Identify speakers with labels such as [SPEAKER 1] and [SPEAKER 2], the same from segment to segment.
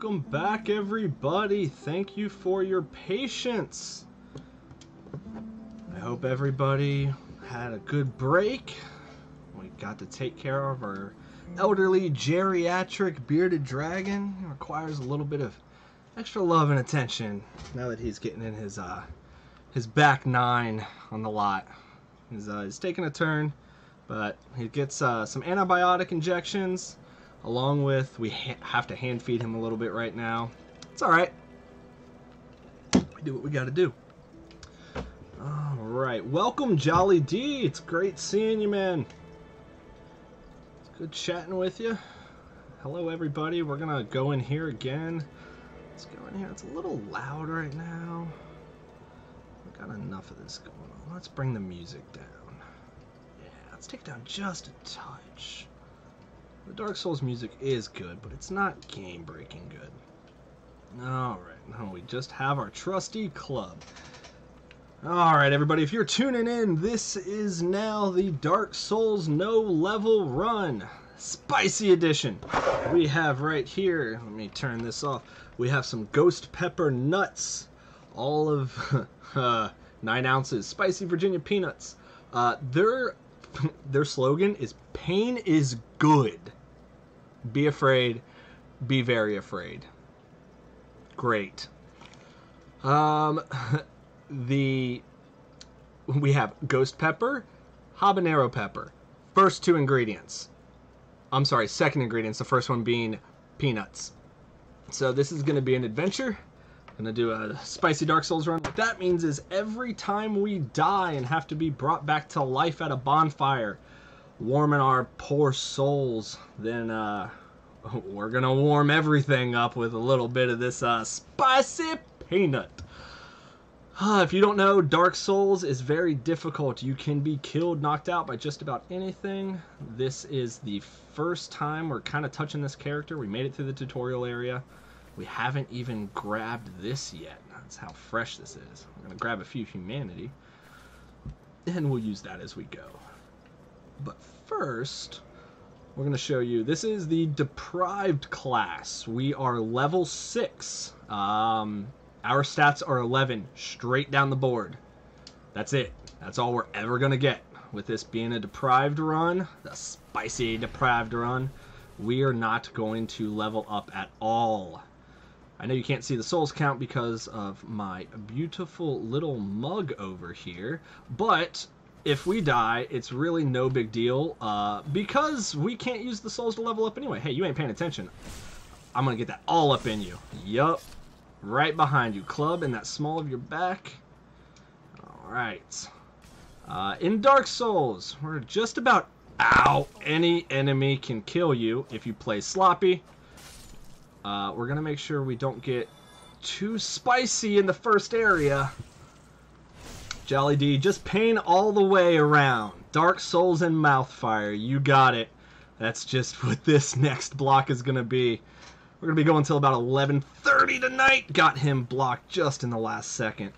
[SPEAKER 1] Welcome back, everybody. Thank you for your patience. I hope everybody had a good break. We got to take care of our elderly, geriatric, bearded dragon. He requires a little bit of extra love and attention now that he's getting in his back nine on the lot. He's taking a turn, but he gets some antibiotic injections. Along with, we have to hand feed him a little bit right now. It's alright. We do what we gotta do. Alright, welcome Jolly D. It's great seeing you, man. It's good chatting with you. Hello, everybody. We're gonna go in here again. Let's go in here. It's a little loud right now. We've got enough of this going on. Let's bring the music down. Yeah, let's take it down just a touch. The Dark Souls music is good, but it's not game-breaking good. Alright, now we just have our trusty club. Alright, everybody, if you're tuning in, this is now the Dark Souls No Level Run Spicy Edition. We have right here, let me turn this off, we have some ghost pepper nuts, all of 9 ounces, spicy Virginia peanuts. Their slogan is, "Pain is good. Be afraid, be very afraid." Great. We have ghost pepper, habanero pepper. First 2 ingredients. I'm sorry, second ingredients, the first one being peanuts. So this is going to be an adventure. I'm going to do a spicy Dark Souls run. What that means is every time we die and have to be brought back to life at a bonfire, warming our poor souls, then we're gonna warm everything up with a little bit of this spicy peanut. If you don't know, Dark Souls is very difficult. You can be killed, knocked out by just about anything. This is the first time we're kind of touching this character. We made it through the tutorial area. We haven't even grabbed this yet. That's how fresh this is. We're gonna grab a few humanity, and we'll use that as we go. But first, we're going to show you, this is the Deprived class. We are level 6. Our stats are 11, straight down the board. That's it. That's all we're ever going to get. With this being a Deprived run, the spicy Deprived run, we are not going to level up at all. I know you can't see the souls count because of my beautiful little mug over here, but if we die, it's really no big deal, because we can't use the souls to level up anyway. Hey, you ain't paying attention. I'm gonna get that all up in you. Yup. Right behind you. Club in that small of your back. Alright. In Dark Souls, we're just about... Ow! Any enemy can kill you if you play sloppy. We're gonna make sure we don't get too spicy in the first area. Jolly D, just pain all the way around. Dark Souls and Mouthfire, you got it. That's just what this next block is going to be. We're going to be going until about 11:30 tonight. Got him blocked just in the last second.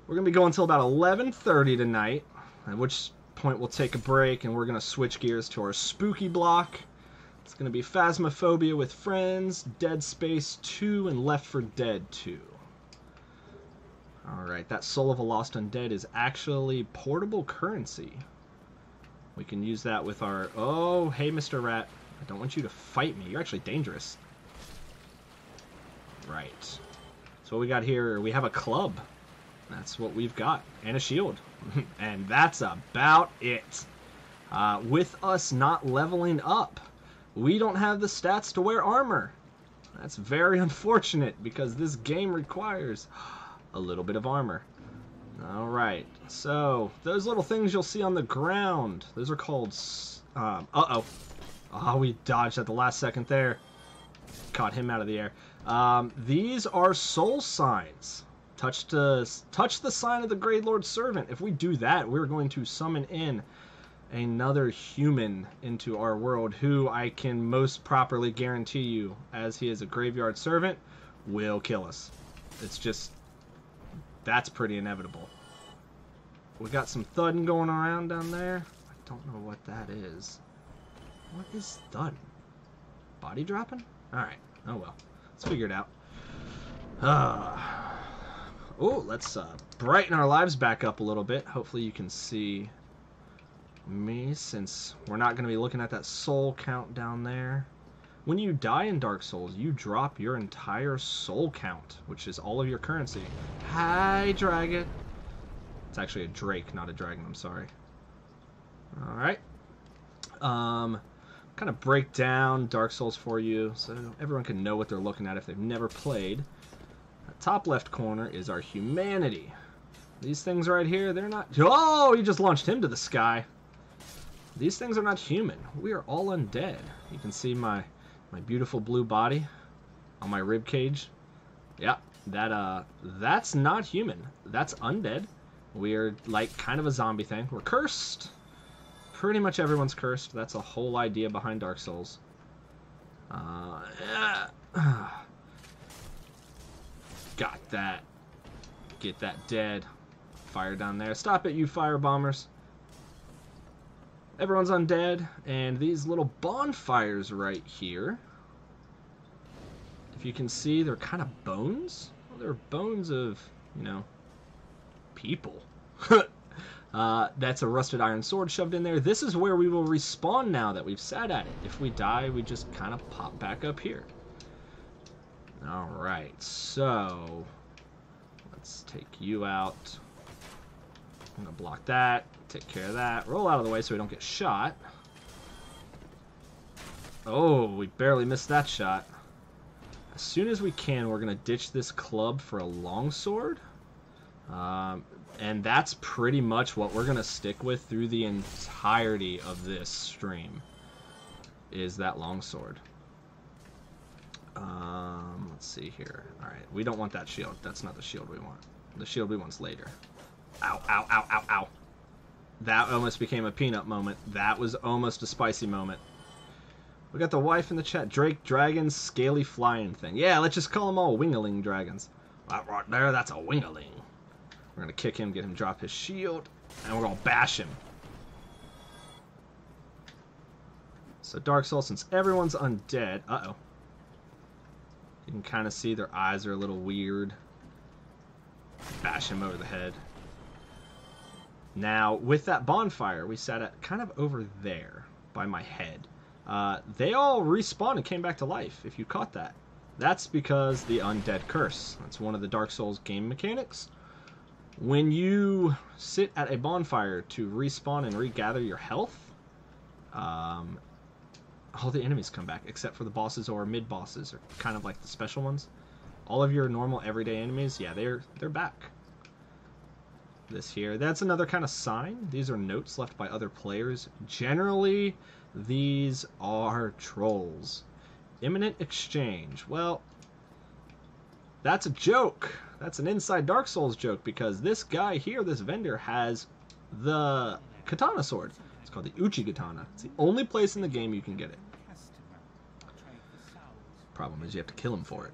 [SPEAKER 1] We're going to be going until about 11:30 tonight, at which point we'll take a break and we're going to switch gears to our spooky block. It's going to be Phasmophobia with Friends, Dead Space 2, and Left 4 Dead 2. Alright, that Soul of a Lost Undead is actually portable currency. We can use that with our... Oh, hey, Mr. Rat. I don't want you to fight me. You're actually dangerous. Right. So what we got here, we have a club. That's what we've got. And a shield. And that's about it. With us not leveling up, we don't have the stats to wear armor. That's very unfortunate because this game requires a little bit of armor. Alright, so those little things you'll see on the ground, those are called... uh-oh. Oh, we dodged at the last second there. Caught him out of the air. These are soul signs. Touch the sign of the Great Lord Servant. If we do that, we're going to summon in another human into our world who I can most properly guarantee you, as he is a graveyard servant, will kill us. It's just... that's pretty inevitable. We got some thudding going around down there. I don't know what that is. What is thudding? Body dropping? Alright. Oh well. Let's figure it out. Oh, let's brighten our lives back up a little bit. Hopefully you can see me, since we're not going to be looking at that soul count down there. When you die in Dark Souls, you drop your entire soul count, which is all of your currency. Hi, dragon. It's actually a drake, not a dragon. I'm sorry. All right. Kind of break down Dark Souls for you so everyone can know what they're looking at if they've never played. The top left corner is our humanity. These things right here, they're not... Oh, he just launched him to the sky. These things are not human. We are all undead. You can see my beautiful blue body on my rib cage. Yeah, that's not human. That's undead. We're like kind of a zombie thing. We're cursed. Pretty much everyone's cursed. That's the whole idea behind Dark Souls. Got that. Get that dead. Fire down there. Stop it, you fire bombers. Everyone's undead, and these little bonfires right here, if you can see, they're kind of bones. Well, they're bones of, you know, people. That's a rusted iron sword shoved in there. This is where we will respawn now that we've sat at it. If we die, we just kind of pop back up here. Alright, so let's take you out. I'm going to block that, take care of that, roll out of the way so we don't get shot. Oh, we barely missed that shot. As soon as we can, we're going to ditch this club for a longsword. And that's pretty much what we're going to stick with through the entirety of this stream, is that longsword. Let's see here. Alright, we don't want that shield. That's not the shield we want. The shield we want's later. Ow, ow, ow, ow, ow. That almost became a peanut moment. That was almost a spicy moment. We got the wife in the chat. Drake, dragons, scaly flying thing. Yeah, let's just call them all wingaling dragons. That right there, that's a wingaling. We're going to kick him, get him drop his shield, and we're going to bash him. So Dark Souls, since everyone's undead... Uh-oh. You can kind of see their eyes are a little weird. Bash him over the head. Now, with that bonfire, we sat at kind of over there by my head. They all respawned and came back to life, if you caught that. That's because the undead curse. That's one of the Dark Souls game mechanics. When you sit at a bonfire to respawn and regather your health, all the enemies come back, except for the bosses or mid-bosses, or kind of like the special ones. All of your normal everyday enemies, yeah, they're back. This here, that's another kind of sign. These are notes left by other players. Generally, these are trolls. Imminent exchange. Well, that's a joke. That's an inside Dark Souls joke, because this guy here, this vendor, has the katana sword. It's called the Uchigatana. It's the only place in the game you can get it. Problem is you have to kill him for it.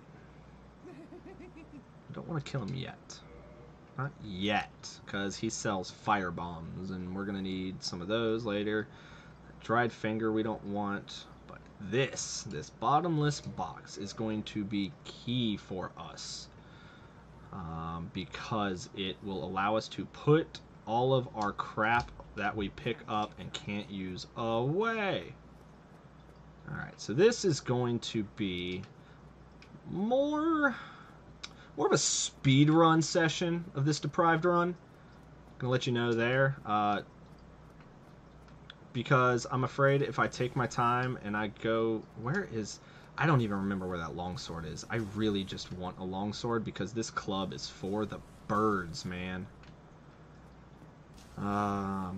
[SPEAKER 1] I don't want to kill him yet. Not yet, because he sells fire bombs, and we're going to need some of those later. Dried finger we don't want, but this bottomless box is going to be key for us, because it will allow us to put all of our crap that we pick up and can't use away. Alright, so this is going to be more of a speed run session of this deprived run. I'm gonna let you know there, because I'm afraid if I take my time and I go, I don't even remember where that longsword is. I really just want a longsword because this club is for the birds, man. Alright,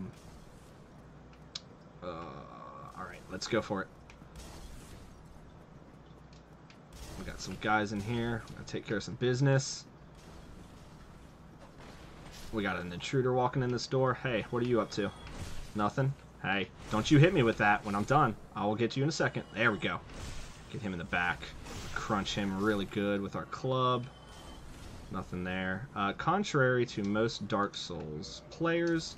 [SPEAKER 1] let's go for it. We got some guys in here. We're gonna take care of some business. We got an intruder walking in this door. Hey, what are you up to? Nothing? Hey, don't you hit me with that when I'm done. I will get to you in a second. There we go. Get him in the back. Crunch him really good with our club. Nothing there. Contrary to most Dark Souls players,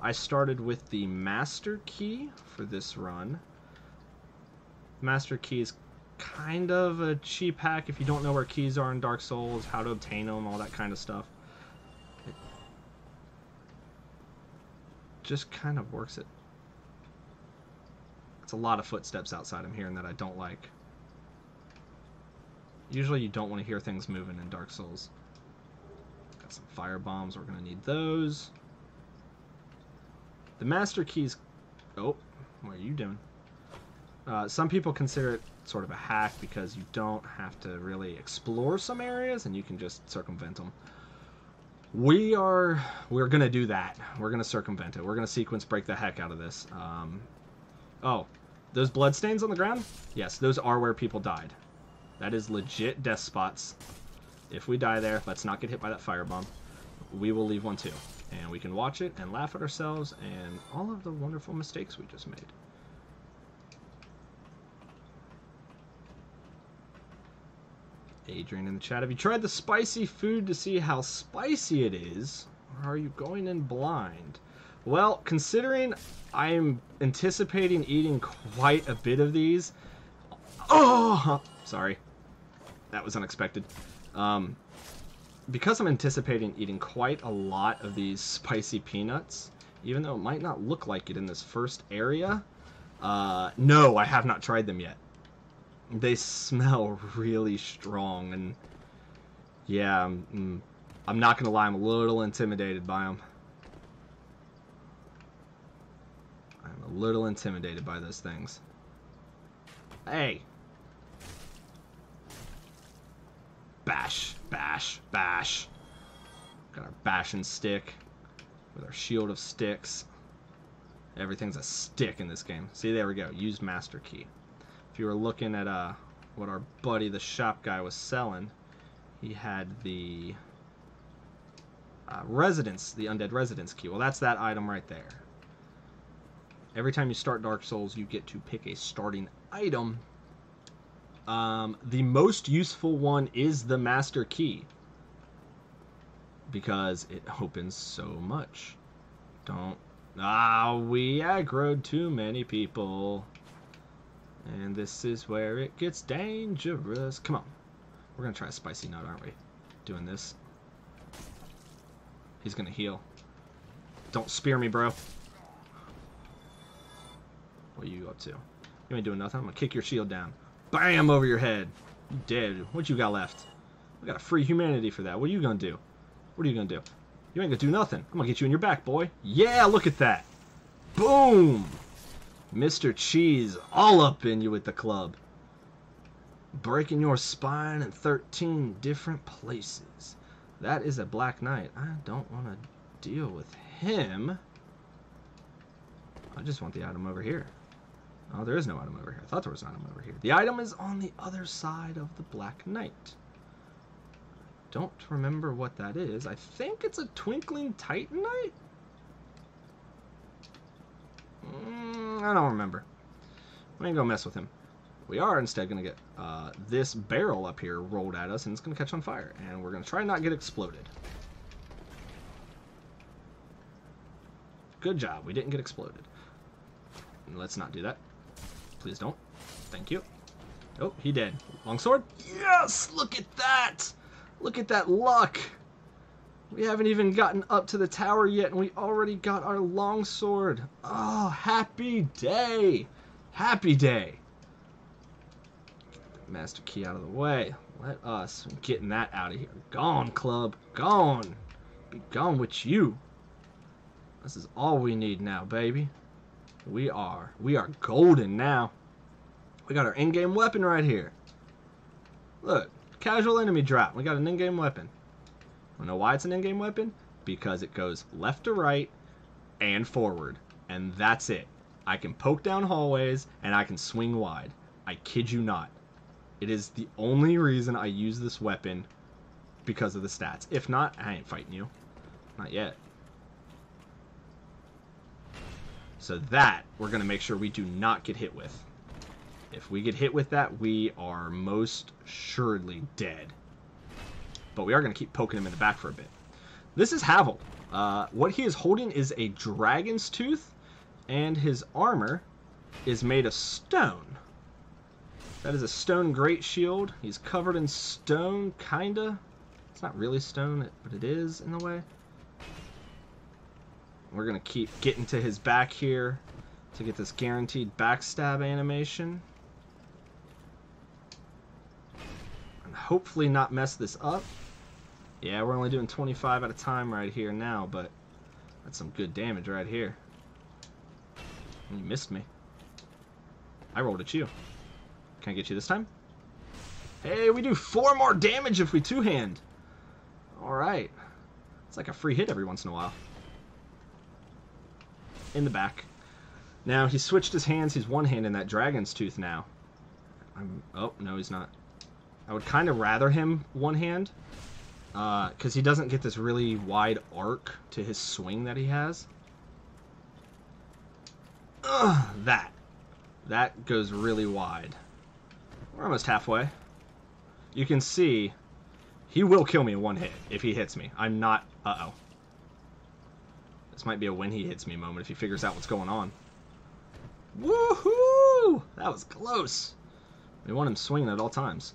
[SPEAKER 1] I started with the Master Key for this run. Master Key is kind of a cheap hack if you don't know where keys are in Dark Souls, how to obtain them, all that kind of stuff. It just kind of works it. It's a lot of footsteps outside I'm hearing that I don't like. Usually you don't want to hear things moving in Dark Souls. Got some fire bombs, we're going to need those. The master keys... Oh, what are you doing? Some people consider it sort of a hack because you don't have to really explore some areas and you can just circumvent them. We're going to do that. We're going to circumvent it. We're going to sequence break the heck out of this. Oh, those bloodstains on the ground? Yes, those are where people died. That is legit death spots. If we die there, let's not get hit by that firebomb. We will leave one too. And we can watch it and laugh at ourselves and all of the wonderful mistakes we just made. Adrian in the chat, have you tried the spicy food to see how spicy it is? Or are you going in blind? Well, considering I'm anticipating eating quite a bit of these... Oh! Sorry. That was unexpected. Because I'm anticipating eating quite a lot of these spicy peanuts, even though it might not look like it in this first area, no, I have not tried them yet. They smell really strong, and yeah, I'm not gonna lie, I'm a little intimidated by them. I'm a little intimidated by those things. Hey! Bash, bash, bash. Got our bashing stick with our shield of sticks. Everything's a stick in this game. See, there we go. Use master key. If you were looking at what our buddy, the shop guy, was selling, he had the residence, the undead residence key. Well, that's that item right there. Every time you start Dark Souls, you get to pick a starting item. The most useful one is the master key because it opens so much. Don't... Ah, we aggroed too many people. And this is where it gets dangerous. Come on. We're going to try a spicy nut, aren't we? Doing this. He's going to heal. Don't spear me, bro. What are you up to? You ain't doing nothing. I'm going to kick your shield down. Bam! Over your head. You dead. What you got left? We got a free humanity for that. What are you going to do? What are you going to do? You ain't going to do nothing. I'm going to get you in your back, boy. Yeah, look at that. Boom! Mr. Cheese all up in you with the club. Breaking your spine in 13 different places. That is a Black Knight. I don't want to deal with him. I just want the item over here. Oh, there is no item over here. I thought there was an item over here. The item is on the other side of the Black Knight. Don't remember what that is. I think it's a Twinkling Titanite? I don't remember. We ain't gonna mess with him. We are instead gonna get this barrel up here rolled at us, and it's gonna catch on fire. And we're gonna try not get exploded. Good job. We didn't get exploded. Let's not do that. Please don't. Thank you. Oh, he did. Longsword? Yes! Look at that! Look at that luck! We haven't even gotten up to the tower yet, and we already got our longsword. Oh, happy day! Happy day! Get the master key out of the way. Let us getting that out of here. Gone, club. Gone. Be gone with you. This is all we need now, baby. We are golden now. We got our in-game weapon right here. Look, casual enemy drop. We got an in-game weapon. You know why it's an in-game weapon? Because it goes left to right and forward. And that's it. I can poke down hallways and I can swing wide. I kid you not. It is the only reason I use this weapon because of the stats. If not, I ain't fighting you. Not yet. So that, we're going to make sure we do not get hit with. If we get hit with that, we are most assuredly dead. But we are going to keep poking him in the back for a bit. This is Havel. What he is holding is a dragon's tooth, and his armor is made of stone. That is a stone great shield. He's covered in stone, kinda. It's not really stone, but it is in the way. We're gonna keep getting to his back here to get this guaranteed backstab animation. And hopefully not mess this up. Yeah, we're only doing 25 at a time right here now, but that's some good damage right here. You missed me. I rolled at you. Can I get you this time? Hey, we do 4 more damage if we two-hand. Alright. It's like a free hit every once in a while. In the back. Now, he switched his hands. He's one-handing that dragon's tooth now. Oh, no, he's not. I would kind of rather him one-hand. Because he doesn't get this really wide arc to his swing that he has. That goes really wide. We're almost halfway. You can see he will kill me in one hit if he hits me. I'm not... Uh-oh. This might be a when he hits me moment if he figures out what's going on. Woohoo! That was close. We want him swinging at all times.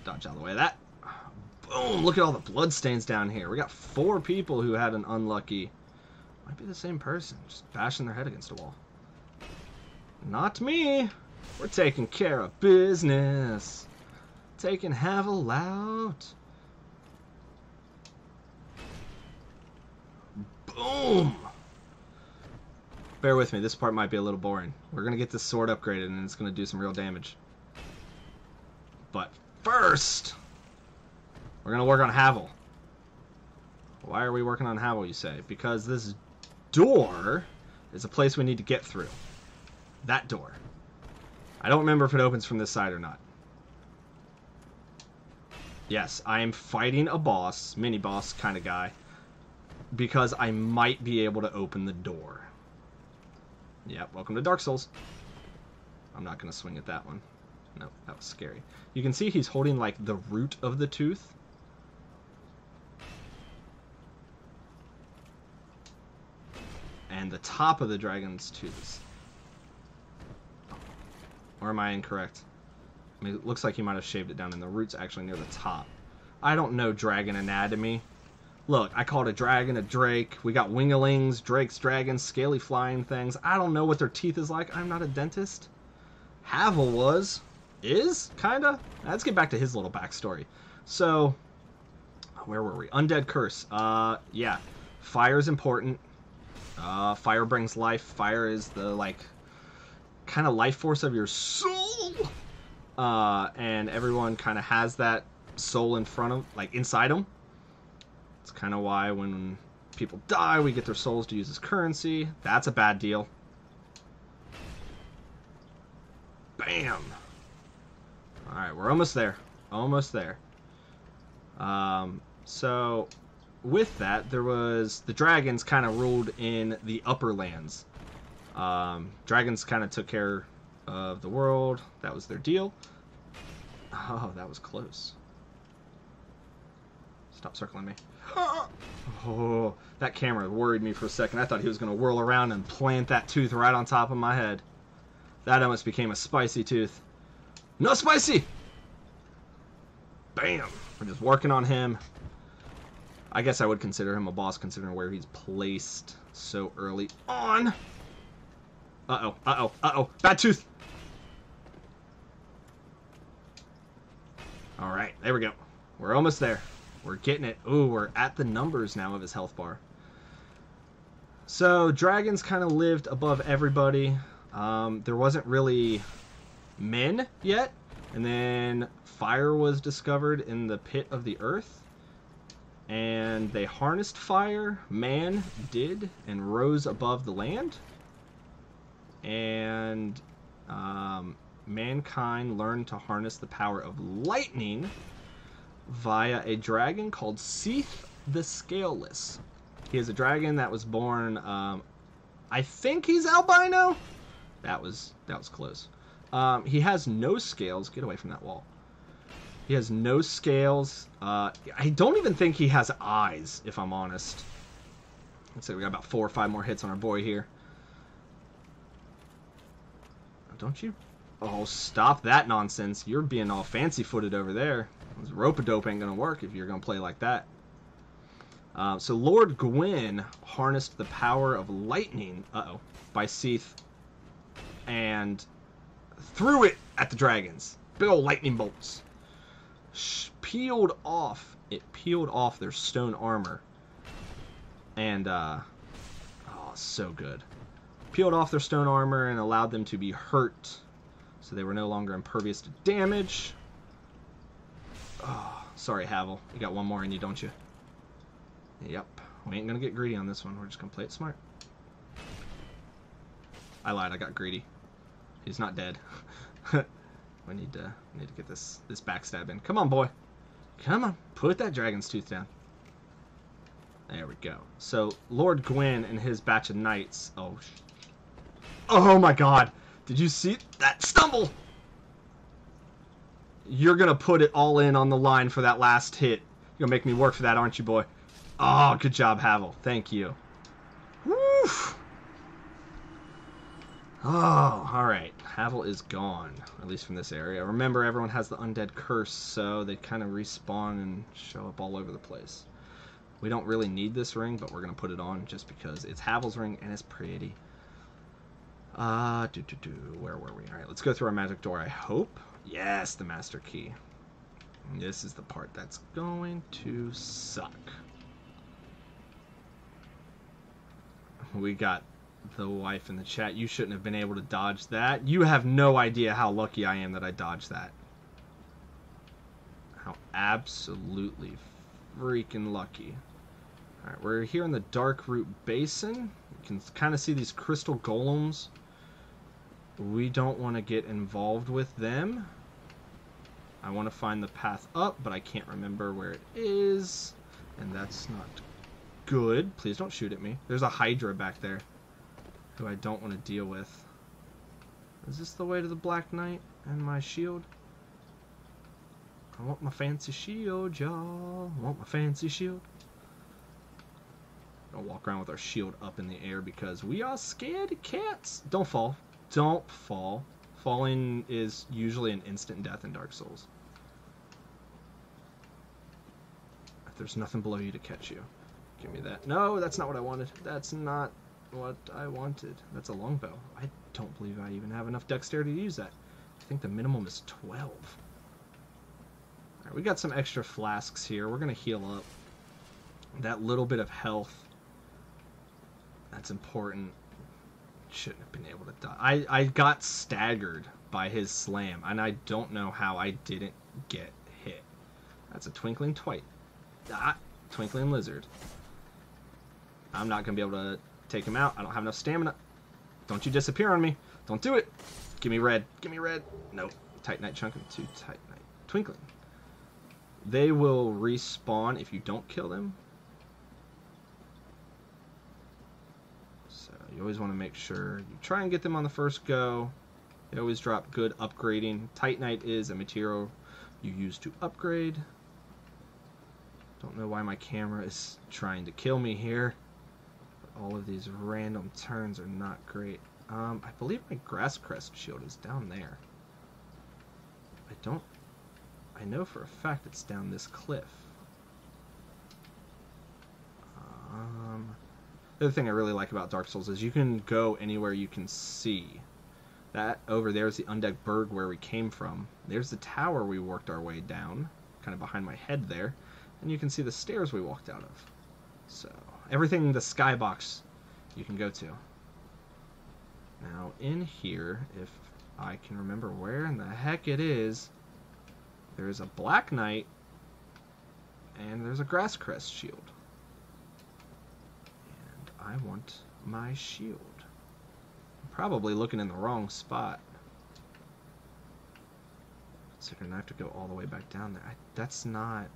[SPEAKER 1] Dodge out of the way of that. Boom! Look at all the blood stains down here. We got 4 people who had an unlucky... Might be the same person, just bashing their head against a wall. Not me. We're taking care of business. Taking Havel out. Boom! Bear with me, this part might be a little boring. We're going to get this sword upgraded and it's going to do some real damage. But first, we're going to work on Havel. Why are we working on Havel, you say? Because this door is a place we need to get through. That door. I don't remember if it opens from this side or not. Yes, I am fighting a boss, mini-boss kind of guy, because I might be able to open the door. Yep, welcome to Dark Souls. I'm not going to swing at that one. No, that was scary. You can see he's holding, like, the root of the tooth. And the top of the dragon's tooth. Or am I incorrect? I mean, it looks like he might have shaved it down, and the root's actually near the top. I don't know dragon anatomy. Look, I called a dragon a drake. We got winglings, drakes, dragons, scaly flying things. I don't know what their teeth is like. I'm not a dentist. Havel was. Is? Kinda? Let's get back to his little backstory. So, where were we? Undead curse. Yeah. Fire is important. Fire brings life. Fire is the, like, kind of life force of your soul. And everyone kind of has that soul in front of, like, inside them. It's kind of why when people die, we get their souls to use as currency. That's a bad deal. Bam! Alright, we're almost there. Almost there. So, with that, there was... The dragons kind of ruled in the upper lands. Dragons kind of took care of the world. That was their deal. Oh, that was close. Stop circling me. Oh, that camera worried me for a second. I thought he was going to whirl around and plant that tooth right on top of my head. That almost became a spicy tooth. No spicy! Bam! We're just working on him. I guess I would consider him a boss considering where he's placed so early on. Uh-oh, uh-oh, uh-oh. Bad tooth! Alright, there we go. We're almost there. We're getting it. Ooh, we're at the numbers now of his health bar. So, dragons kind of lived above everybody. There wasn't really men yet. And then fire was discovered in the pit of the earth. And they harnessed fire. Man did and rose above the land. And mankind learned to harness the power of lightning via a dragon called Seath the Scaleless. He is a dragon that was born, I think he's albino? That was close. He has no scales. Get away from that wall. He has no scales. I don't even think he has eyes, if I'm honest. Let's say we got about 4 or 5 more hits on our boy here. don't you... Oh, stop that nonsense. You're being all fancy-footed over there. This rope-a-dope ain't gonna work if you're gonna play like that. So Lord Gwyn harnessed the power of lightning, by Seath, and threw it at the dragons. Big old lightning bolts. It peeled off their stone armor. And, oh, so good. Peeled off their stone armor and allowed them to be hurt, so they were no longer impervious to damage. Oh, sorry, Havel. You got one more in you, don't you? Yep. We ain't gonna get greedy on this one. We're just gonna play it smart. I lied. I got greedy. He's not dead. We need to get this backstab in. Come on, boy. Come on. Put that dragon's tooth down. There we go. So Lord Gwyn and his batch of knights. Oh my God! Did you see that stumble? You're gonna put it all in on the line for that last hit. You're gonna make me work for that, aren't you, boy? Oh, good job, Havel. Thank you. Woo! Oh, alright. Havel is gone, at least from this area. Remember, everyone has the undead curse, so they kind of respawn and show up all over the place. We don't really need this ring, but we're going to put it on just because it's Havel's ring and it's pretty. Where were we? Alright, let's go through our magic door, I hope. Yes, the master key. This is the part that's going to suck. We got the wife in the chat. You shouldn't have been able to dodge that. You have no idea how lucky I am that I dodged that. How absolutely freaking lucky. Alright, we're here in the Darkroot Basin. You can kind of see these crystal golems. We don't want to get involved with them. I want to find the path up, but I can't remember where it is. And that's not good. Please don't shoot at me. There's a Hydra back there who I don't want to deal with. Is this the way to the Black Knight and my shield? I want my fancy shield, y'all. I want my fancy shield. Gonna walk around with our shield up in the air because we are scared cats. Don't fall. Don't fall. Falling is usually an instant death in Dark Souls. If there's nothing below you to catch you. Give me that. No, that's not what I wanted. That's not what I wanted. That's a longbow. I don't believe I even have enough dexterity to use that. I think the minimum is 12. Alright, we got some extra flasks here. We're going to heal up. That little bit of health, that's important. Shouldn't have been able to die. I got staggered by his slam, and I don't know how I didn't get hit. That's a twinkling twite. Twinkling lizard. I'm not going to be able to take him out. I don't have enough stamina. Don't you disappear on me. Don't do it. Give me red. Give me red. No. Titanite chunk and 2 Titanite. Twinkling. They will respawn if you don't kill them. So you always want to make sure you try and get them on the first go. They always drop good upgrading. Titanite is a material you use to upgrade. Don't know why my camera is trying to kill me here. All of these random turns are not great. I believe my grass crest shield is down there. I know for a fact it's down this cliff. The other thing I really like about Dark Souls is you can go anywhere you can see. That over there is the Undead Berg where we came from. There's the tower we worked our way down, kind of behind my head there. And you can see the stairs we walked out of. So, everything in the skybox you can go to. Now, in here, if I can remember where in the heck it is, there's a Black Knight, and there's a Grass Crest shield. And I want my shield. I'm probably looking in the wrong spot. So I have to go all the way back down there. That's not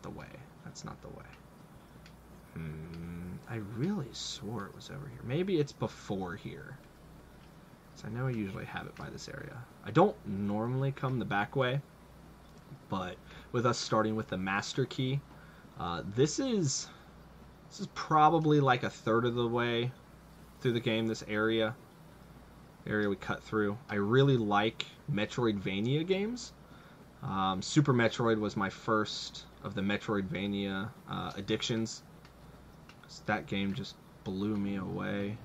[SPEAKER 1] the way. That's not the way. I really swore it was over here. Maybe it's before here. So I know I usually have it by this area. I don't normally come the back way, but with us starting with the master key, this is probably like a third of the way through the game, this area. area we cut through. I really like Metroidvania games. Super Metroid was my first of the Metroidvania addictions. That game just blew me away.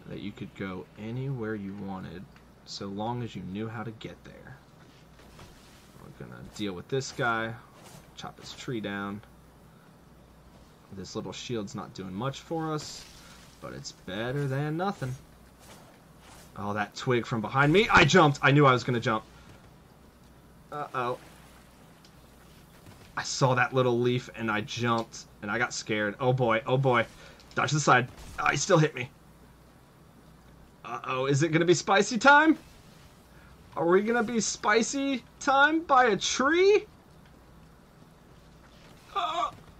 [SPEAKER 1] That you could go anywhere you wanted, so long as you knew how to get there. We're gonna deal with this guy. Chop his tree down. This little shield's not doing much for us, but it's better than nothing. Oh, that twig from behind me. I jumped. I knew I was gonna jump. Uh-oh. I saw that little leaf and I jumped and I got scared. Oh boy, oh boy. Dodge to the side. Oh, he still hit me. Uh-oh, is it gonna be spicy time? Are we gonna be spicy time by a tree?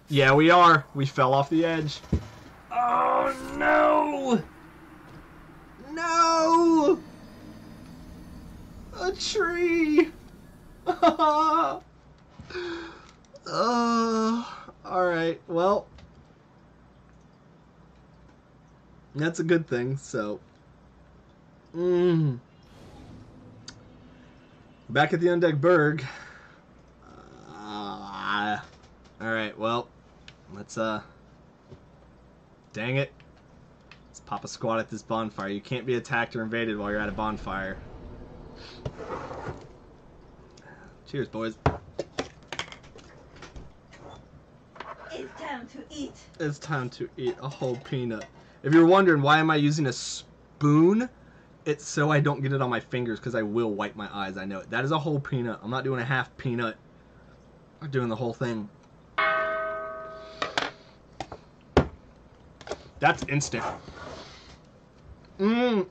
[SPEAKER 1] Yeah, we are. We fell off the edge. Oh, no! No! A tree! Alright, well. That's a good thing, so. Back at the Undead Berg. Alright, well. Let's, dang it. Let's pop a squat at this bonfire. You can't be attacked or invaded while you're at a bonfire. Cheers, boys.
[SPEAKER 2] It's time to eat.
[SPEAKER 1] It's time to eat a whole peanut. If you're wondering why am I using a spoon, it's so I don't get it on my fingers because I will wipe my eyes. I know it. That is a whole peanut. I'm not doing a half peanut. I'm doing the whole thing. That's instant. Oh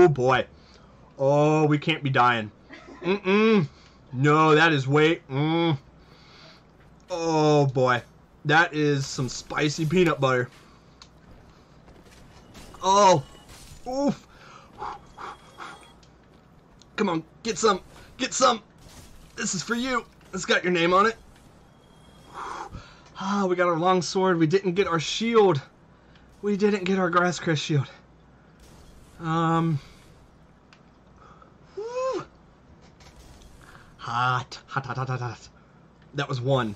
[SPEAKER 1] boy. Oh, we can't be dying. No, that is way. Oh boy. That is some spicy peanut butter. Oh. Oof. Come on, get some. Get some. This is for you. It's got your name on it. Ah, we got our long sword. We didn't get our shield. We didn't get our grass crest shield. Woo. Hot. Hot, hot, hot, hot, hot. That was one.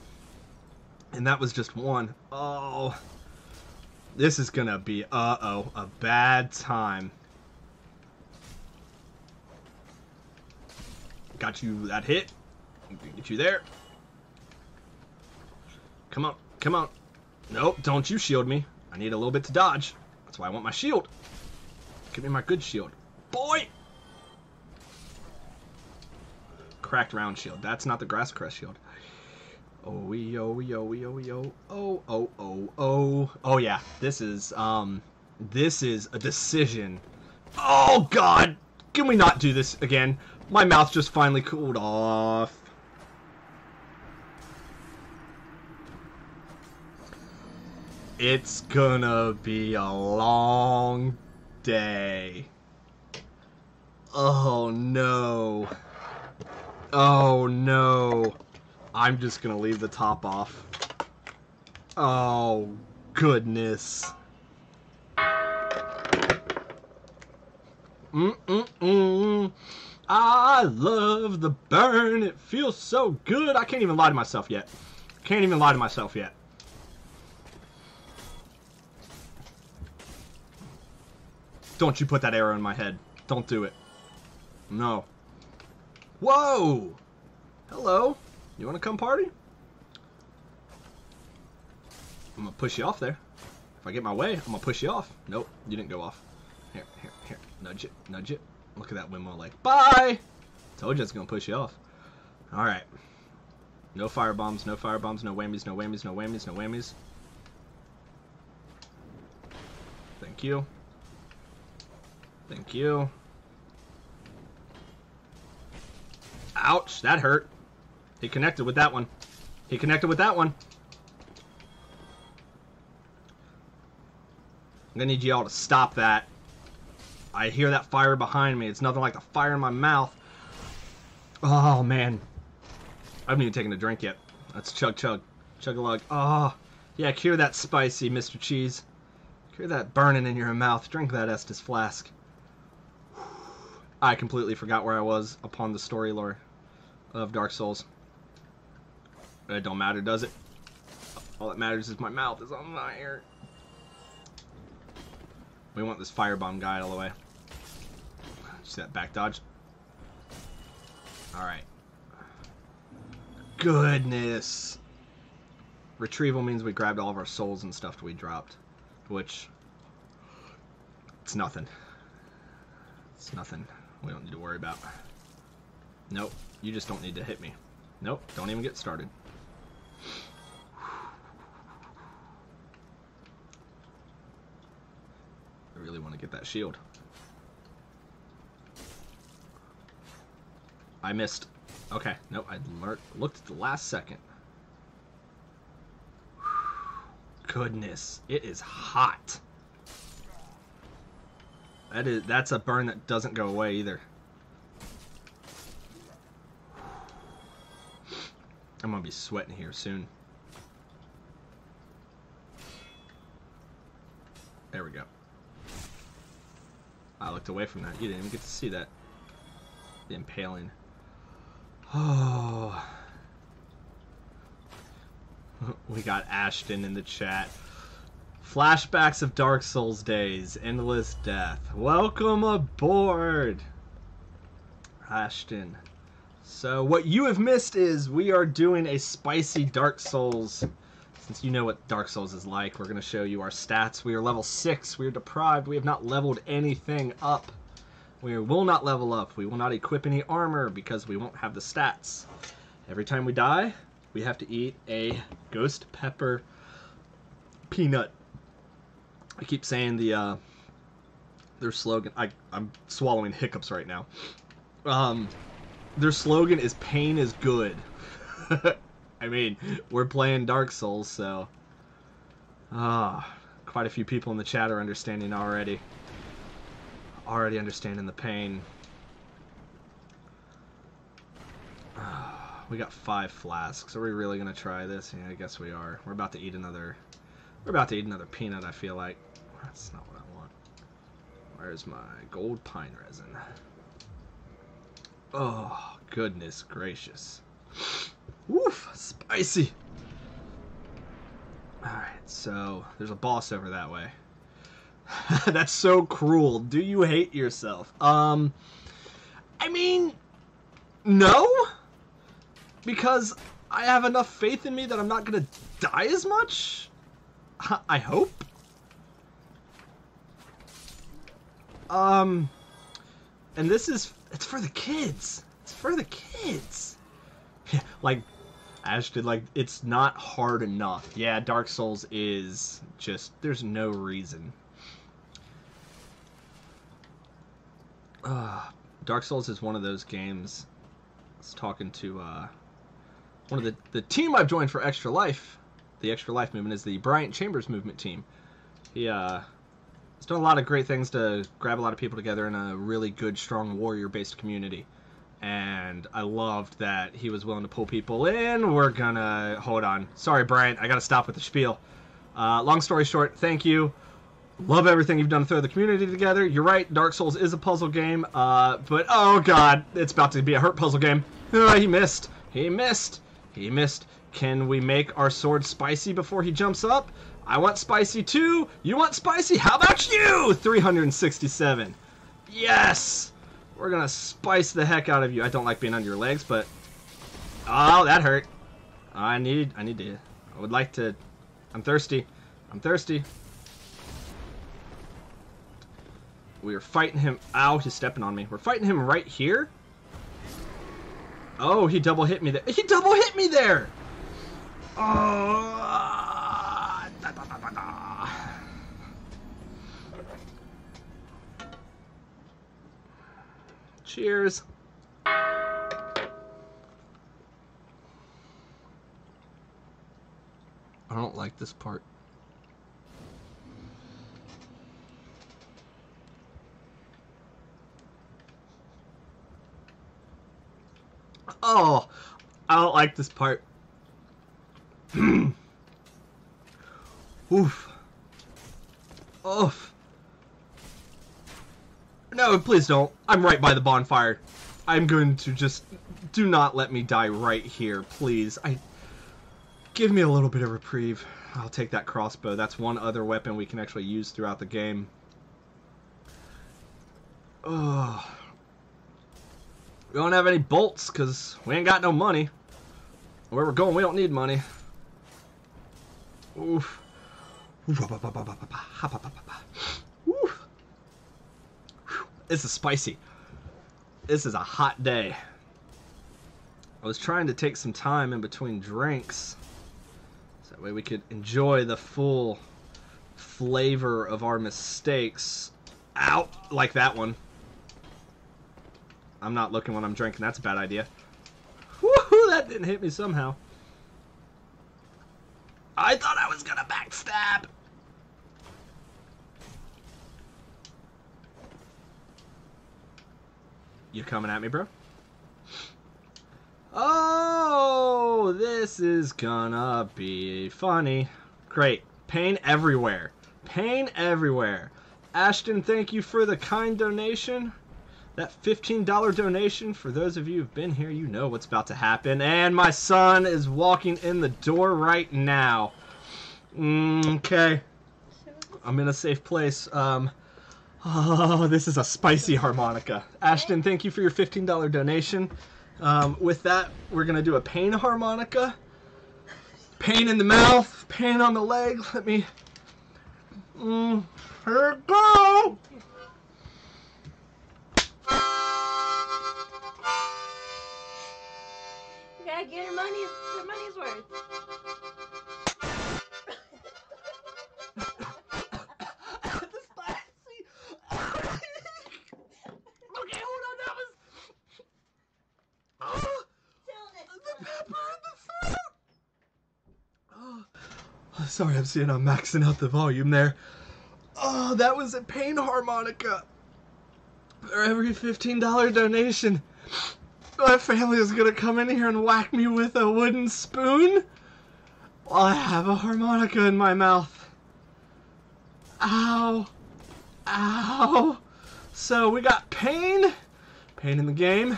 [SPEAKER 1] And that was just one. Oh. This is gonna be, a bad time. Got you that hit. Get you there. Come on, come on. Nope, don't you shield me. I need a little bit to dodge. That's why I want my shield. Give me my good shield. Boy! Cracked round shield. That's not the grass crest shield. Oh, yo, yo, yo, yo. Oh, oh, oh, oh. Oh, yeah. This is a decision. Oh, God! Can we not do this again? My mouth just finally cooled off. It's gonna be a long day. Oh no. Oh no. I'm just gonna leave the top off. Oh goodness. I love the burn. It feels so good. I can't even lie to myself yet. Can't even lie to myself yet. Don't you put that arrow in my head. Don't do it. No. Whoa! Hello. You want to come party? I'm going to push you off there. If I get my way, I'm going to push you off. Nope, you didn't go off. Here, here, here. Nudge it, nudge it. Look at that windmill like, bye! Told you it's going to push you off. Alright. No fire bombs, no fire bombs, no whammies, no whammies, no whammies, no whammies. Thank you. Thank you. Ouch, that hurt. He connected with that one. He connected with that one. I'm gonna need y'all to stop that. I hear that fire behind me. It's nothing like the fire in my mouth. Oh, man. I haven't even taken a drink yet. Let's chug, chug. Chug-a-lug. Oh, yeah, cure that spicy, Mr. Cheese. Hear that burning in your mouth. Drink that Estus flask. I completely forgot where I was upon the story lore of Dark Souls. It don't matter, does it? All that matters is my mouth is on fire. We want this firebomb guy out of the way. See that back dodge? Alright. Goodness. Retrieval means we grabbed all of our souls and stuff we dropped. Which, it's nothing. It's nothing we don't need to worry about. Nope, you just don't need to hit me. Nope, don't even get started. I really want to get that shield. I missed. Okay, nope, I looked at the last second. Goodness, it is hot. That's a burn that doesn't go away either. I'm gonna be sweating here soon. There we go. I looked away from that. You didn't even get to see that. The impaling. Oh. We got Ashton in the chat. Flashbacks of Dark Souls days. Endless death. Welcome aboard, Ashton. So what you have missed is we are doing a spicy Dark Souls. Since you know what Dark Souls is like, we're going to show you our stats. We are level 6. We are deprived. We have not leveled anything up. We will not level up. We will not equip any armor because we won't have the stats. Every time we die, we have to eat a ghost pepper peanut. I keep saying their slogan. I'm swallowing hiccups right now. Their slogan is "Pain is good." I mean, we're playing Dark Souls, so quite a few people in the chat are understanding already. Already understanding the pain. We got 5 flasks. Are we really gonna try this? Yeah, I guess we are. We're about to eat another. We're about to eat another peanut. I feel like that's not what I want. Where's my gold pine resin? Oh, goodness gracious! Woof, spicy. All right, so there's a boss over that way. That's so cruel. Do you hate yourself? I mean, no. Because I have enough faith in me that I'm not gonna die as much. I hope. And this is, it's for the kids. It's for the kids. Like Ash did, like, it's not hard enough. Yeah, Dark Souls is just, there's no reason. Dark Souls is one of those games. I was talking to one of the team I've joined for Extra Life. The Extra Life movement is the Bryant Chambers movement team. He has done a lot of great things to grab a lot of people together in a really good, strong, warrior-based community. And I loved that he was willing to pull people in. We're gonna... Hold on. Sorry, Bryant. I gotta stop with the spiel. Long story short, thank you. Love everything you've done to throw the community together. You're right, Dark Souls is a puzzle game. But, oh god, it's about to be a hurt puzzle game. He missed. He missed. He missed. Can we make our sword spicy before he jumps up? I want spicy too. You want spicy? How about you? 367. Yes! We're gonna spice the heck out of you. I don't like being under your legs, but... Oh, that hurt. I would like to... I'm thirsty. I'm thirsty. We are fighting him. Ow, he's stepping on me. We're fighting him right here. Oh, he double hit me there. He double hit me there! Oh... Cheers. I don't like this part. Oh, I don't like this part. Oof. Oof. No, please don't. I'm right by the bonfire. I'm going to just... Do not let me die right here, please. Give me a little bit of reprieve. I'll take that crossbow. That's one other weapon we can actually use throughout the game. Oh. We don't have any bolts because we ain't got no money. Where we're going, we don't need money. Oof. Oof. This is spicy. This is a hot day. I was trying to take some time in between drinks so that way we could enjoy the full flavor of our mistakes. Ow! Like that one. I'm not looking when I'm drinking. That's a bad idea. Woohoo! That didn't hit me somehow. I thought I was gonna backstab! You coming at me, bro? Oh, this is gonna be funny. Great. Pain everywhere. Pain everywhere. Ashton, thank you for the kind donation. That $15 donation. For those of you who've been here, you know what's about to happen. And my son is walking in the door right now. Okay. I'm in a safe place. Oh, this is a spicy harmonica. Ashton, thank you for your $15 donation. With that, we're going to do a pain harmonica. Pain in the mouth, pain on the leg. Let me... here it go!
[SPEAKER 2] You gotta get your money's worth.
[SPEAKER 1] Okay, hold on, that was... Oh, the pepper in the throat! Oh, sorry, I'm seeing I'm maxing out the volume there. Oh, that was a pain harmonica. For every $15 donation, my family is gonna come in here and whack me with a wooden spoon while I have a harmonica in my mouth. Ow. Ow. So we got pain. Pain in the game.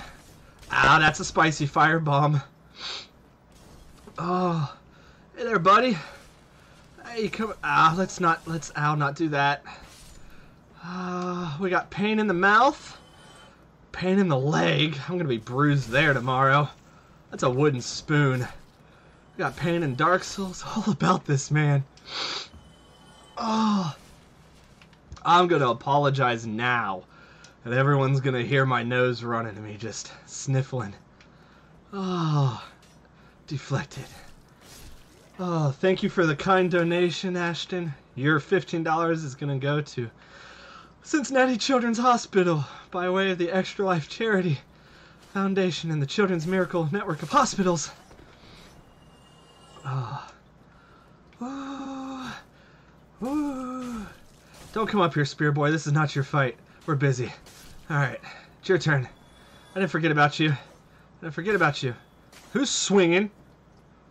[SPEAKER 1] Ow, that's a spicy firebomb. Oh. Hey there, buddy. Hey, come. Let's not do that. We got pain in the mouth. Pain in the leg. I'm gonna be bruised there tomorrow. That's a wooden spoon. We got pain in Dark Souls. All about this, man. Oh. I'm gonna apologize now. And everyone's gonna hear my nose running to me, just sniffling. Oh. Deflected. Oh, thank you for the kind donation, Ashton. Your $15 is gonna go to Cincinnati Children's Hospital by way of the Extra Life Charity Foundation and the Children's Miracle Network of Hospitals. Oh. Oh. Oh. Don't come up here, Spear Boy. This is not your fight. We're busy. Alright, it's your turn. I didn't forget about you. Who's swinging?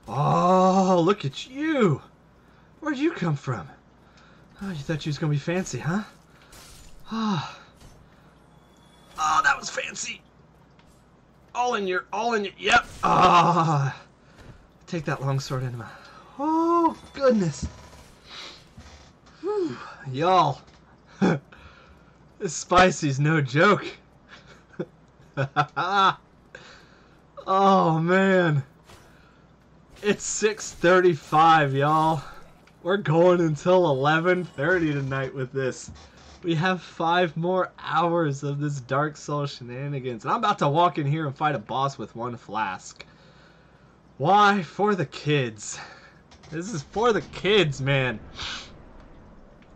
[SPEAKER 1] Oh, look at you. Where'd you come from? Oh, you thought you was gonna be fancy, huh? Oh, that was fancy. All in your, yep. Ah, take that long sword into my, oh, goodness. Whew, y'all. This spicy's no joke. Oh, man. It's 6:35, y'all. We're going until 11:30 tonight with this. We have 5 more hours of this Dark Souls shenanigans. And I'm about to walk in here and fight a boss with 1 flask. Why? For the kids. This is for the kids, man.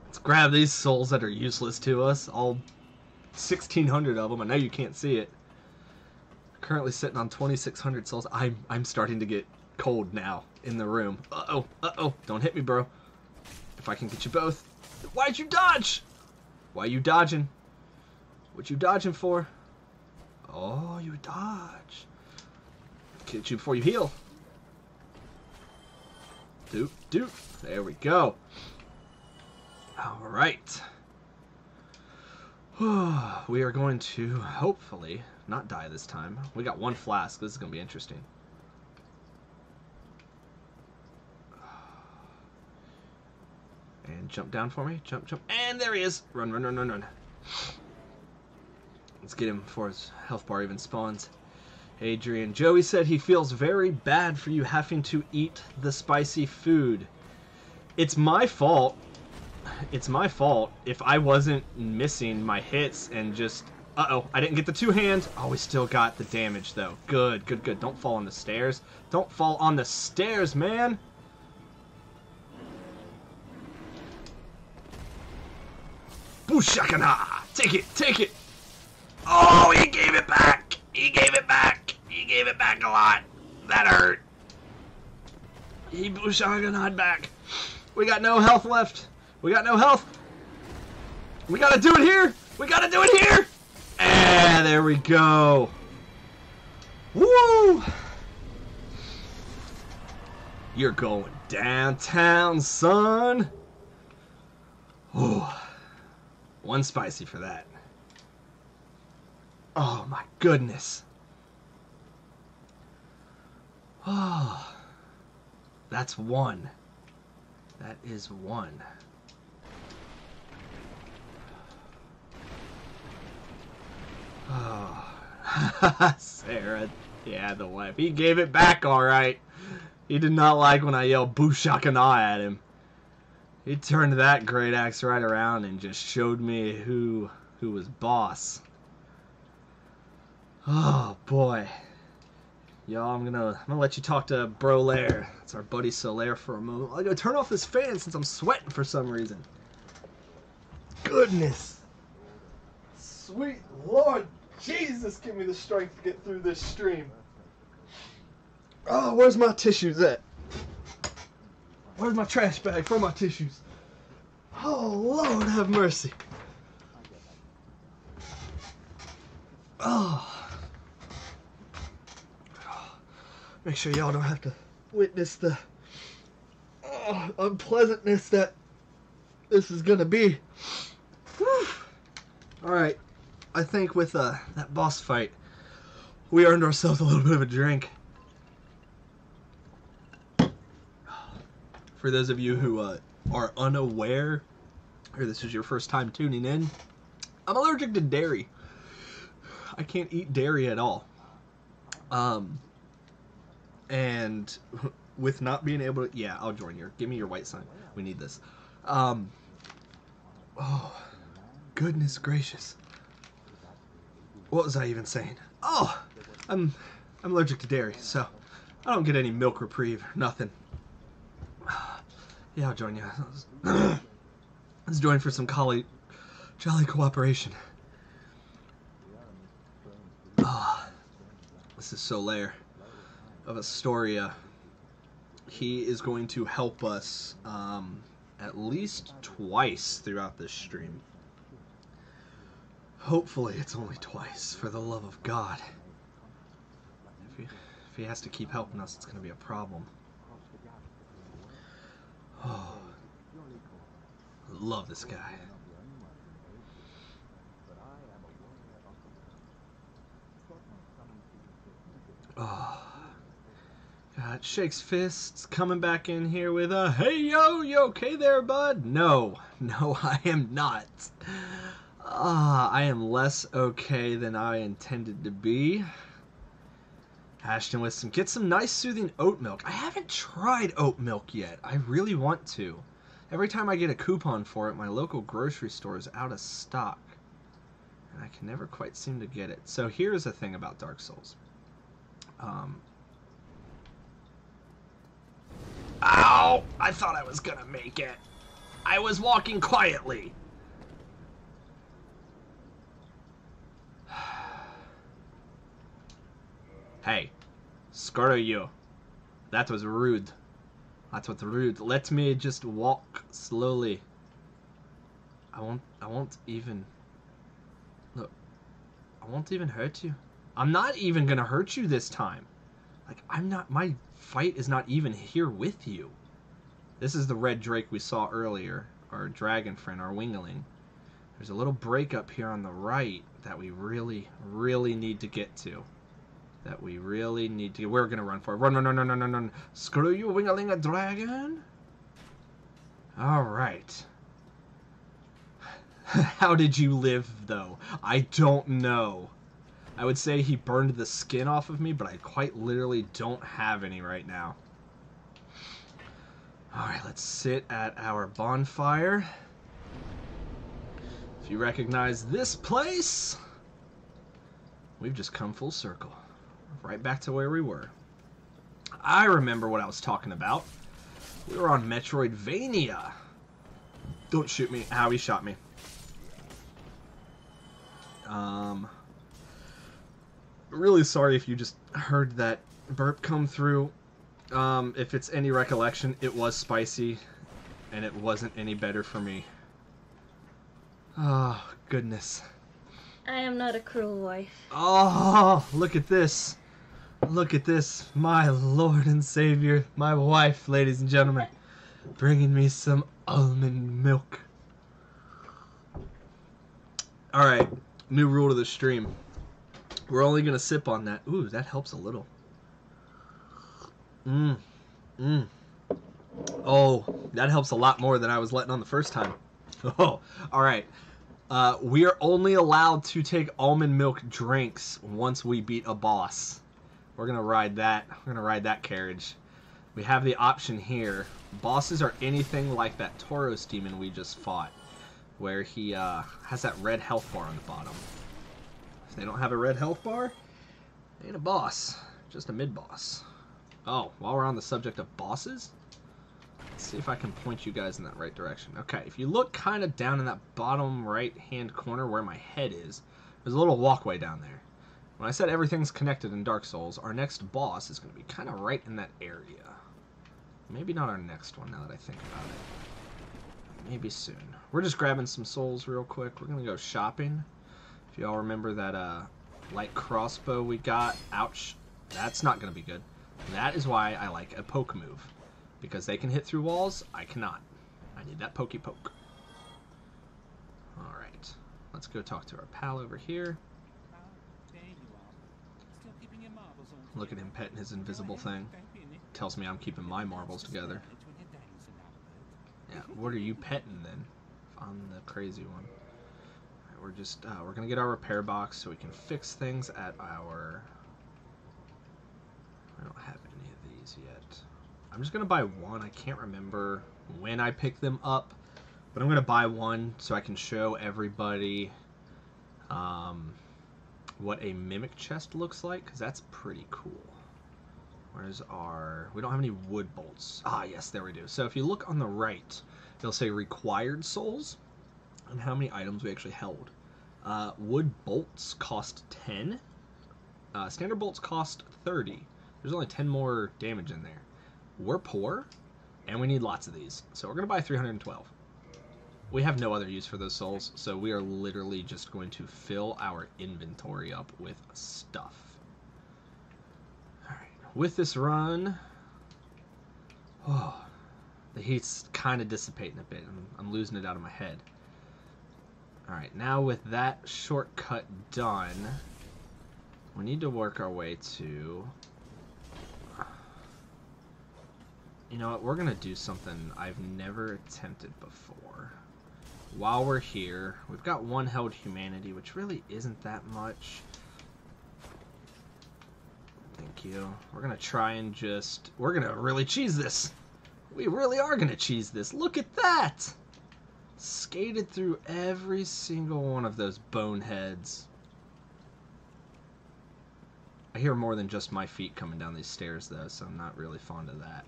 [SPEAKER 1] Let's grab these souls that are useless to us. All 1,600 of them. I know you can't see it. Currently sitting on 2,600 souls. I'm starting to get cold now in the room. Uh-oh. Don't hit me, bro. If I can get you both. Why'd you dodge? Why you dodging? What you dodging for? Oh, you dodge. Get you before you heal. Doop. There we go. Alright. We are going to, hopefully, not die this time. We got one flask. This is going to be interesting. And jump down for me. Jump, jump. And there he is. Run, run, run, run, run. Let's get him before his health bar even spawns. Adrian. Joey said he feels very bad for you having to eat the spicy food. It's my fault. It's my fault if I wasn't missing my hits and just... Uh-oh, I didn't get the two-hand. Oh, we still got the damage, though. Good, good, good. Don't fall on the stairs. Don't fall on the stairs, man. Uchigatana! Take it, take it! Oh, he gave it back! He gave it back! He gave it back a lot. That hurt. He Uchigatana back. We got no health left. We got no health. We gotta do it here. We gotta do it here. And there we go. Woo! You're going downtown, son. Ooh. One spicy for that. Oh my goodness. Oh. That's one. That is one. Oh. Sarah. Yeah, the wife. He gave it back alright. He did not like when I yelled Bushakana at him. He turned that great axe right around and just showed me who was boss. Oh boy. Y'all, I'm gonna let you talk to Bro Lair. It's our buddy Solaire for a moment. I gotta turn off this fan since I'm sweating for some reason. Goodness. Sweet Lord Jesus, give me the strength to get through this stream. Oh, where's my tissues at? Where's my trash bag for my tissues? Oh, Lord have mercy. Oh. Make sure y'all don't have to witness the unpleasantness that this is going to be. Alright, I think with that boss fight, we earned ourselves a little bit of a drink. For those of you who are unaware, or this is your first time tuning in, I'm allergic to dairy. I can't eat dairy at all. And with not being able to... Yeah, I'll join you. Give me your white sign. We need this. Oh, goodness gracious. What was I even saying? Oh, I'm allergic to dairy, so I don't get any milk reprieve. Nothing. Yeah, I'll join you. Let's join for some jolly cooperation. Oh, this is Solaire of Astoria. He is going to help us at least twice throughout this stream. Hopefully it's only twice, for the love of God. If he has to keep helping us, it's going to be a problem. Oh, I love this guy. Oh, God, shakes fists, coming back in here with a, hey yo, you okay there, bud? No, I am not. I am less okay than I intended to be. Ashton with some, get some nice soothing oat milk. I haven't tried oat milk yet. I really want to. Every time I get a coupon for it, my local grocery store is out of stock. And I can never quite seem to get it. So here's the thing about Dark Souls. Ow! I thought I was gonna make it. I was walking quietly. Hey, screw you. That was rude. That was rude. Let me just walk slowly. I won't even... Look. I won't even hurt you. I'm not even gonna hurt you this time. Like, I'm not... My fight is not even here with you. This is the red drake we saw earlier. our dragon friend, our wingling. There's a little break up here on the right that we really, really need to get to. We're going to run for it. Run, run, run, run, run, run, run. Screw you, wingling a dragon. Alright. How did you live, though? I don't know. I would say he burned the skin off of me, but I quite literally don't have any right now. Alright, let's sit at our bonfire. If you recognize this place, we've just come full circle. Right back to where we were. I remember what I was talking about. We were on Metroidvania. Don't shoot me. Ow, he shot me. Really sorry if you just heard that burp come through. If it's any recollection, it was spicy, and it wasn't any better for me. Oh, goodness.
[SPEAKER 2] I am not a cruel wife.
[SPEAKER 1] Oh, look at this. Look at this. My Lord and Savior, my wife, ladies and gentlemen, bringing me some almond milk. Alright, new rule to the stream. We're only going to sip on that. Ooh, that helps a little. Oh, that helps a lot more than I was letting on the first time. Oh, alright. We are only allowed to take almond milk drinks once we beat a boss. We're going to ride that. We're going to ride that carriage. We have the option here. Bosses are anything like that Tauros demon we just fought, where he has that red health bar on the bottom. If they don't have a red health bar, they ain't a boss, just a mid-boss. Oh, while we're on the subject of bosses, let's see if I can point you guys in that right direction. Okay, if you look kind of down in that bottom right-hand corner where my head is, there's a little walkway down there. When I said everything's connected in Dark Souls, our next boss is going to be kind of right in that area. Maybe not our next one, now that I think about it. Maybe soon. We're just grabbing some souls real quick. We're going to go shopping. If y'all remember that light crossbow we got, ouch, that's not going to be good. That is why I like a poke move. Because they can hit through walls, I cannot. I need that pokey poke. Alright, let's go talk to our pal over here. Look at him petting his invisible thing. Tells me I'm keeping my marbles together. Yeah, what are you petting then? If I'm the crazy one. Right, we're just we're gonna get our repair box so we can fix things at our. I don't have any of these yet. I'm just gonna buy one. I can't remember when I picked them up, but I'm gonna buy one so I can show everybody what a mimic chest looks like, because that's pretty cool. Where's our... We don't have any wood bolts. Ah, yes, there we do. So if you look on the right, it'll say required souls and how many items we actually held. Wood bolts cost 10. Standard bolts cost 30. There's only 10 more damage in there. We're poor, and we need lots of these. So we're going to buy 312. We have no other use for those souls, so we are literally just going to fill our inventory up with stuff. Alright, with this run... Oh, the heat's kind of dissipating a bit. I'm losing it out of my head. Alright, now with that shortcut done, we need to work our way to... You know what, we're going to do something I've never attempted before. While we're here, we've got one held humanity, which really isn't that much. Thank you. We're going to try and just... We're going to really cheese this. We really are going to cheese this. Look at that! Skated through every single one of those boneheads. I hear more than just my feet coming down these stairs, though, so I'm not really fond of that.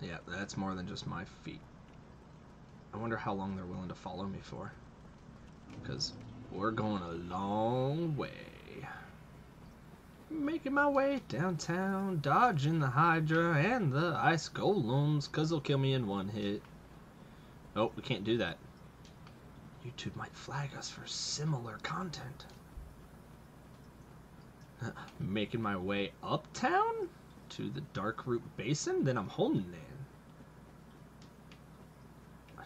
[SPEAKER 1] Yeah, that's more than just my feet. I wonder how long they're willing to follow me for. Because we're going a long way. Making my way downtown, dodging the Hydra and the ice golems, because they'll kill me in one hit. Oh, we can't do that. YouTube might flag us for similar content. Making my way uptown to the Dark Root Basin, then I'm home then.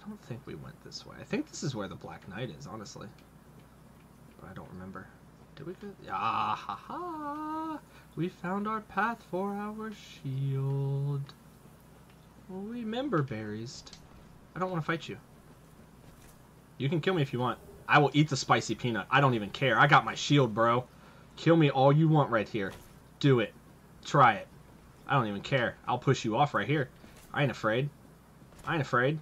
[SPEAKER 1] don't think we went this way. I think this is where the Black Knight is, honestly. But I don't remember. Did we go? Ah, ha, ha. We found our path for our shield. Well, remember, berries. I don't want to fight you. You can kill me if you want. I will eat the spicy peanut. I don't even care. I got my shield, bro. Kill me all you want right here. Do it. Try it. I don't even care. I'll push you off right here. I ain't afraid. I ain't afraid.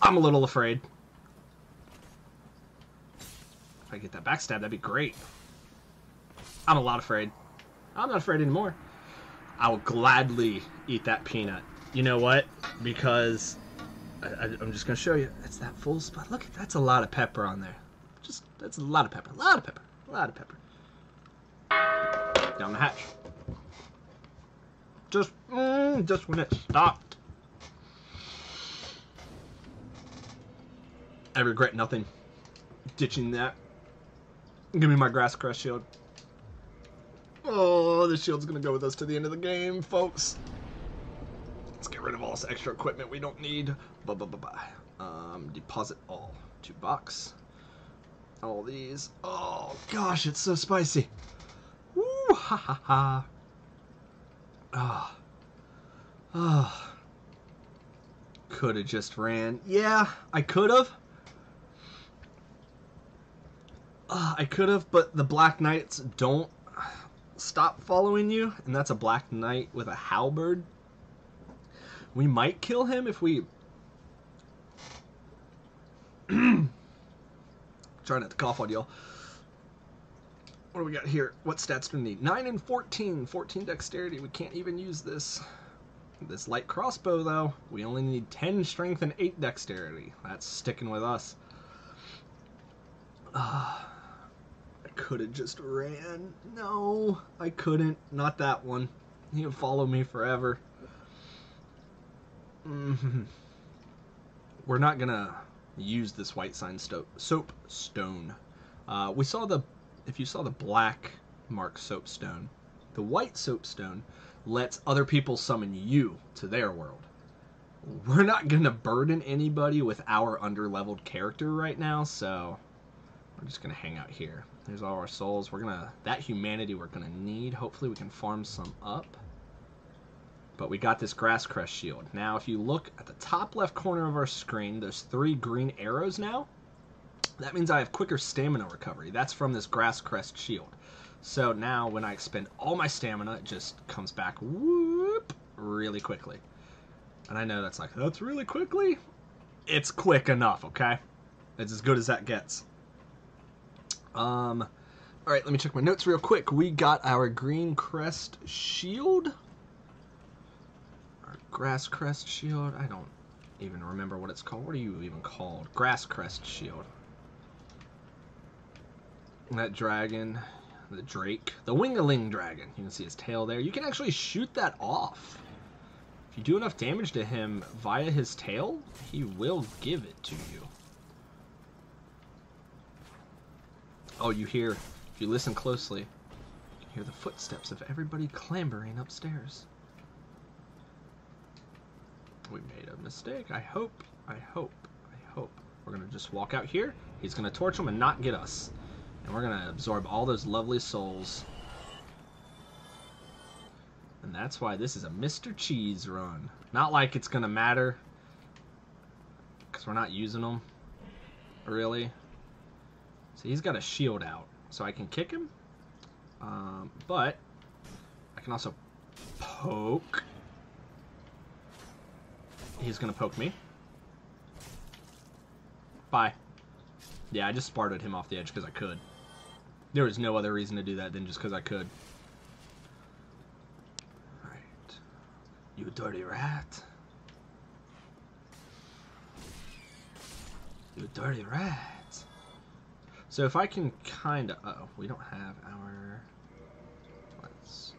[SPEAKER 1] I'm a little afraid. If I get that backstab, that'd be great. I'm a lot afraid. I'm not afraid anymore. I will gladly eat that peanut. You know what? Because I'm just going to show you. It's that full spot. Look, that's a lot of pepper on there. That's a lot of pepper. A lot of pepper. A lot of pepper. Down the hatch. Just when it stopped. I regret nothing. Ditching that. Give me my grass crest shield. Oh, the shield's gonna go with us to the end of the game, folks. Let's get rid of all this extra equipment we don't need. Deposit all. 2 bucks. All these. Oh gosh, it's so spicy. Woo, ha ha ha. Ah. Ah. Could have just ran. Yeah, I could have. I could have, but the Black Knights don't stop following you, and that's a Black Knight with a halberd. We might kill him if we... Trying not to cough on y'all. What do we got here? What stats do we need? 9 and 14. 14 dexterity. We can't even use this. This light crossbow, though, we only need 10 strength and 8 dexterity. That's sticking with us. I could have just ran. No, I couldn't. Not that one. He'll follow me forever. We're not gonna use this white sign soapstone. We saw the... If you saw the black mark soapstone, the white soapstone lets other people summon you to their world. We're not gonna burden anybody with our underleveled character right now, so we're just gonna hang out here. There's all our souls. That humanity we're gonna need. Hopefully we can farm some up. But we got this grass crest shield. Now if you look at the top left corner of our screen, there's 3 green arrows now. That means I have quicker stamina recovery. That's from this grass crest shield. So now when I expend all my stamina, it just comes back whoop really quickly. And I know that's like, that's really quickly? It's quick enough, okay? It's as good as that gets. Alright, let me check my notes real quick. We got our green crest shield. Our grass crest shield. I don't even remember what it's called. What are you even called? Grass crest shield. That dragon, the drake, the wingaling dragon. You can see his tail there. You can actually shoot that off. If you do enough damage to him via his tail, he will give it to you. Oh, you hear, if you listen closely, you can hear the footsteps of everybody clambering upstairs. We made a mistake. I hope. We're going to just walk out here. He's going to torch him and not get us. And we're going to absorb all those lovely souls. And that's why this is a Mr. Cheese run. Not like it's going to matter, because we're not using them, really. So he's got a shield out, so I can kick him. But I can also poke. He's going to poke me. Bye. Yeah, I just sparted him off the edge because I could. There was no other reason to do that than just because I could. Alright. You dirty rat. You dirty rat. So if I can kind of... Uh-oh, we don't have our... Let's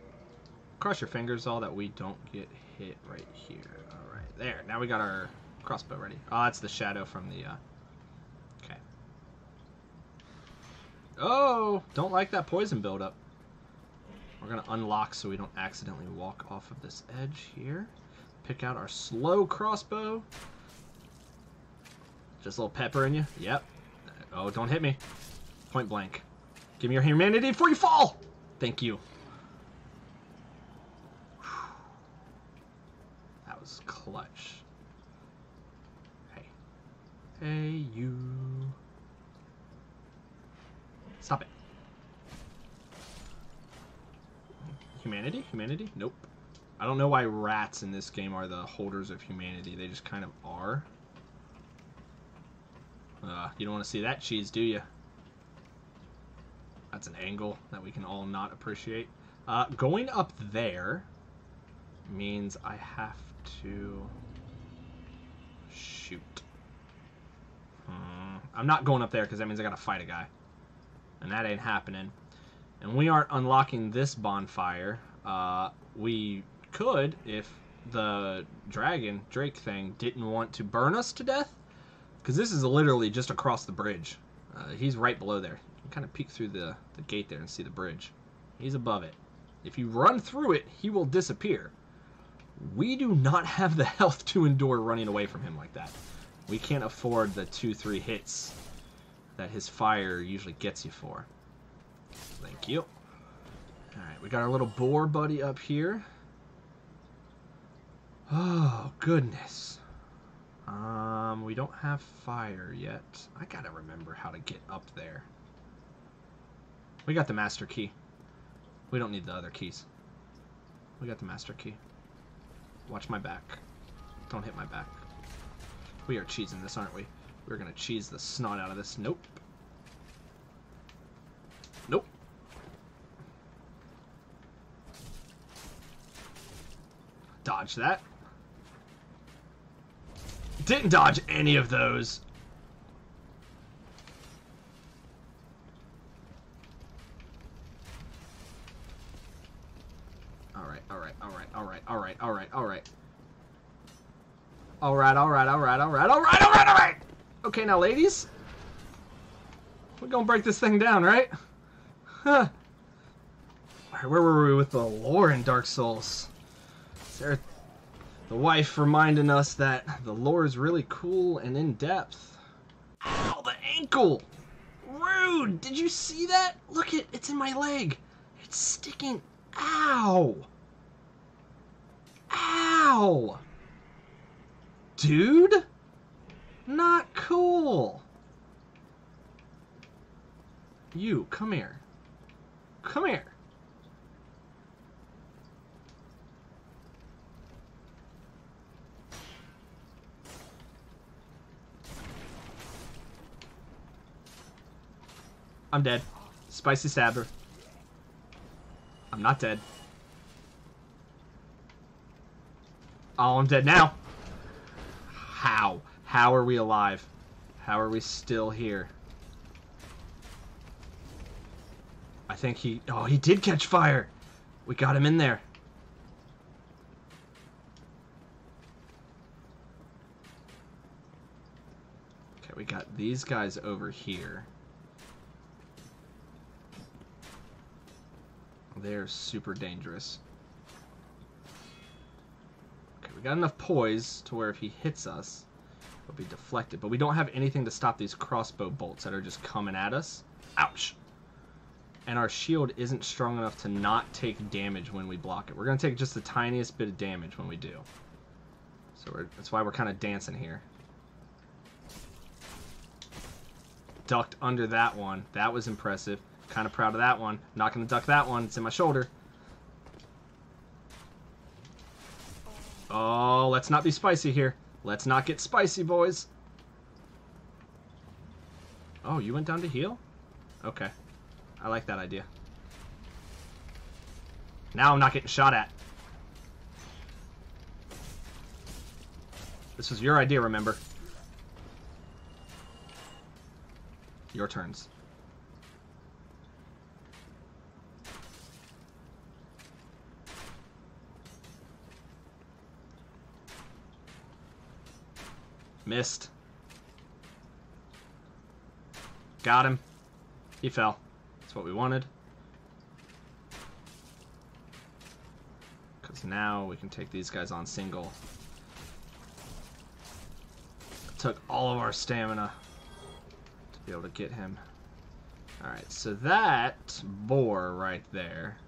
[SPEAKER 1] cross your fingers all that we don't get hit right here. Alright, there. Now we got our crossbow ready. Oh, that's the shadow from the... Okay. Oh! Don't like that poison buildup. We're going to unlock so we don't accidentally walk off of this edge here. Pick out our slow crossbow. Just a little pepper in you. Yep. Oh, don't hit me. Point blank. Give me your humanity before you fall! Thank you. That was clutch. Hey. Hey, you. Stop it. Humanity? Humanity? Nope. I don't know why rats in this game are the holders of humanity. They just kind of are. You don't want to see that cheese, do you? That's an angle that we can all not appreciate. Going up there means I have to shoot. I'm not going up there because that means I gotta fight a guy. And that ain't happening. And we aren't unlocking this bonfire. We could if the Drake thing didn't want to burn us to death. Because this is literally just across the bridge. He's right below there. You can kind of peek through the gate there and see the bridge. He's above it. If you run through it, he will disappear. We do not have the health to endure running away from him like that. We can't afford the 2-3 hits that his fire usually gets you for. Thank you. Alright, we got our little boar buddy up here. Oh, goodness. We don't have fire yet. I gotta remember how to get up there. We got the master key. We don't need the other keys. We got the master key. Watch my back. Don't hit my back. We are cheesing this, aren't we? We're gonna cheese the snot out of this. Nope. Nope. Dodge that. Didn't dodge any of those. Alright. Okay, now, ladies. We're gonna break this thing down, right? Huh. Where were we with the lore in Dark Souls? Is there the wife reminding us that the lore is really cool and in-depth. Ow, the ankle! Rude! Did you see that? Look, it's in my leg. It's sticking. Ow! Ow! Dude? Not cool. You, come here. Come here. I'm dead. Spicy stabber. I'm not dead. Oh, I'm dead now. How? How are we alive? How are we still here? I think he... Oh, he did catch fire. We got him in there. Okay, we got these guys over here. They're super dangerous. Okay, we got enough poise to where if he hits us, it'll be deflected. But we don't have anything to stop these crossbow bolts that are just coming at us. Ouch! And our shield isn't strong enough to not take damage when we block it. We're going to take just the tiniest bit of damage when we do. So that's why we're kind of dancing here. Ducked under that one. That was impressive. Kind of proud of that one. Not going to duck that one. It's in my shoulder. Oh, let's not be spicy here. Let's not get spicy, boys. Oh, you went down to heal? Okay. I like that idea. Now I'm not getting shot at. This was your idea, remember? Your turns. Missed. Got him. He fell. That's what we wanted. Because now we can take these guys on single. took all of our stamina to be able to get him. Alright, so that boar right there,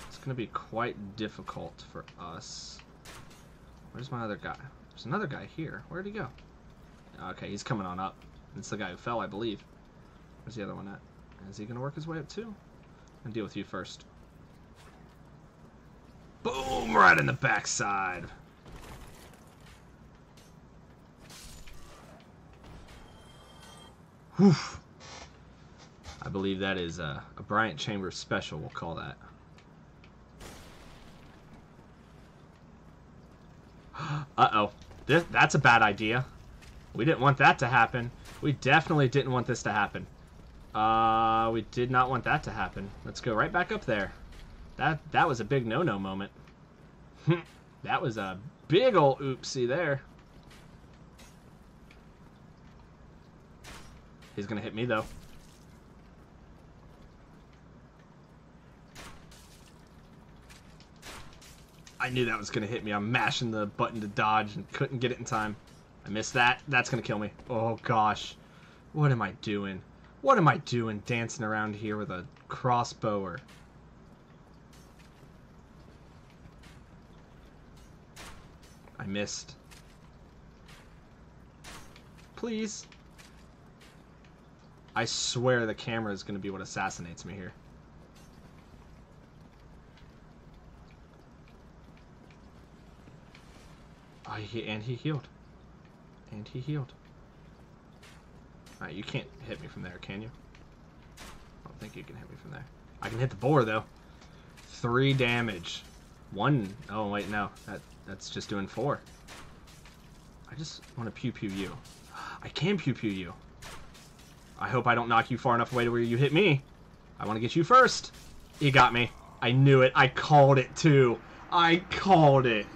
[SPEAKER 1] it's going to be quite difficult for us. Where's my other guy? There's another guy here. Where'd he go? Okay, he's coming on up. It's the guy who fell, I believe. Where's the other one at? Is he going to work his way up too? I'm going to deal with you first. Boom! Right in the backside. Whew. I believe that is a Bryant Chambers special, we'll call that. Uh-oh. That's a bad idea. We didn't want that to happen. We definitely didn't want this to happen. We did not want that to happen. Let's go right back up there. That was a big no-no moment. That was a big ol' oopsie there. He's gonna hit me, though. I knew that was gonna hit me. I'm mashing the button to dodge and couldn't get it in time. I missed that. That's gonna kill me. Oh, gosh. What am I doing? What am I doing dancing around here with a crossbower? I missed. Please. I swear the camera is going to be what assassinates me here. Oh, and he healed. And he healed. Alright, you can't hit me from there, can you? I don't think you can hit me from there. I can hit the boar, though. 3 damage. 1... Oh, wait, no. That's just doing 4. I just want to pew-pew you. I can pew-pew you. I hope I don't knock you far enough away to where you hit me. I want to get you first. You got me. I knew it. I called it, too. I called it.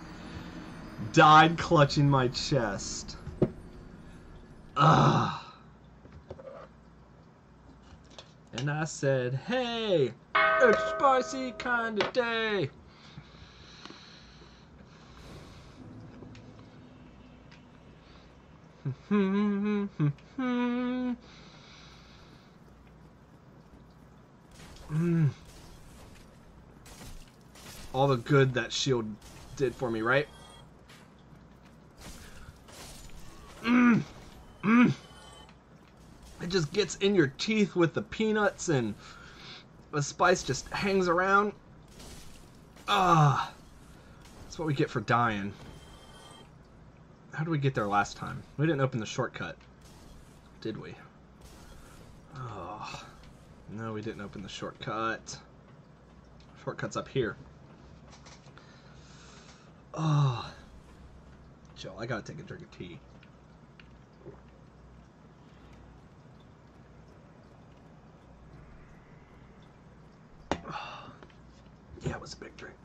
[SPEAKER 1] Died clutching my chest. Ugh. And I said, hey, it's a spicy kind of day. All the good that shield did for me, right? It just gets in your teeth with the peanuts and the spice just hangs around. Ah, that's what we get for dying. How did we get there last time? We didn't open the shortcut, did we? Oh, no, we didn't open the shortcut. Shortcut's up here. Oh, Joe, I gotta take a drink of tea. Yeah, it was a big drink.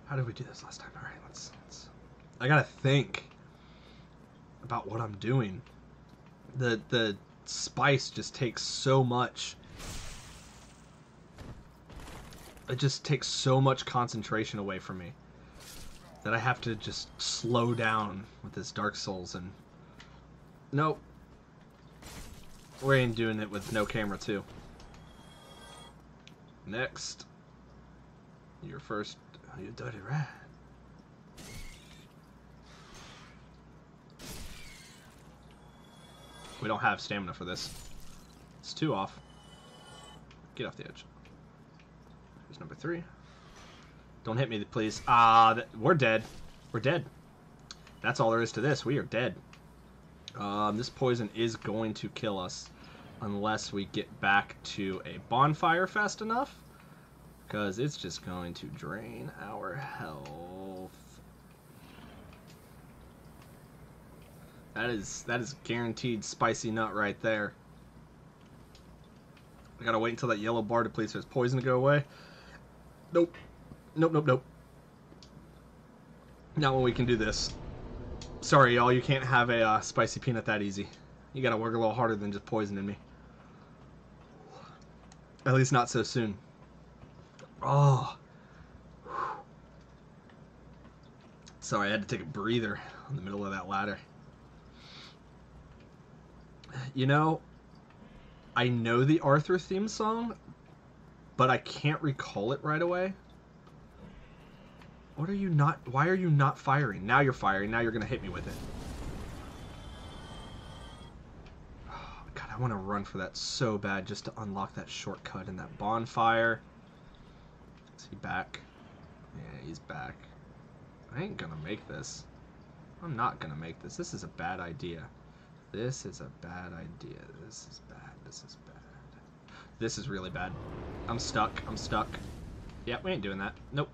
[SPEAKER 1] How did we do this last time? All right, let's I gotta think about what I'm doing. The spice just takes so much. It just takes so much concentration away from me that I have to just slow down with this Dark Souls. And nope, we ain't doing it with no camera too. Next, you're first. Oh, you dirty rat. We don't have stamina for this. It's 2 off. Get off the edge. Here's number 3. Don't hit me, please. We're dead. We're dead. That's all there is to this. We are dead. This poison is going to kill us unless we get back to a bonfire fast enough, because it's just going to drain our health. That is guaranteed spicy nut right there. I gotta wait until that yellow bar depletes for his poison to go away. Nope. Nope, nope, nope. Not when we can do this. Sorry, y'all, you can't have a spicy peanut that easy. You gotta work a little harder than just poisoning me. At least not so soon. Oh. Sorry, I had to take a breather in the middle of that ladder. You know, I know the Arthur theme song, but I can't recall it right away. What are you not... Why are you not firing? Now you're firing. Now you're going to hit me with it. Oh, God, I want to run for that so bad just to unlock that shortcut in that bonfire. Is he back? Yeah, he's back. I ain't going to make this. I'm not going to make this. This is a bad idea. This is a bad idea. This is bad. This is bad. This is really bad. I'm stuck. I'm stuck. Yeah, we ain't doing that. Nope.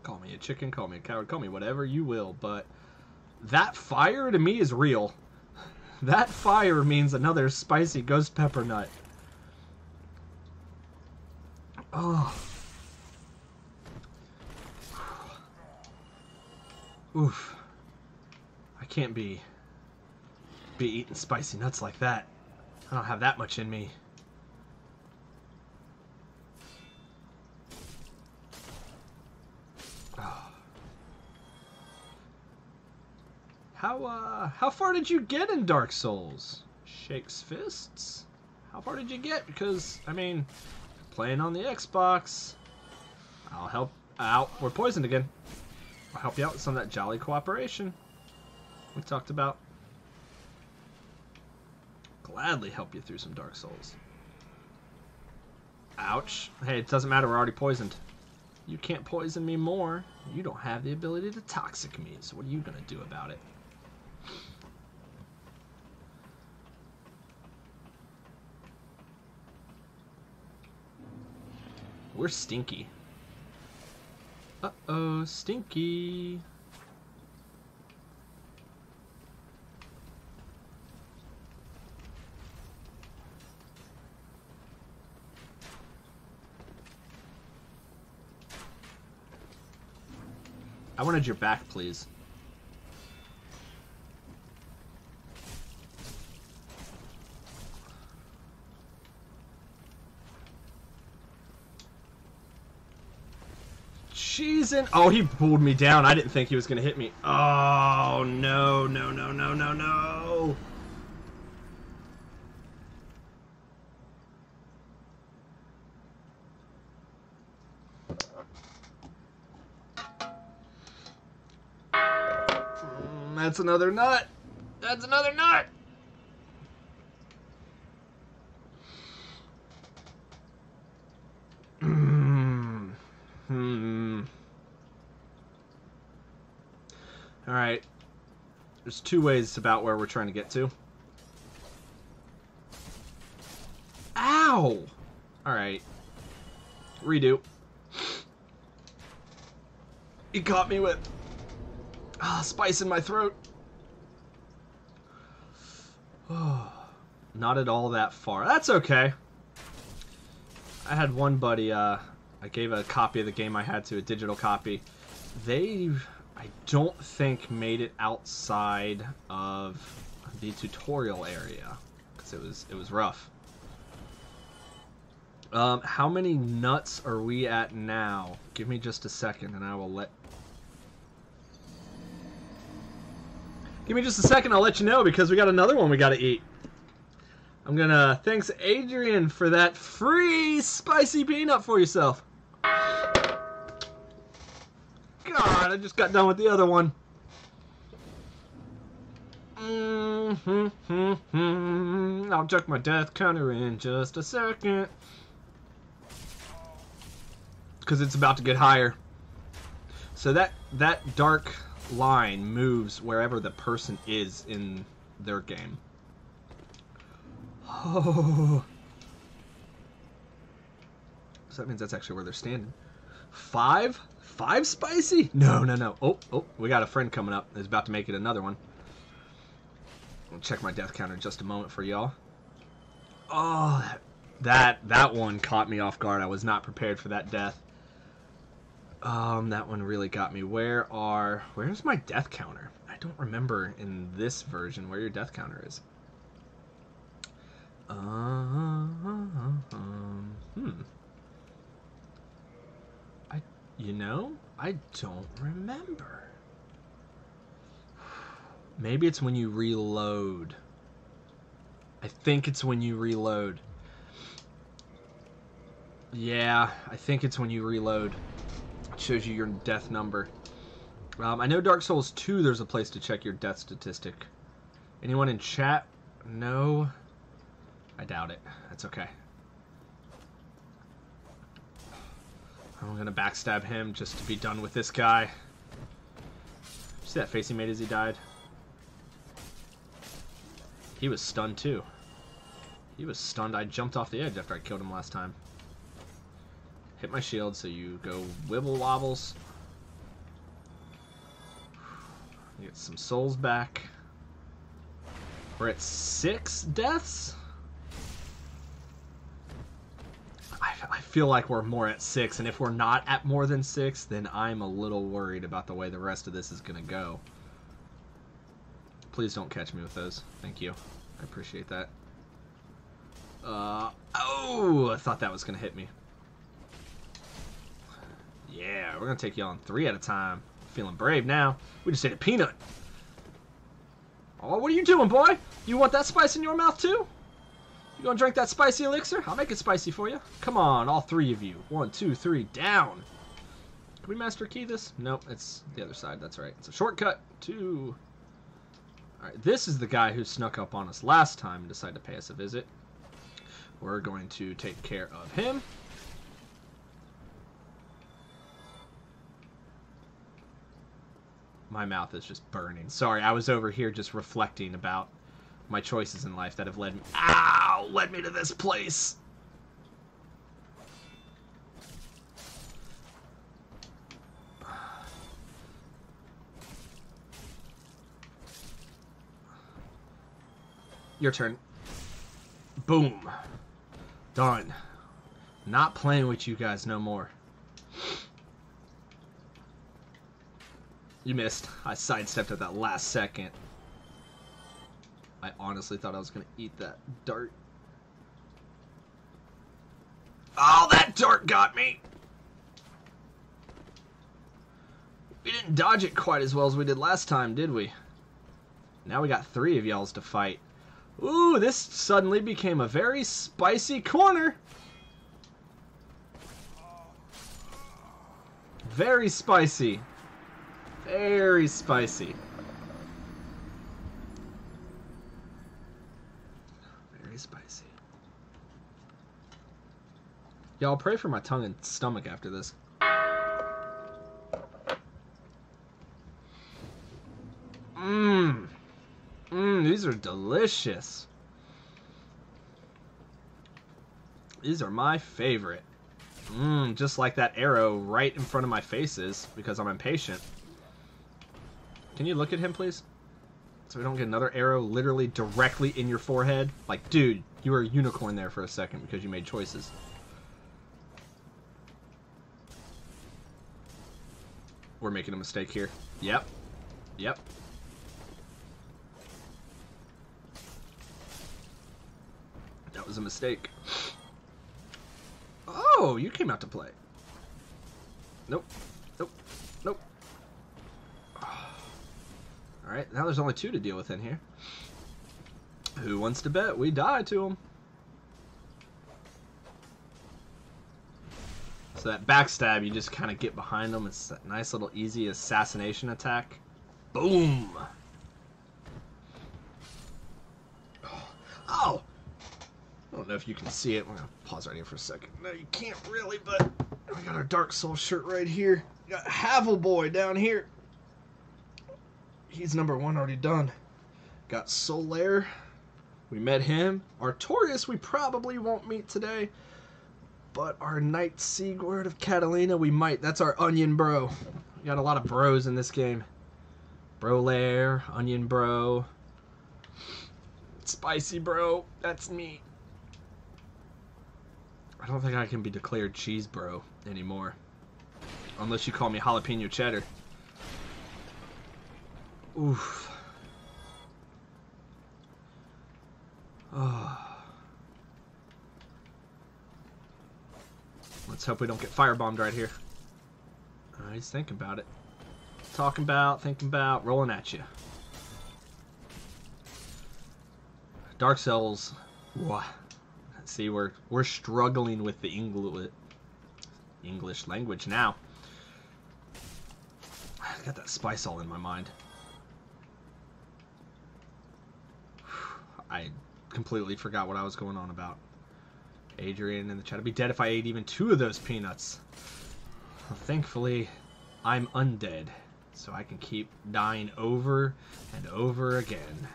[SPEAKER 1] Call me a chicken, call me a coward, call me whatever you will, but that fire to me is real. That fire means another spicy ghost pepper nut. Oh. Oof. I can't be eating spicy nuts like that. I don't have that much in me. How far did you get in Dark Souls? Shakes fists? How far did you get? Because, I mean, playing on the Xbox, I'll help out. We're poisoned again. I'll help you out with some of that jolly cooperation we talked about. Gladly help you through some Dark Souls. Ouch. Hey, it doesn't matter. We're already poisoned. You can't poison me more. You don't have the ability to toxic me. So what are you going to do about it? We're stinky. Uh-oh, stinky. I wanted your back, please. Cheesin'. Oh, he pulled me down. I didn't think he was going to hit me. Oh, no, no, no, no, no, no. That's another nut. That's another nut. All right. There's two ways about where we're trying to get to. Ow! All right. Redo. He caught me with spice in my throat. Oh, not at all that far. That's okay. I had one buddy, I gave a copy of the game I had to, a digital copy. They, I don't think, made it outside of the tutorial area, because it was rough. How many nuts are we at now? Give me just a second and I will let... Give me just a second, I'll let you know, because we got another one we gotta eat. I'm gonna... Thanks, Adrian, for that free spicy peanut for yourself. God, I just got done with the other one. I'll check my death counter in just a second. Because it's about to get higher. So that dark line moves wherever the person is in their game. Oh. So that means that's actually where they're standing. 5? 5 spicy? No, no, no. Oh, we got a friend coming up. He's about to make it another one. I'll check my death counter in just a moment for y'all. Oh, that one caught me off guard. I was not prepared for that death. That one really got me. Where's my death counter? I don't remember in this version where your death counter is. I don't remember. Maybe it's when you reload. I think it's when you reload. Yeah, I think it's when you reload. It shows you your death number. I know Dark Souls 2, there's a place to check your death statistic. Anyone in chat? No? I doubt it. That's okay. I'm gonna backstab him just to be done with this guy. See that face he made as he died? He was stunned too. He was stunned. I jumped off the edge after I killed him last time. Hit my shield so you go wibble wobbles. Get some souls back. We're at 6 deaths? I feel like we're more at 6, and if we're not at more than 6, then I'm a little worried about the way the rest of this is going to go. Please don't catch me with those. Thank you. I appreciate that. Oh! I thought that was going to hit me. Yeah, we're going to take you on 3 at a time. Feeling brave now. We just ate a peanut. Oh, what are you doing, boy? You want that spice in your mouth, too? You gonna drink that spicy elixir? I'll make it spicy for you. Come on, all 3 of you. 1, 2, 3, down. Can we master key this? Nope, it's the other side. That's right. It's a shortcut to... Alright, this is the guy who snuck up on us last time and decided to pay us a visit. We're going to take care of him. My mouth is just burning. Sorry, I was over here just reflecting about my choices in life that have led me to this place. Your turn. Boom. Done. Not playing with you guys no more. You missed. I sidestepped at that last second. I honestly thought I was going to eat that dart. Oh, that dart got me! We didn't dodge it quite as well as we did last time, did we? Now we got 3 of y'alls to fight. Ooh, this suddenly became a very spicy corner. Very spicy. Very spicy. Very spicy. Y'all pray for my tongue and stomach after this. These are delicious. These are my favorite. Just like that arrow right in front of my face is, because I'm impatient. Can you look at him, please? So we don't get another arrow literally directly in your forehead. Like, dude, you were a unicorn there for a second because you made choices. We're making a mistake here. Yep. Yep. That was a mistake. Oh, you came out to play. Nope. Nope. Nope. Alright, now there's only 2 to deal with in here. Who wants to bet we die to him? So that backstab, you just kind of get behind them. It's that nice little easy assassination attack. Boom! Oh! I don't know if you can see it. We're going to pause right here for a second. No, you can't really, but we got our Dark Souls shirt right here. We got Havel Boy down here. He's number 1 already done. Got Solaire. We met him. Artorias we probably won't meet today. But our Knight Sigurd of Catalina we might. That's our onion bro. We got a lot of bros in this game. Brolaire, onion bro. Spicy bro. That's me. I don't think I can be declared cheese bro anymore. Unless you call me jalapeno cheddar. Oof. Oh. Let's hope we don't get firebombed right here. He's thinking about it. Talking about, thinking about, rolling at you. Dark Souls. Wow. See, we're struggling with the English language now. I got that spice all in my mind. I completely forgot what I was going on about. Adrian in the chat. I'd be dead if I ate even 2 of those peanuts. Well, thankfully, I'm undead, so I can keep dying over and over again.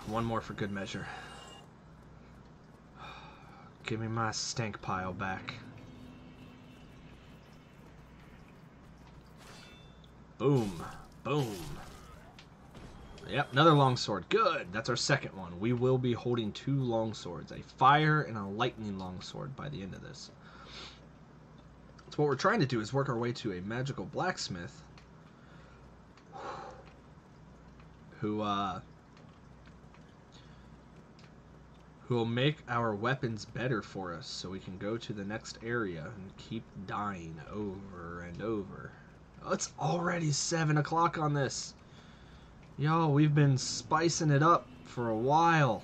[SPEAKER 1] One more for good measure. Give me my stank pile back. Boom. Boom. Yep, another longsword. Good. That's our second one. We will be holding 2 longswords. A fire and a lightning longsword by the end of this. So what we're trying to do is work our way to a magical blacksmith who will make our weapons better for us so we can go to the next area and keep dying over and over. Oh, it's already 7 o'clock on this. Yo, we've been spicing it up for a while.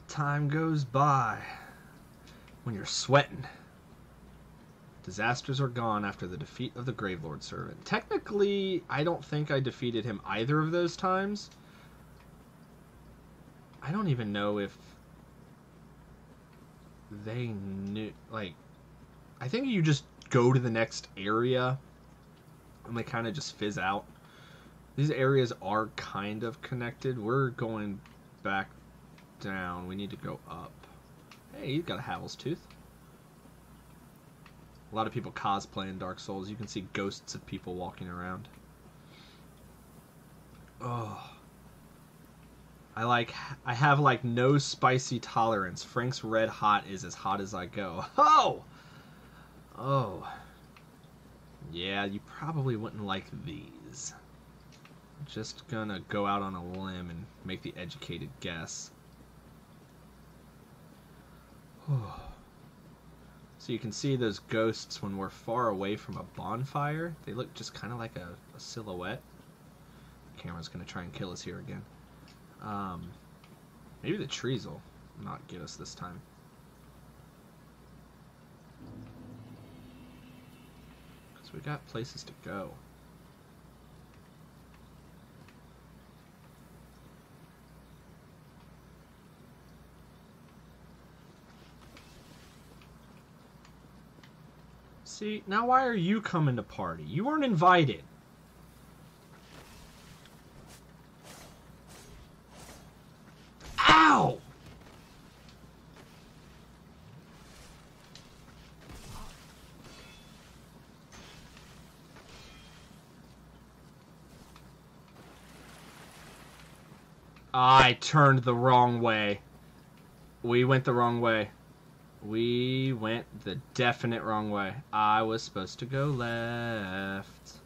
[SPEAKER 1] Time goes by when you're sweating. Disasters are gone after the defeat of the Gravelord servant. Technically, I don't think I defeated him either of those times. I don't even know if they knew, like, I think you just go to the next area and they kind of just fizz out. These areas are kind of connected. We're going back down. We need to go up. Hey, he's got a Havel's Tooth. A lot of people cosplaying Dark Souls. You can see ghosts of people walking around. Oh. I have like no spicy tolerance. Frank's Red Hot is as hot as I go. Oh! Oh. Yeah, you probably wouldn't like these. Just gonna go out on a limb and make the educated guess. So you can see those ghosts when we're far away from a bonfire. They look just kind of like a silhouette. The camera's gonna try and kill us here again. Maybe the trees will not get us this time. Because we got places to go. See, now why are you coming to party? You weren't invited. Ow! I turned the wrong way. We went the wrong way. We went the definite wrong way. I was supposed to go left.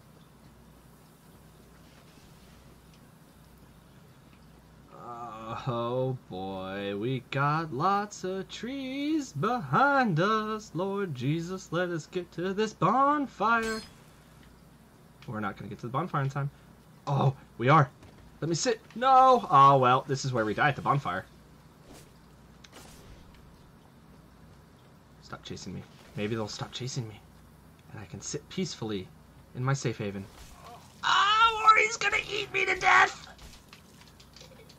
[SPEAKER 1] Oh boy, we got lots of trees behind us. Lord Jesus, let us get to this bonfire. We're not going to get to the bonfire in time. Oh, we are. Let me sit. No. Oh, well, this is where we die at the bonfire. Stop chasing me. Maybe they'll stop chasing me. And I can sit peacefully in my safe haven. Oh, or he's gonna eat me to death!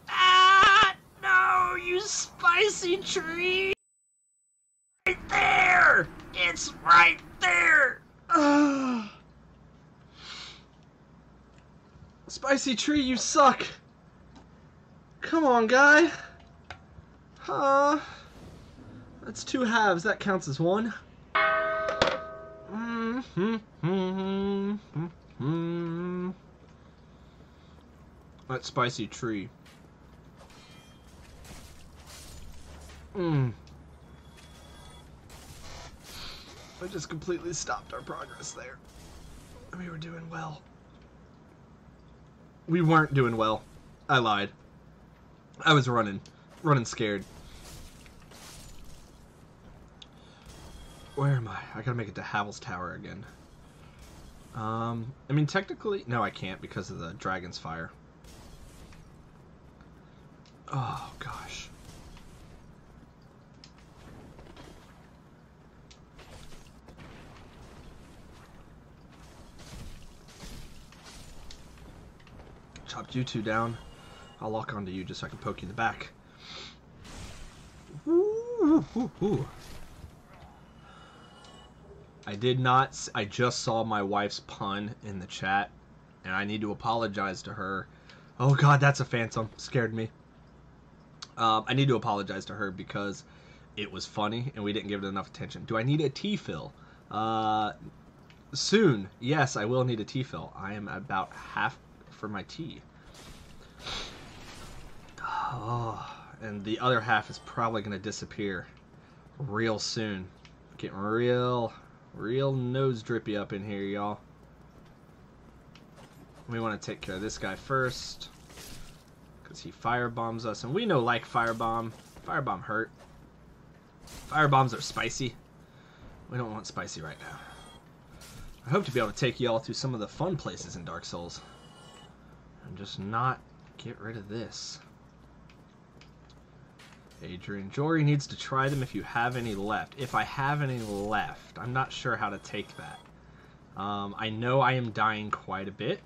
[SPEAKER 1] Ah! No, you spicy tree! Right there! It's right there! Ah. Spicy tree, you suck! Come on, guy! Huh? That's 2 halves. That counts as 1. That spicy tree. I just completely stopped our progress there. We were doing well. We weren't doing well. I lied. I was running scared. Where am I? I gotta make it to Havel's Tower again. I mean, technically... No, I can't because of the Dragon's Fire. Oh, gosh. Chopped you two down. I'll lock onto you just so I can poke you in the back. Ooh, ooh, ooh. I just saw my wife's pun in the chat, and I need to apologize to her. Oh god, that's a phantom. Scared me. I need to apologize to her because it was funny and we didn't give it enough attention. Do I need a tea fill? Soon. Yes, I will need a tea fill. I am about half for my tea. Oh, and the other half is probably going to disappear real soon. Getting real nose drippy up in here, y'all. We want to take care of this guy first because he firebombs us, and we know like firebomb hurt. Firebombs are spicy. We don't want spicy right now. I hope to be able to take y'all through some of the fun places in Dark Souls and just not get rid of this. Adrian, Jory needs to try them if you have any left. If I have any left, I'm not sure how to take that. I know I am dying quite a bit.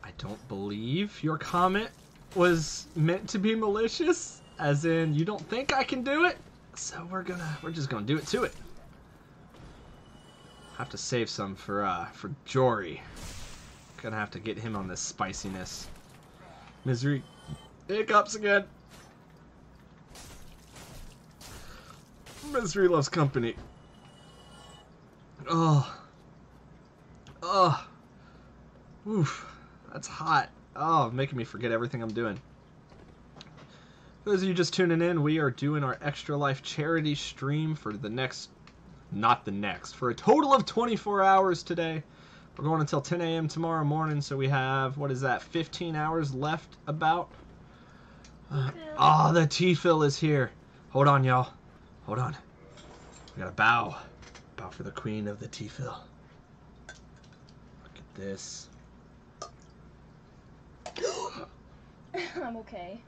[SPEAKER 1] I don't believe your comment was meant to be malicious, as in you don't think I can do it. So we're just gonna do it to it. Have to save some for Jory. Gonna have to get him on this spiciness. Misery. Hiccups again. Misery loves company. Oh. Oh. Oof. That's hot. Oh, making me forget everything I'm doing. For those of you just tuning in, we are doing our Extra Life charity stream for the next... Not the next. For a total of 24 hours today. We're going until 10 a.m. tomorrow morning, so we have, what is that, 15 hours left about? Oh, the tea fill is here. Hold on, y'all. Hold on. We gotta bow. Bow for the queen of the tea fill. Look at this.
[SPEAKER 2] I'm okay.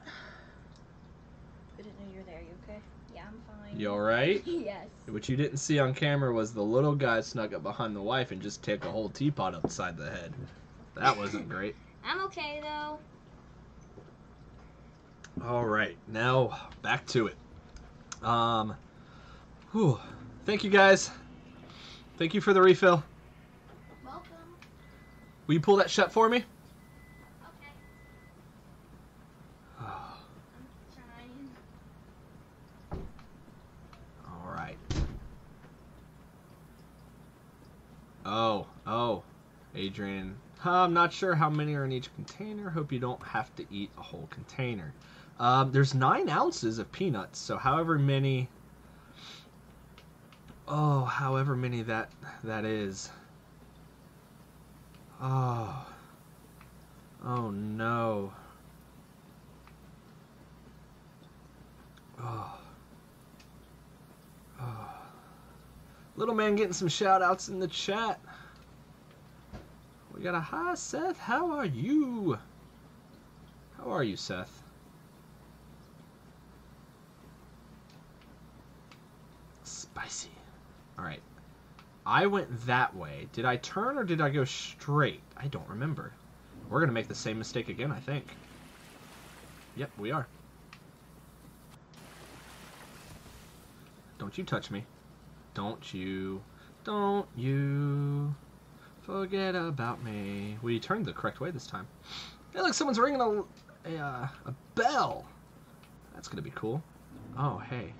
[SPEAKER 2] I didn't know you were there. You okay? Yeah, I'm fine.
[SPEAKER 1] You alright?
[SPEAKER 2] Yes.
[SPEAKER 1] What you didn't see on camera was the little guy snuck up behind the wife and just take a whole teapot upside the head. That wasn't great.
[SPEAKER 2] I'm okay, though.
[SPEAKER 1] Alright, now back to it. Thank you guys. Thank you for the refill.
[SPEAKER 2] Welcome.
[SPEAKER 1] Will you pull that shut for me?
[SPEAKER 2] Okay. I'm trying.
[SPEAKER 1] Alright. Oh, Adrian. I'm not sure how many are in each container. Hope you don't have to eat a whole container. There's 9 ounces of peanuts, so however many... Oh, however many that is. Oh. Oh, no. Oh. Oh. Little man getting some shout-outs in the chat. We got a hi, Seth. How are you? How are you, Seth? Spicy. Alright. I went that way. Did I turn or did I go straight? I don't remember. We're going to make the same mistake again, I think. Yep, we are. Don't you touch me. Don't you forget about me. We turned the correct way this time. Hey, look, someone's ringing a bell. That's going to be cool. Oh, hey.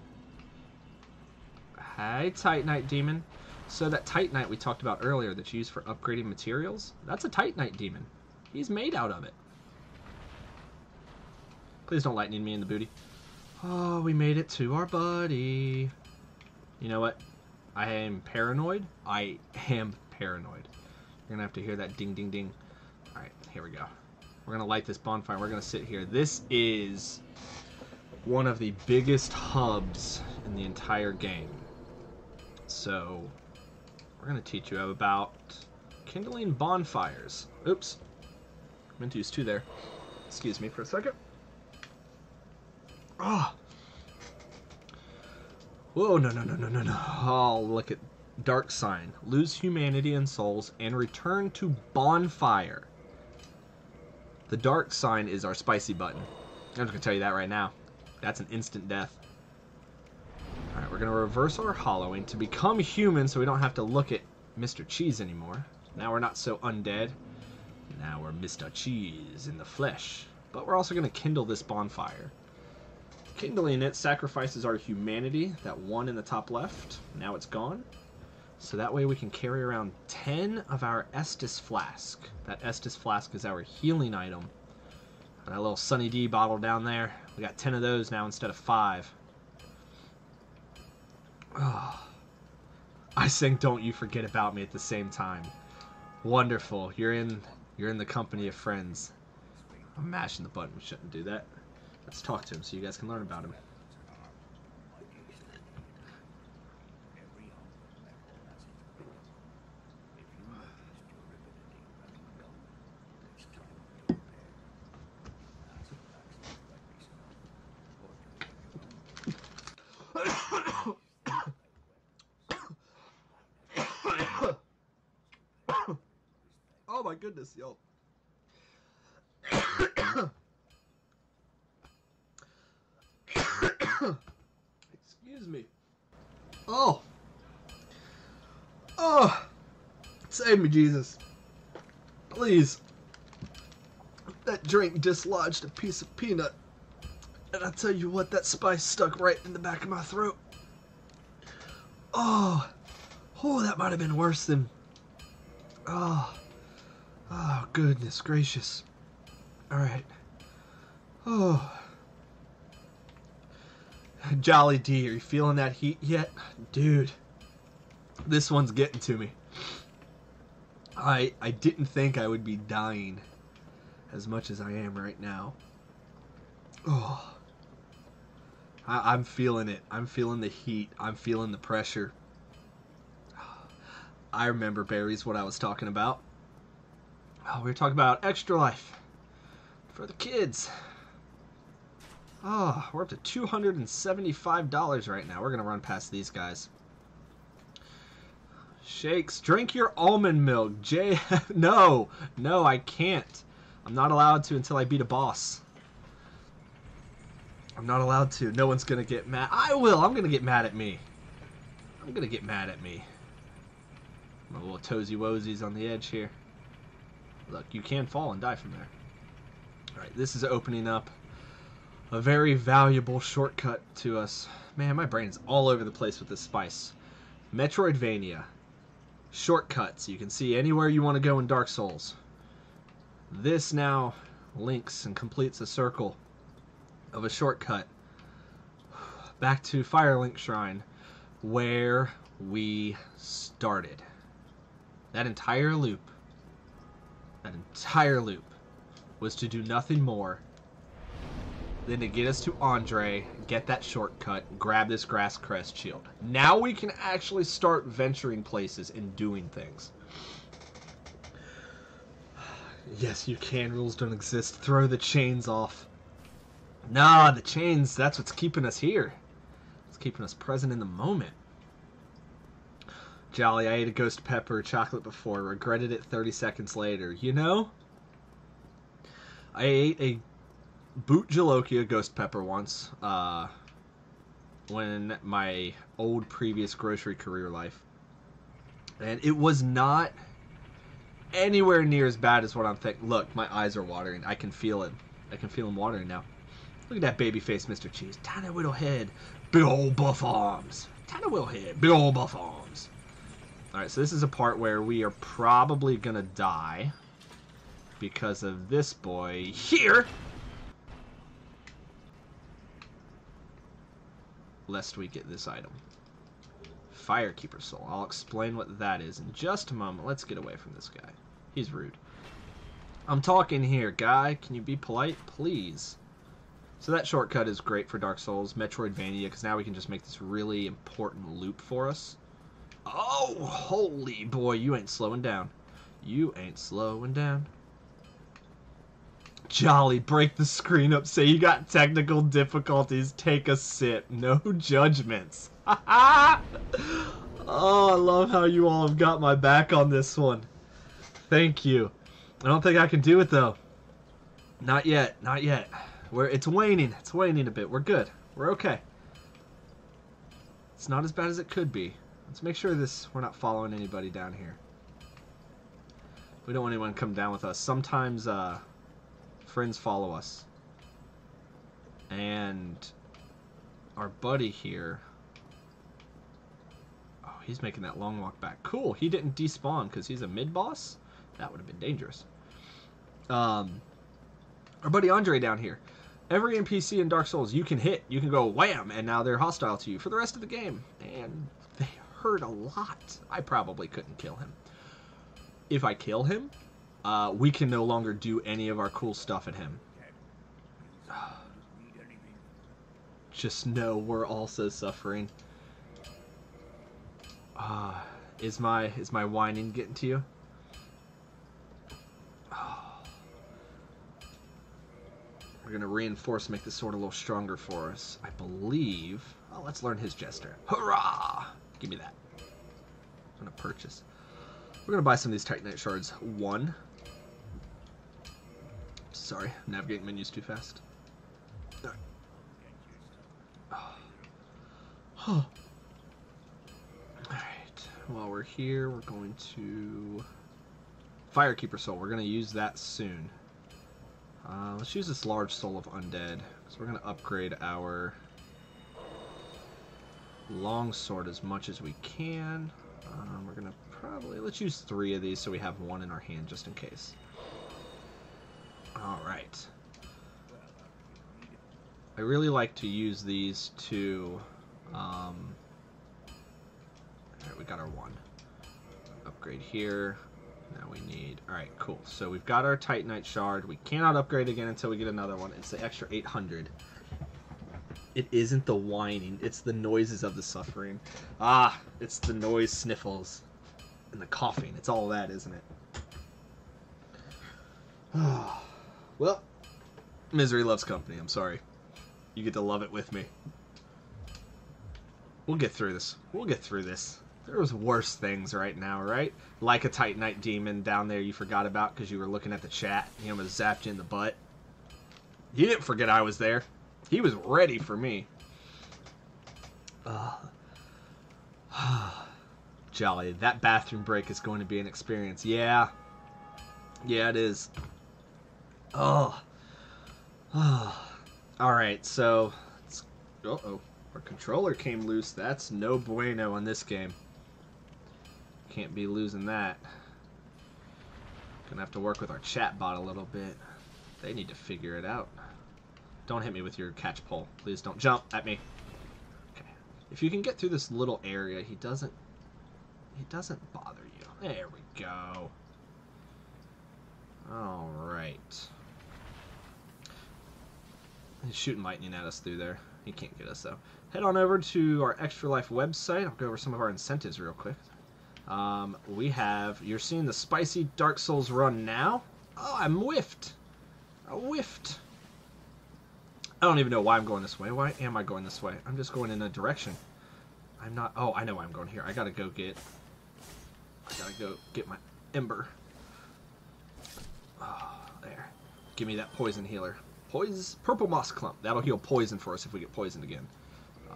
[SPEAKER 1] Hey, Titanite Demon. So that Titanite we talked about earlier that's used for upgrading materials, that's a Titanite Demon. He's made out of it. Please don't lightning me in the booty. Oh, we made it to our buddy. You know what? I am paranoid. I am paranoid. You're gonna have to hear that ding, ding, ding. Alright, here we go. We're gonna light this bonfire. We're gonna sit here. This is one of the biggest hubs in the entire game. So, we're gonna teach you about kindling bonfires. Oops. I meant to use 2 there. Excuse me for a second. Ah! Whoa, no. Oh, look at Dark Sign. Lose humanity and souls and return to bonfire. The Dark Sign is our spicy button. I'm just gonna tell you that right now. That's an instant death. Alright, we're gonna reverse our hollowing to become human so we don't have to look at Mr. Cheese anymore. Now we're not so undead. Now we're Mr. Cheese in the flesh. But we're also gonna kindle this bonfire. Kindling it sacrifices our humanity, that one in the top left. Now it's gone. So that way we can carry around 10 of our Estus Flask. That Estus Flask is our healing item. And that little Sunny D bottle down there. We got 10 of those now instead of 5. Oh. I sang Don't You Forget About Me at the same time. Wonderful. You're in the company of friends. I'm mashing the button. We shouldn't do that. Let's talk to him so you guys can learn about him. Oh my goodness, yo. Excuse me. Oh. Oh. Save me, Jesus. Please. That drink dislodged a piece of peanut. And I tell you what, that spice stuck right in the back of my throat. Oh. Oh, that might have been worse than... Oh. Oh, goodness gracious. Alright. Oh. Jolly D, are you feeling that heat yet? Dude, this one's getting to me. I didn't think I would be dying as much as I am right now. Oh. I'm feeling it. I'm feeling the heat. I'm feeling the pressure. I remember berries, what I was talking about. Oh, we were talking about Extra Life for the kids. Oh, we're up to $275 right now. We're going to run past these guys. Shakes. Drink your almond milk. No, I can't. I'm not allowed to until I beat a boss. I'm not allowed to. No one's going to get mad. I will. I'm going to get mad at me. I'm going to get mad at me. My little toesy-woesies on the edge here. Look, you can fall and die from there. Alright, this is opening up a very valuable shortcut to us. Man, my brain's all over the place with this spice. Metroidvania. Shortcuts. You can see anywhere you want to go in Dark Souls. This now links and completes a circle of a shortcut back to Firelink Shrine, where we started. That entire loop was to do nothing more than to get us to Andre, get that shortcut, grab this grass crest shield. Now we can actually start venturing places and doing things. Yes, you can. Rules don't exist. Throw the chains off. Nah, the chains, that's what's keeping us here. It's keeping us present in the moment. Jolly, I ate a ghost pepper chocolate before. Regretted it 30 seconds later. You know? I ate a Boot Jalokia ghost pepper once. When my old previous grocery career life. And it was not anywhere near as bad as what I'm thinking. Look, my eyes are watering. I can feel it. I can feel them watering now. Look at that baby face, Mr. Cheese. Tiny little head. Big old buff arms. Tiny little head. Big old buff arms. Alright, so this is a part where we are probably going to die because of this boy here. lest we get this item. Firekeeper Soul. I'll explain what that is in just a moment. Let's get away from this guy. He's rude. I'm talking here, guy. Can you be polite, please? So that shortcut is great for Dark Souls, Metroidvania, because now we can just make this really important loop for us. Oh, holy boy, you ain't slowing down. You ain't slowing down. Jolly, break the screen up, say you got technical difficulties, take a sip. No judgments. Oh, I love how you all have got my back on this one. Thank you. I don't think I can do it, though. Not yet. Not yet. It's waning. It's waning a bit. We're good. We're okay. It's not as bad as it could be. Let's make sure we're not following anybody down here. We don't want anyone to come down with us. Sometimes friends follow us. And our buddy here... Oh, he's making that long walk back. Cool. He didn't despawn because he's a mid-boss? That would have been dangerous. Our buddy Andre down here. Every NPC in Dark Souls you can hit, you can go wham, and now they're hostile to you for the rest of the game. And they hurt a lot. I probably couldn't kill him. If I kill him, we can no longer do any of our cool stuff at him. Just know we're also suffering. Is my whining getting to you? We're going to reinforce, make this sword a little stronger for us. I believe... Oh, let's learn his Jester. Hurrah! Give me that. I'm going to purchase. We're going to buy some of these Titanite Shards. 1. Sorry, navigating menus too fast. All right. Oh. Alright, while we're here, we're going to... Firekeeper Soul. We're going to use that soon. Let's use this large soul of undead, because we're going to upgrade our longsword as much as we can. We're going to probably... Let's use 3 of these so we have 1 in our hand just in case. Alright. I really like to use these to... Alright, we got our 1. Upgrade here. Now we need... Alright, cool. So we've got our Titanite Shard. We cannot upgrade again until we get another one. It's the extra 800. It isn't the whining. It's the noises of the suffering. Ah, it's the noise sniffles. And the coughing. It's all that, isn't it? Well, misery loves company. I'm sorry. You get to love it with me. We'll get through this. We'll get through this. There's worse things right now, right? Like a Titanite demon down there you forgot about because you were looking at the chat. He almost zapped you in the butt. He didn't forget I was there. He was ready for me. Jolly, that bathroom break is going to be an experience. Yeah. Yeah, it is. Alright, so... Uh-oh. Our controller came loose. That's no bueno in this game. Can't be losing that. Gonna have to work with our chat bot a little bit. They need to figure it out. Don't hit me with your catch pole. Please don't jump at me. Okay. If you can get through this little area, he doesn't bother you. There we go. Alright. He's shooting lightning at us through there. He can't get us, though. Head on over to our Extra Life website. I'll go over some of our incentives real quick. We have... You're seeing the spicy Dark Souls run now? Oh, I'm whiffed. I whiffed. I don't even know why I'm going this way. Why am I going this way? I'm just going in a direction. I'm not... Oh, I know why I'm going here. I gotta go get my Ember. Oh, there. Give me that poison healer. Purple moss clump. That'll heal poison for us if we get poisoned again.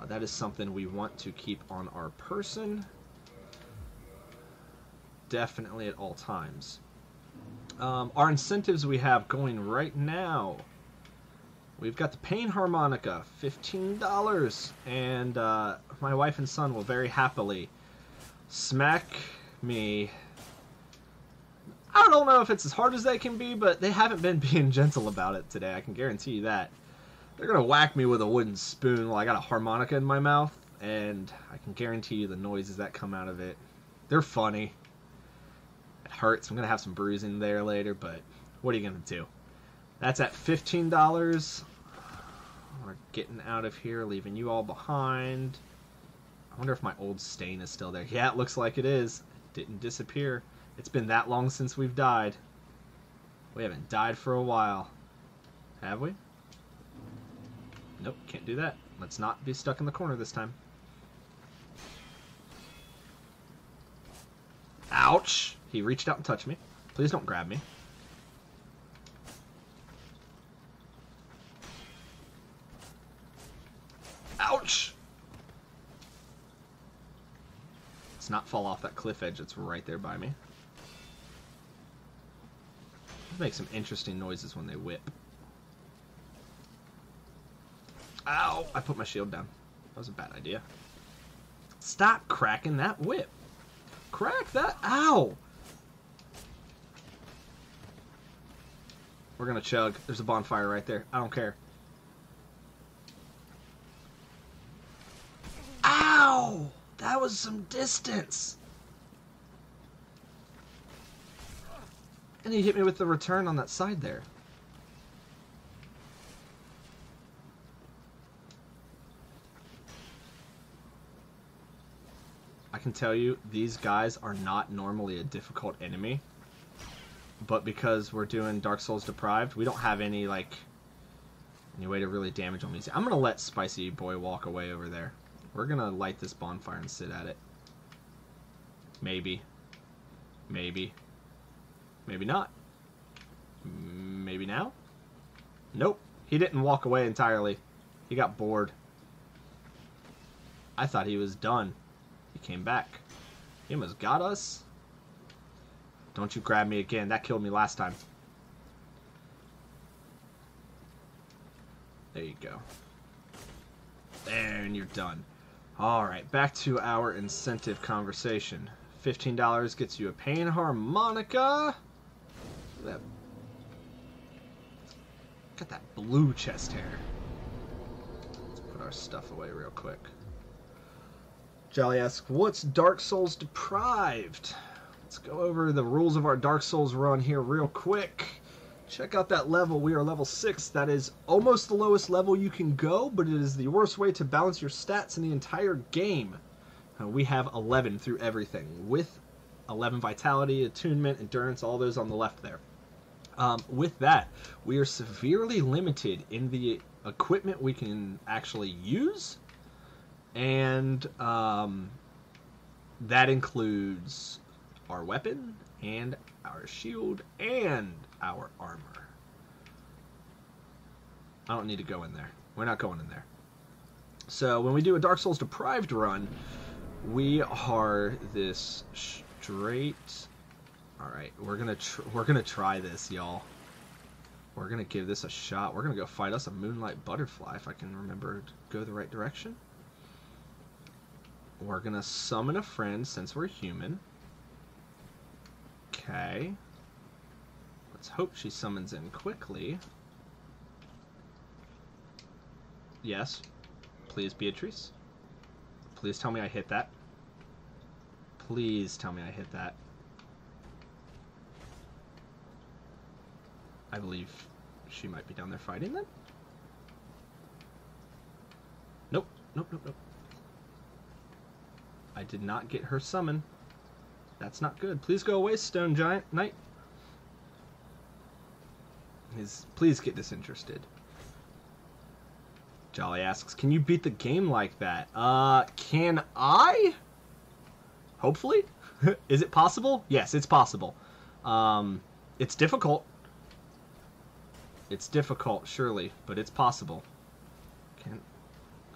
[SPEAKER 1] That is something we want to keep on our person. Definitely at all times. Our incentives we have going right now. We've got the Pain Harmonica, $15. And my wife and son will very happily smack me. I don't know if it's as hard as they can be, but they haven't been being gentle about it today. I can guarantee you that. They're gonna whack me with a wooden spoon while I got a harmonica in my mouth, and I can guarantee you the noises that come out of it. They're funny. It hurts. I'm gonna have some bruising there later, but what are you gonna do? That's at $15. We're getting out of here, leaving you all behind. I wonder if my old stain is still there. Yeah, it looks like it is. It didn't disappear. It's been that long since we've died. We haven't died for a while. Have we? Nope, can't do that. Let's not be stuck in the corner this time. Ouch! He reached out and touched me. Please don't grab me. Ouch! Let's not fall off that cliff edge that's right there by me. They make some interesting noises when they whip. Ow! I put my shield down. That was a bad idea. Stop cracking that whip. Crack that. Ow! We're gonna chug. There's a bonfire right there. I don't care. Ow! That was some distance. And he hit me with the return on that side there. I can tell you, these guys are not normally a difficult enemy. But because we're doing Dark Souls Deprived, we don't have any, like, any way to really damage them easy. I'm going to let Spicy Boy walk away over there. We're going to light this bonfire and sit at it. Maybe. Maybe. Maybe not. Maybe now? Nope. He didn't walk away entirely. He got bored. I thought he was done. He came back. He almost got us. Don't you grab me again. That killed me last time. There you go. There, and you're done. Alright, back to our incentive conversation. $15 gets you a pain harmonica. Look at that. Got that blue chest hair. Let's put our stuff away real quick. Jolly asks, what's Dark Souls Deprived? Let's go over the rules of our Dark Souls run here real quick. Check out that level. We are level 6. That is almost the lowest level you can go, but it is the worst way to balance your stats in the entire game. We have 11 through everything, with 11 vitality, attunement, endurance, all those on the left there. With that, we are severely limited in the equipment we can actually use, and that includes our weapon and our shield and our armor. I don't need to go in there. We're not going in there. So when we do a Dark Souls Deprived run, we are this straight. All right, we're gonna try this, y'all. We're gonna give this a shot. We're gonna go fight us a moonlight butterfly if I can remember to go the right direction. We're gonna summon a friend since we're human. Okay. Let's hope she summons in quickly. Yes. Please, Beatrice. Please tell me I hit that. Please tell me I hit that. I believe she might be down there fighting then. Nope. Nope, nope, nope. I did not get her summon. That's not good. Please go away, Stone Giant Knight. Please get disinterested. Jolly asks, can you beat the game like that? Can I? Hopefully. Is it possible? Yes, it's possible. It's difficult. It's difficult, surely, but it's possible.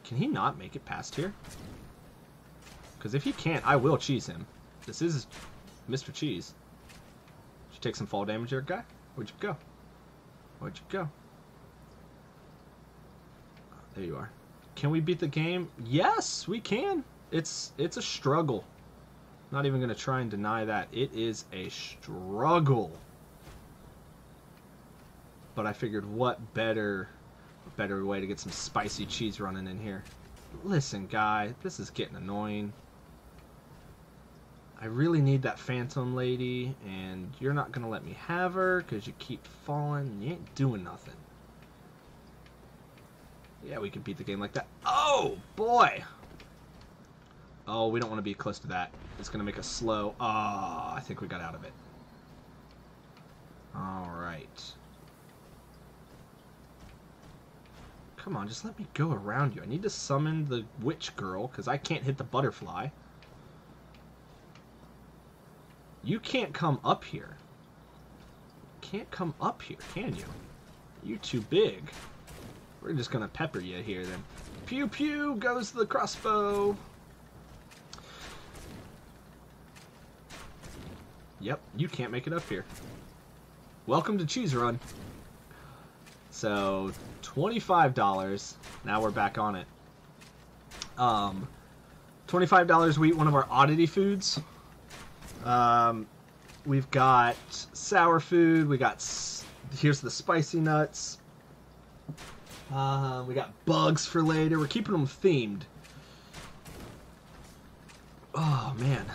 [SPEAKER 1] Can he not make it past here? Because if he can't, I will cheese him. This is Mr. Cheese. Did you take some fall damage there, guy? Where'd you go? Where'd you go? Oh, there you are. Can we beat the game? Yes, we can. It's a struggle. Not even going to try and deny that. It is a struggle. But I figured what better A better way to get some spicy cheese running in here. Listen, guy, this is getting annoying. I really need that phantom lady, and you're not going to let me have her because you keep falling and you ain't doing nothing. Yeah, we can beat the game like that. Oh, boy! Oh, we don't want to be close to that. It's going to make us slow. Oh, I think we got out of it. Alright. Come on, just let me go around you. I need to summon the witch girl because I can't hit the butterfly. You can't come up here. Can't come up here, can you? You're too big. We're just gonna pepper you here then. Pew pew goes the crossbow. Yep, you can't make it up here. Welcome to Cheese Run. So, $25. Now we're back on it. $25 we eat one of our oddity foods. We've got sour food. We got, here's the spicy nuts. We got bugs for later. We're keeping them themed. Oh, man.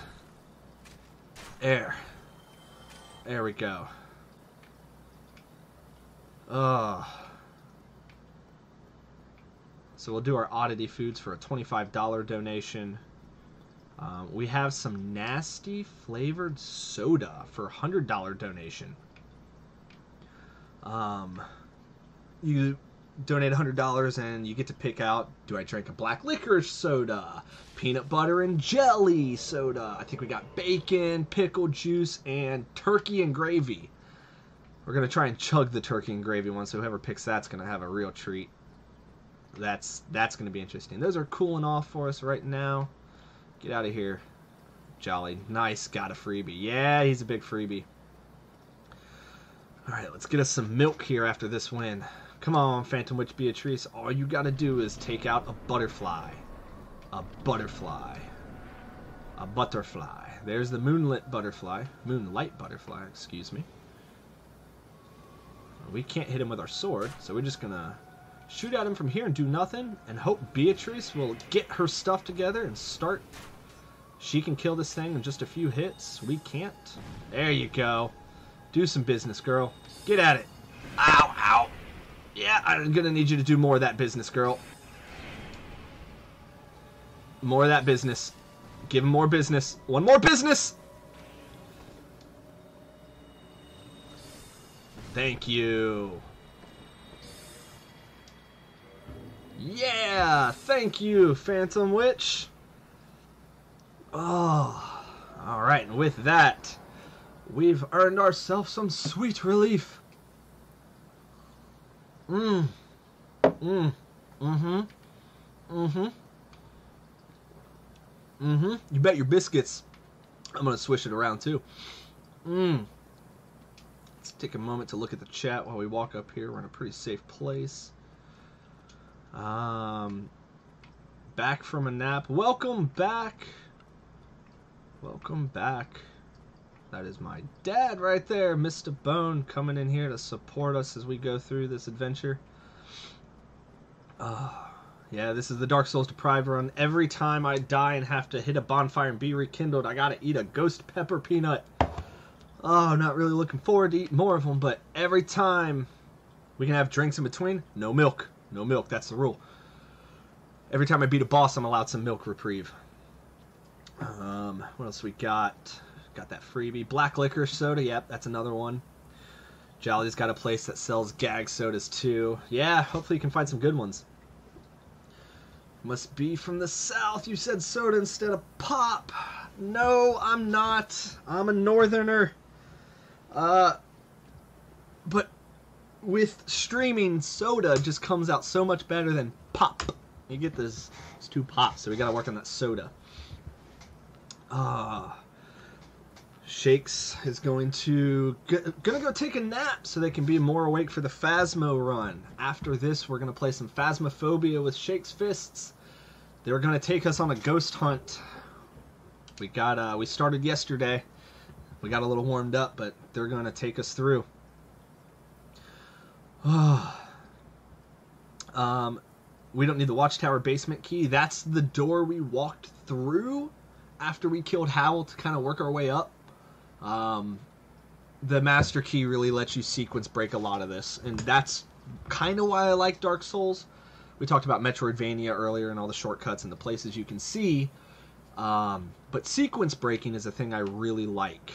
[SPEAKER 1] There we go. So we'll do our oddity foods for a $25 donation. We have some nasty flavored soda for a $100 donation. You donate $100 and you get to pick out, do I drink a black licorice soda, peanut butter and jelly soda, I think we got bacon, pickle juice, and turkey and gravy. We're going to try and chug the turkey and gravy one, so whoever picks that's going to have a real treat. That's going to be interesting. Those are cooling off for us right now. Get out of here. Jolly. Nice. Got a freebie. Yeah, he's a big freebie. Alright, let's get us some milk here after this win. Come on, Phantom Witch Beatrice. All you gotta do is take out a butterfly. A butterfly. A butterfly. There's the moonlit butterfly. Moonlight butterfly, excuse me. We can't hit him with our sword, so we're just gonna shoot at him from here and do nothing, and hope Beatrice will get her stuff together and start. She can kill this thing in just a few hits. We can't. There you go. Do some business, girl. Get at it. Ow, ow. Yeah, I'm gonna need you to do more of that business, girl. More of that business. Give him more business. One more business! Thank you. Yeah, thank you, Phantom Witch. Oh, alright, and with that, we've earned ourselves some sweet relief. You bet your biscuits. I'm gonna swish it around too. Let's take a moment to look at the chat while we walk up here. We're in a pretty safe place. Back from a nap. Welcome back. Welcome back. That is my dad right there, Mr. Bone, coming in here to support us as we go through this adventure. Yeah, this is the Dark Souls Deprived run. Every time I die and have to hit a bonfire and be rekindled, I gotta eat a ghost pepper peanut. Oh, not really looking forward to eating more of them, but every time we can have drinks in between, no milk. No milk, that's the rule. Every time I beat a boss, I'm allowed some milk reprieve. What else we got? Got that freebie. Black licorice soda, yep, that's another one. Jolly's got a place that sells gag sodas too. Yeah, hopefully you can find some good ones. Must be from the south. You said soda instead of pop. No, I'm not. I'm a northerner. But with streaming, soda just comes out so much better than pop. You get this, it's two pops, so we gotta work on that soda. Shakes is going to go take a nap so they can be more awake for the Phasmo run. After this, we're gonna play some Phasmophobia with Shake's fists. They're gonna take us on a ghost hunt. We started yesterday. We got a little warmed up, but they're gonna take us through. We don't need the Watchtower basement key. That's the door we walked through after we killed Howl to kind of work our way up. The master key really lets you sequence break a lot of this, and that's kind of why I like Dark Souls. We talked about Metroidvania earlier and all the shortcuts and the places you can see, but sequence breaking is a thing I really like,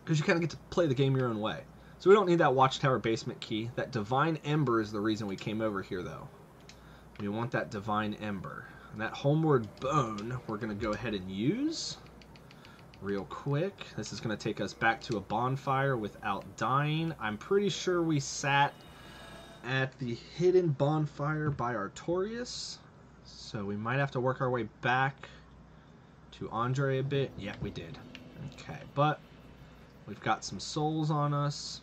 [SPEAKER 1] because you kind of get to play the game your own way. So we don't need that Watchtower basement key. That Divine Ember is the reason we came over here, though. We want that Divine Ember. And that Homeward Bone we're going to go ahead and use real quick. This is going to take us back to a bonfire without dying. I'm pretty sure we sat at the hidden bonfire by Artorias. So we might have to work our way back to Andre a bit. Yeah, we did. Okay, but we've got some souls on us.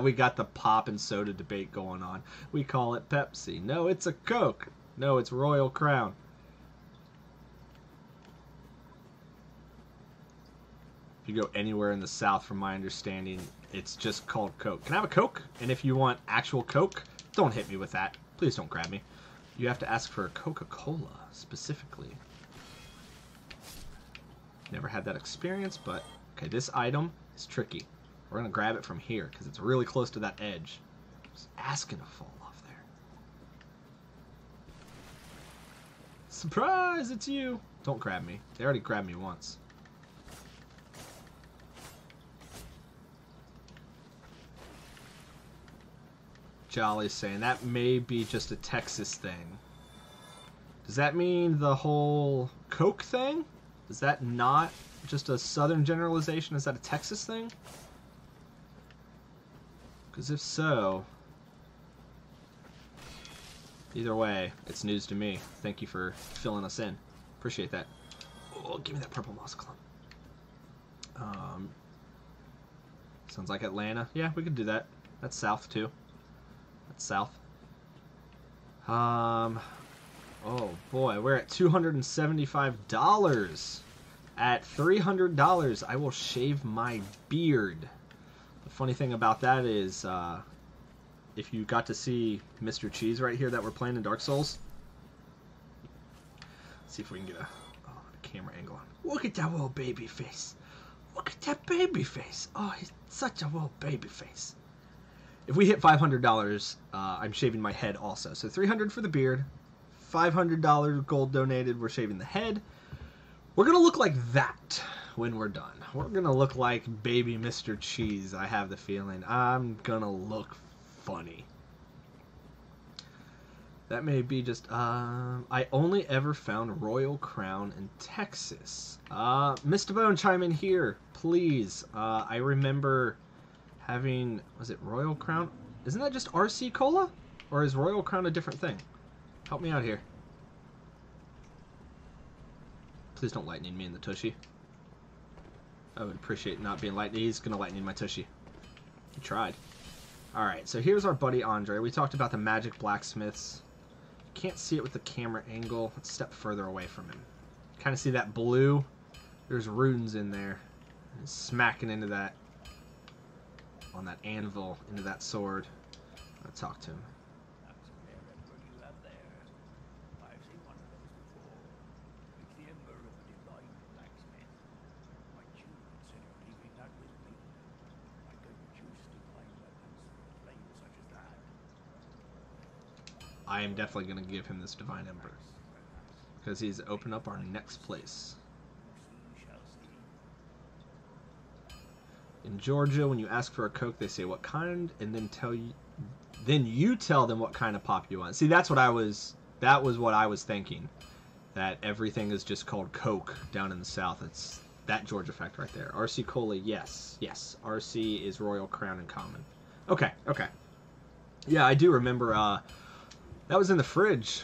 [SPEAKER 1] We got the pop and soda debate going on. We call it Pepsi. No, it's a Coke. No, it's Royal Crown. If you go anywhere in the South, from my understanding, it's just called Coke. Can I have a Coke? And if you want actual Coke, don't hit me with that. Please don't grab me. You have to ask for a Coca-Cola, specifically. Never had that experience, but... Okay, this item is tricky. We're going to grab it from here, because it's really close to that edge. Just asking to fall off there. Surprise, it's you! Don't grab me. They already grabbed me once. Jolly's saying that may be just a Texas thing. Does that mean the whole Coke thing? Is that not just a Southern generalization? Is that a Texas thing? Because if so, either way, it's news to me. Thank you for filling us in. Appreciate that. Oh, give me that purple moss clump. Sounds like Atlanta. Yeah, we could do that. That's south too. That's south. Oh boy, we're at $275. At $300, I will shave my beard. The funny thing about that is, if you got to see Mr. Cheese right here that we're playing in Dark Souls. Let's see if we can get a camera angle on. Look at that little baby face. Look at that baby face. Oh, he's such a little baby face. If we hit $500, I'm shaving my head also. So $300 for the beard, $500 gold donated, we're shaving the head. We're going to look like that when we're done. We're going to look like baby Mr. Cheese, I have the feeling. I'm going to look funny. That may be just... I only ever found Royal Crown in Texas. Mr. Bone, chime in here, please. I remember having... Was it Royal Crown? Isn't that just RC Cola? Or is Royal Crown a different thing? Help me out here. Please don't lightning me in the tushy. I would appreciate not being lightning. He's going to lightning my tushy. He tried. Alright, so here's our buddy Andre. We talked about the magic blacksmiths. Can't see it with the camera angle. Let's step further away from him. Kind of see that blue? There's runes in there. He's smacking into that, on that anvil, into that sword. I'm going to talk to him. I am definitely going to give him this Divine Ember, because he's opened up our next place. In Georgia, when you ask for a Coke, they say what kind, and then you tell them what kind of pop you want. See, that was what I was thinking, that everything is just called Coke down in the South. It's that Georgia fact right there. RC Cola, yes. RC is Royal Crown in common. Okay. Yeah, I do remember, that was in the fridge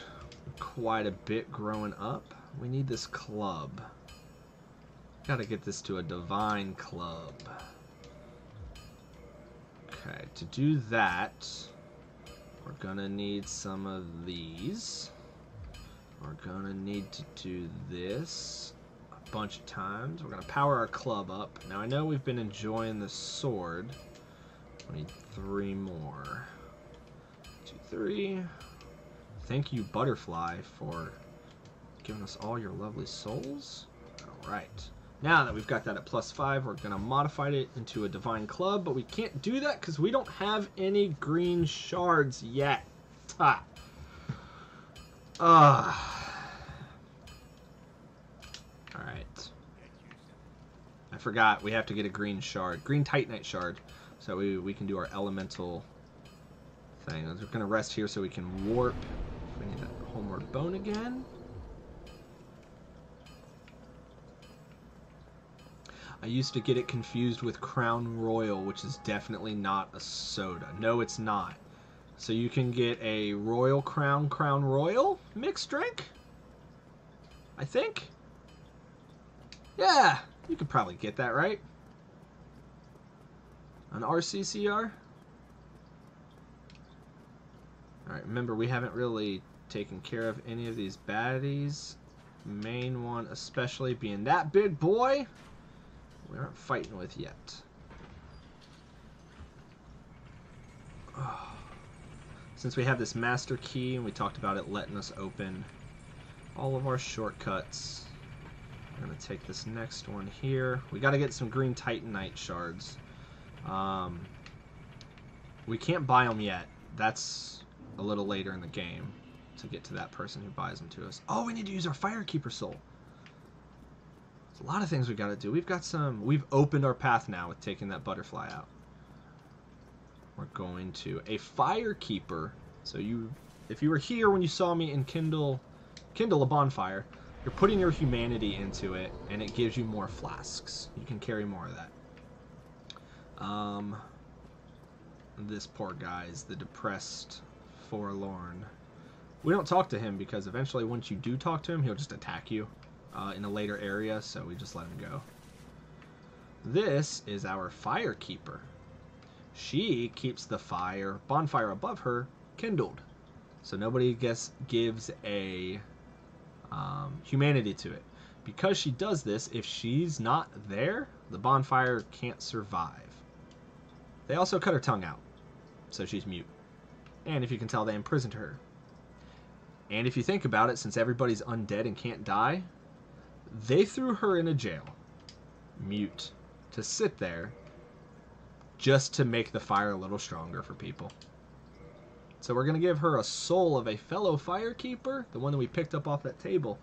[SPEAKER 1] quite a bit growing up. We need this club. Gotta get this to a divine club. Okay, to do that, we're gonna need some of these. We're gonna need to do this a bunch of times. We're gonna power our club up. Now I know we've been enjoying the sword, So we need 3 more. 2, 3. Thank you, Butterfly, for giving us all your lovely souls. Alright. Now that we've got that at +5, we're going to modify it into a Divine Club, but we can't do that because we don't have any green shards yet. Ah. Alright. I forgot, we have to get a green shard. Green Titanite shard. So we can do our elemental thing. We're going to rest here so we can warp. We need that homeward bone again. I used to get it confused with Crown Royal, which is definitely not a soda. No, it's not. So you can get a Royal Crown Royal mixed drink? I think? Yeah, you could probably get that, right? An RCCR? Alright, remember we haven't really taken care of any of these baddies. Main one especially being that big boy we aren't fighting with yet. Oh. Since we have this master key and we talked about it letting us open all of our shortcuts, I'm going to take this next one here. We got to get some green Titanite shards. We can't buy them yet. That's a little later in the game to get to that person who buys them to us. Oh, we need to use our Firekeeper soul. There's a lot of things we got to do. We've opened our path now with taking that butterfly out. We're going to a Firekeeper. So if you were here when you saw me kindle a bonfire, you're putting your humanity into it, and it gives you more flasks. You can carry more of that. This poor guy is the depressed, forlorn. We don't talk to him because eventually once you do talk to him, he'll just attack you in a later area, so we just let him go. This is our Firekeeper. She keeps the bonfire above her kindled, so nobody gives a humanity to it. Because she does this, if she's not there, the bonfire can't survive. They also cut her tongue out, so she's mute. And if you can tell, they imprisoned her. And if you think about it, since everybody's undead and can't die, they threw her in a jail, mute, to sit there just to make the fire a little stronger for people. So we're going to give her a soul of a fellow Firekeeper, the one that we picked up off that table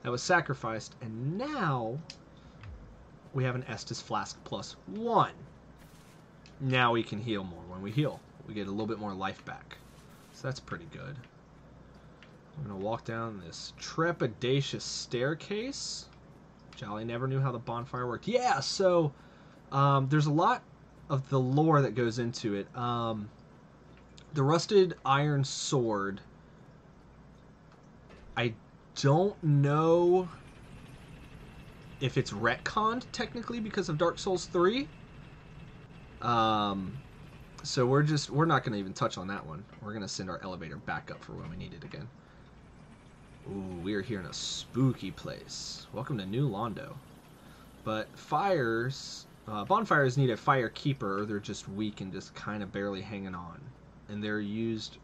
[SPEAKER 1] that was sacrificed, and now we have an Estus Flask +1. Now we can heal more when we heal. We get a little bit more life back. So that's pretty good. We're going to walk down this trepidatious staircase. Jolly never knew how the bonfire worked. Yeah, so there's a lot of the lore that goes into it. The rusted iron sword, I don't know if it's retconned technically because of Dark Souls 3. So we're not going to even touch on that one. We're going to send our elevator back up for when we need it again. Ooh, we are here in a spooky place. Welcome to New Londo. But bonfires need a Firekeeper, or they're just weak and just kind of barely hanging on. And they're used...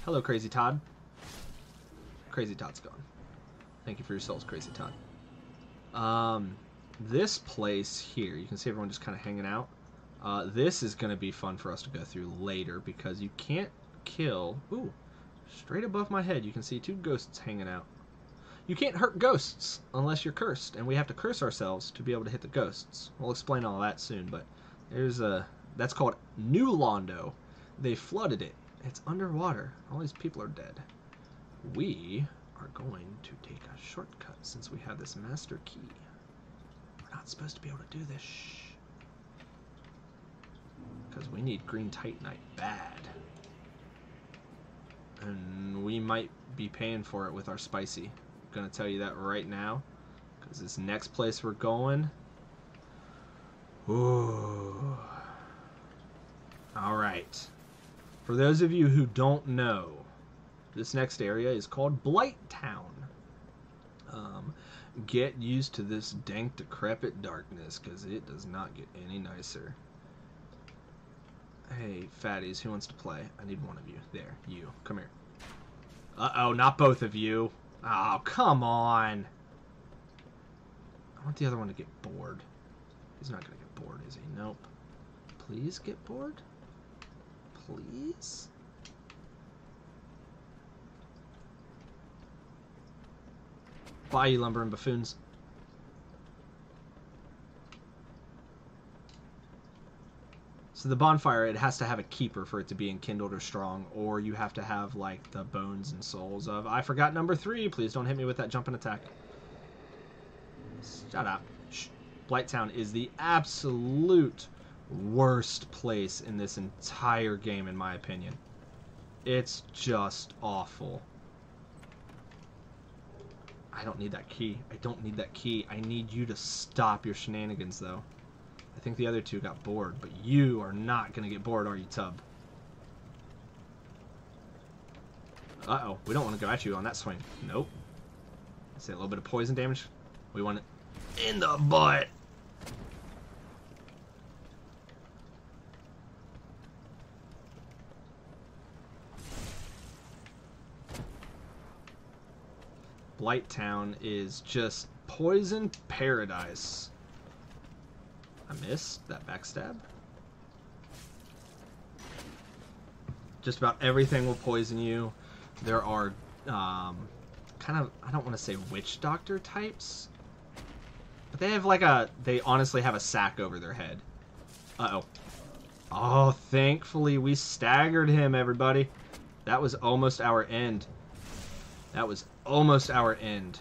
[SPEAKER 1] Hello, Crazy Todd. Crazy Todd's gone. Thank you for your souls, Crazy Todd. This place here, you can see everyone just kind of hanging out. This is going to be fun for us to go through later because you can't kill... Ooh, straight above my head you can see 2 ghosts hanging out. You can't hurt ghosts unless you're cursed, and we have to curse ourselves to be able to hit the ghosts. We'll explain all that soon, but that's called New Londo. They flooded it. It's underwater. All these people are dead. We are going to take a shortcut since we have this master key. We're not supposed to be able to do this. Shh. Because we need green Titanite bad. And we might be paying for it with our spicy. I'm going to tell you that right now. Because this next place we're going... Ooh. Alright. For those of you who don't know, this next area is called Blighttown. Get used to this dank, decrepit darkness, because it does not get any nicer. Hey, fatties, who wants to play? I need one of you. There, you. Come here. Uh-oh, not both of you. Oh, come on. I want the other one to get bored. He's not going to get bored, is he? Nope. Please get bored? Please? Bye, you lumbering buffoons. So the bonfire, it has to have a keeper for it to be enkindled or strong, or you have to have, like, the bones and souls of... I forgot number 3. Please don't hit me with that jumping attack. Shut up. Shh. Blighttown is the absolute worst place in this entire game, in my opinion. It's just awful. I don't need that key. I don't need that key. I need you to stop your shenanigans, though. I think the other two got bored, but you are not going to get bored, are you, Tub? Uh-oh. We don't want to go at you on that swing. Nope. Say a little bit of poison damage. We want it in the butt. Blighttown is just poison paradise. I missed that backstab. Just about everything will poison you. There are kind of, I don't want to say witch doctor types, but they have like a, they honestly have a sack over their head. Uh-oh. Oh, thankfully we staggered him, everybody. That was almost our end. That was almost our end.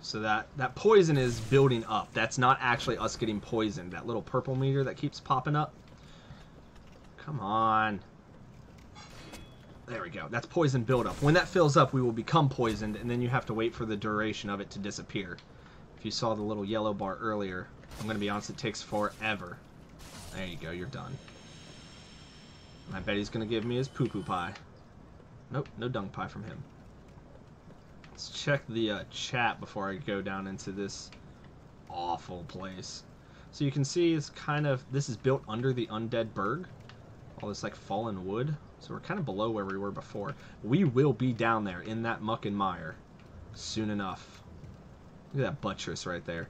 [SPEAKER 1] So that poison is building up. That's not actually us getting poisoned. That little purple meter that keeps popping up. Come on. There we go. That's poison buildup. When that fills up, we will become poisoned, and then you have to wait for the duration of it to disappear. If you saw the little yellow bar earlier, I'm going to be honest, it takes forever. There you go. You're done. I bet he's going to give me his poo-poo pie. Nope, no dung pie from him. Let's check the chat before I go down into this awful place. So you can see it's kind of, this is built under the undead berg. All this like fallen wood. So we're kind of below where we were before. We will be down there in that muck and mire soon enough. Look at that buttress right there.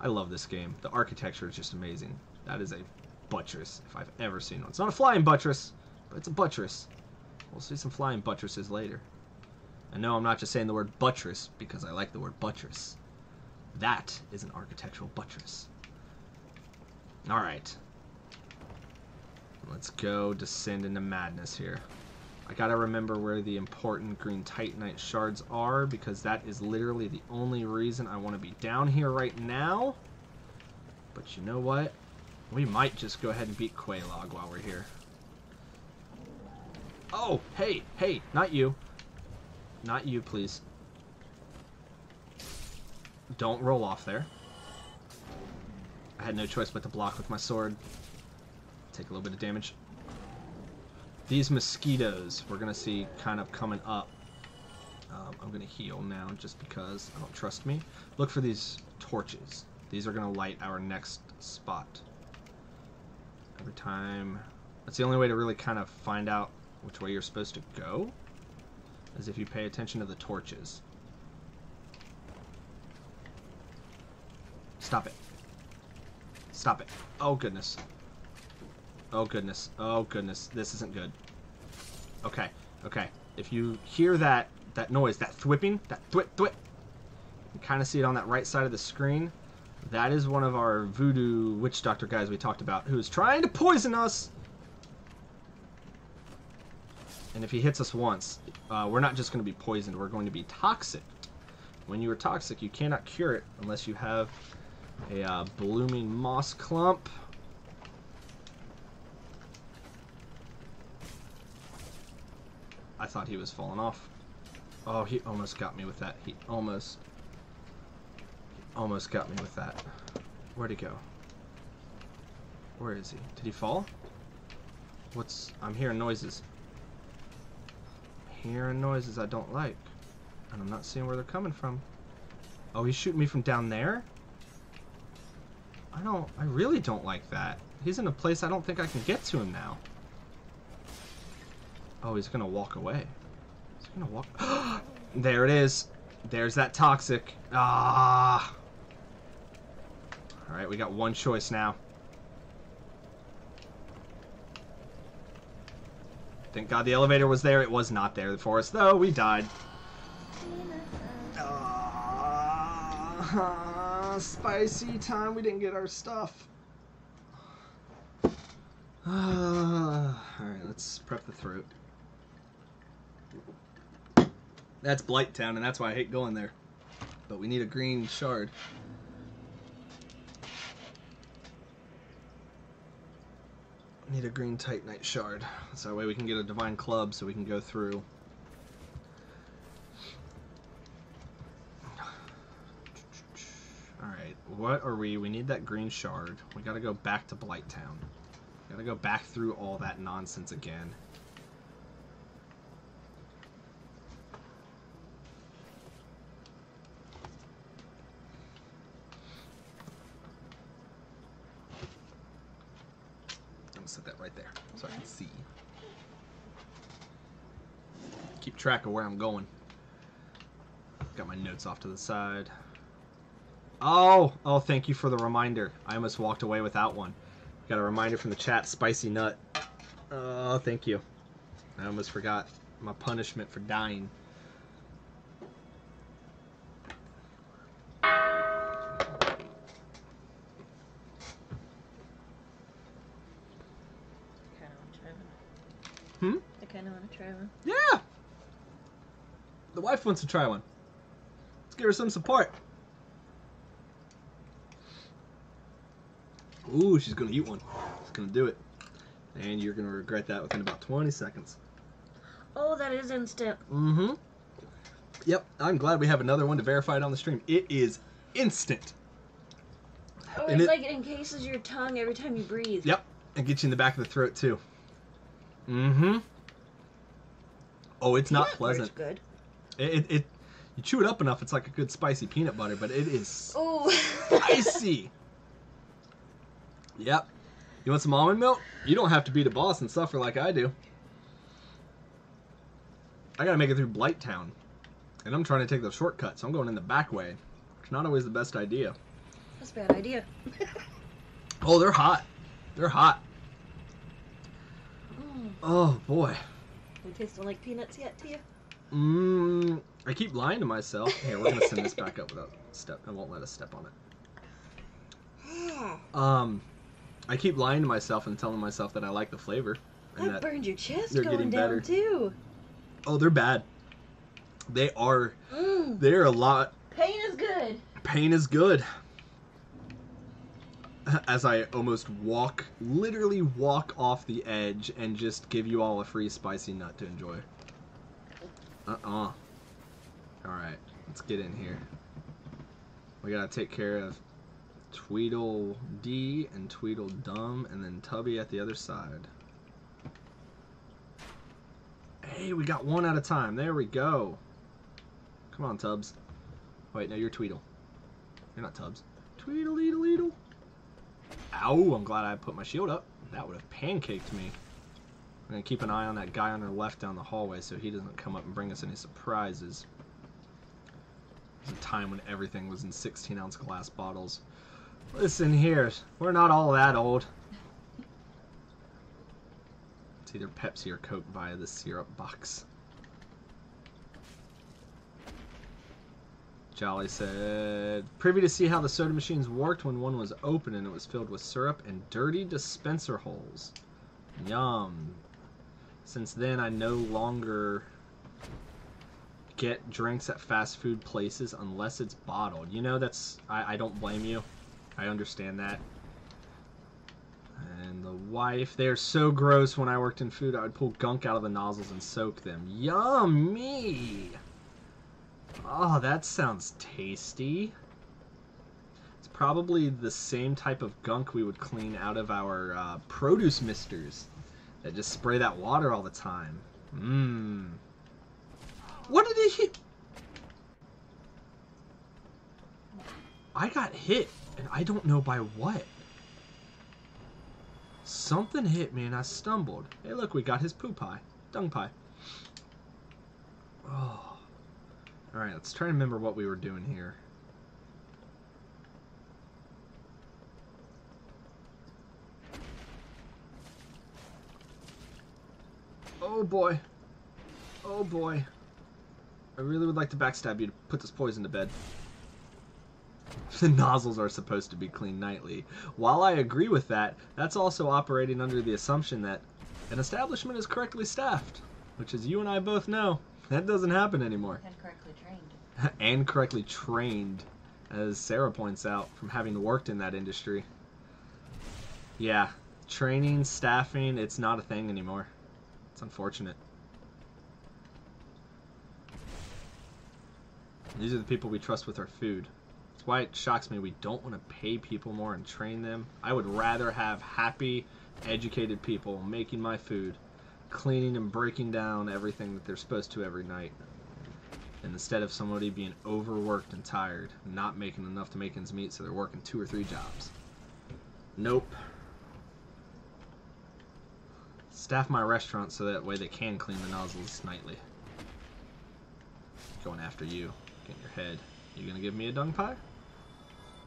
[SPEAKER 1] I love this game. The architecture is just amazing. That is a buttress if I've ever seen one. It's not a flying buttress, but it's a buttress. We'll see some flying buttresses later. And no, I'm not just saying the word buttress because I like the word buttress. That is an architectural buttress. Alright. Let's go descend into madness here. I gotta remember where the important green titanite shards are because that is literally the only reason I want to be down here right now. But you know what? We might just go ahead and beat Quelaag while we're here. Oh, hey, hey, not you. Not you, please. Don't roll off there. I had no choice but to block with my sword. Take a little bit of damage. These mosquitoes we're going to see kind of coming up. I'm going to heal now just because I don't trust me. Look for these torches. These are going to light our next spot. Every time. That's the only way to really kind of find out which way you're supposed to go. Is if you pay attention to the torches. Stop it. Stop it. Oh, goodness. Oh, goodness. Oh, goodness. This isn't good. Okay. Okay. If you hear that noise, that thwipping, that thwip, thwip, you kind of see it on that right side of the screen. That is one of our voodoo witch doctor guys we talked about who is trying to poison us. And if he hits us once, we're not just going to be poisoned, we're going to be toxic. When you are toxic, you cannot cure it unless you have a blooming moss clump. I thought he was falling off. Oh, he almost got me with that. He almost got me with that. Where'd he go? Where is he? Did he fall? I'm hearing noises. Hearing noises I don't like, and I'm not seeing where they're coming from. Oh, he's shooting me from down there? I really don't like that. He's in a place I don't think I can get to him now. Oh, he's gonna walk away. He's gonna walk... There it is. There's that toxic. Ah. Alright, we got one choice now. Thank God the elevator was there. It was not there for us, though. We died. Spicy time. We didn't get our stuff. Alright, let's prep the throat. That's Blighttown, and that's why I hate going there. But we need a green shard. Need a green Titanite shard. So that way we can get a divine club so we can go through. Alright, what are we? We need that green shard. We gotta go back to Blighttown. We gotta go back through all that nonsense again. Set that right there so I can see. Keep track of where I'm going. Got my notes off to the side. Oh, thank you for the reminder. I almost walked away without one. Got a reminder from the chat, spicy nut. Oh, thank you. I almost forgot my punishment for dying.
[SPEAKER 2] I kind of want to try one.
[SPEAKER 1] Yeah! The wife wants to try one. Let's give her some support. Ooh, she's going to eat one. She's going to do it. And you're going to regret that within about 20 seconds.
[SPEAKER 2] Oh, that is instant.
[SPEAKER 1] Mm-hmm. Yep, I'm glad we have another one to verify it on the stream. It is instant.
[SPEAKER 2] Oh,
[SPEAKER 1] and
[SPEAKER 2] it's like it encases your tongue every time you breathe.
[SPEAKER 1] Yep, and gets you in the back of the throat, too. Mm-hmm. Oh, it's not pleasant.
[SPEAKER 2] It's good.
[SPEAKER 1] You chew it up enough, it's like a good spicy peanut butter, but it is spicy. Yep. You want some almond milk? You don't have to be the boss and suffer like I do. I gotta make it through Blighttown. And I'm trying to take the shortcut, so I'm going in the back way. Which not always the best idea.
[SPEAKER 2] That's a bad idea.
[SPEAKER 1] Oh, they're hot. They're hot. Oh, boy.
[SPEAKER 2] They taste like peanuts yet to you?
[SPEAKER 1] I keep lying to myself. Here, we're gonna send this back up without step. I won't let us step on it. I keep lying to myself and telling myself that I like the flavor. And
[SPEAKER 2] that burned your chest
[SPEAKER 1] they're
[SPEAKER 2] going
[SPEAKER 1] getting
[SPEAKER 2] down
[SPEAKER 1] better.
[SPEAKER 2] too.
[SPEAKER 1] Oh, they're bad. They are. They're a lot.
[SPEAKER 2] Pain is good.
[SPEAKER 1] Pain is good. As I almost literally walk off the edge and just give you all a free spicy nut to enjoy. Alright, let's get in here. We gotta take care of Tweedledee and Tweedledum and then Tubby at the other side. Hey, we got one at a time. There we go. Come on, Tubbs. Wait, no, you're Tweedle. You're not Tubbs. Tweedle-leedle-leedle. Ow, I'm glad I put my shield up. That would have pancaked me. I'm going to keep an eye on that guy on our left down the hallway so he doesn't come up and bring us any surprises. There's a time when everything was in 16-ounce glass bottles. Listen here, we're not all that old. It's either Pepsi or Coke via the syrup box. Jolly said, privy to see how the soda machines worked when one was open and it was filled with syrup and dirty dispenser holes. Yum. Since then, I no longer get drinks at fast food places unless it's bottled. You know, I don't blame you. I understand that. And the wife, they're so gross. When I worked in food, I would pull gunk out of the nozzles and soak them. Yummy! Oh, that sounds tasty. It's probably the same type of gunk we would clean out of our produce misters that just spray that water all the time. What did he... I got hit, and I don't know by what. Something hit me, and I stumbled. Hey, look, we got his poo pie. Dung pie. Oh. Alright, let's try to remember what we were doing here. Oh boy. Oh boy. I really would like to backstab you to put this poison to bed. The nozzles are supposed to be cleaned nightly. While I agree with that, that's also operating under the assumption that an establishment is correctly staffed. Which, as you and I both know, that doesn't happen anymore.
[SPEAKER 3] And correctly trained.
[SPEAKER 1] And correctly trained, as Sarah points out, from having worked in that industry. Yeah, training, staffing, it's not a thing anymore. It's unfortunate. These are the people we trust with our food. That's why it shocks me we don't want to pay people more and train them. I would rather have happy, educated people making my food, cleaning and breaking down everything that they're supposed to every night, and instead of somebody being overworked and tired, not making enough to make ends meet, so they're working 2 or 3 jobs. Nope. Staff my restaurant so that way they can clean the nozzles nightly. Going after you. Get in your head. You gonna give me a dung pie?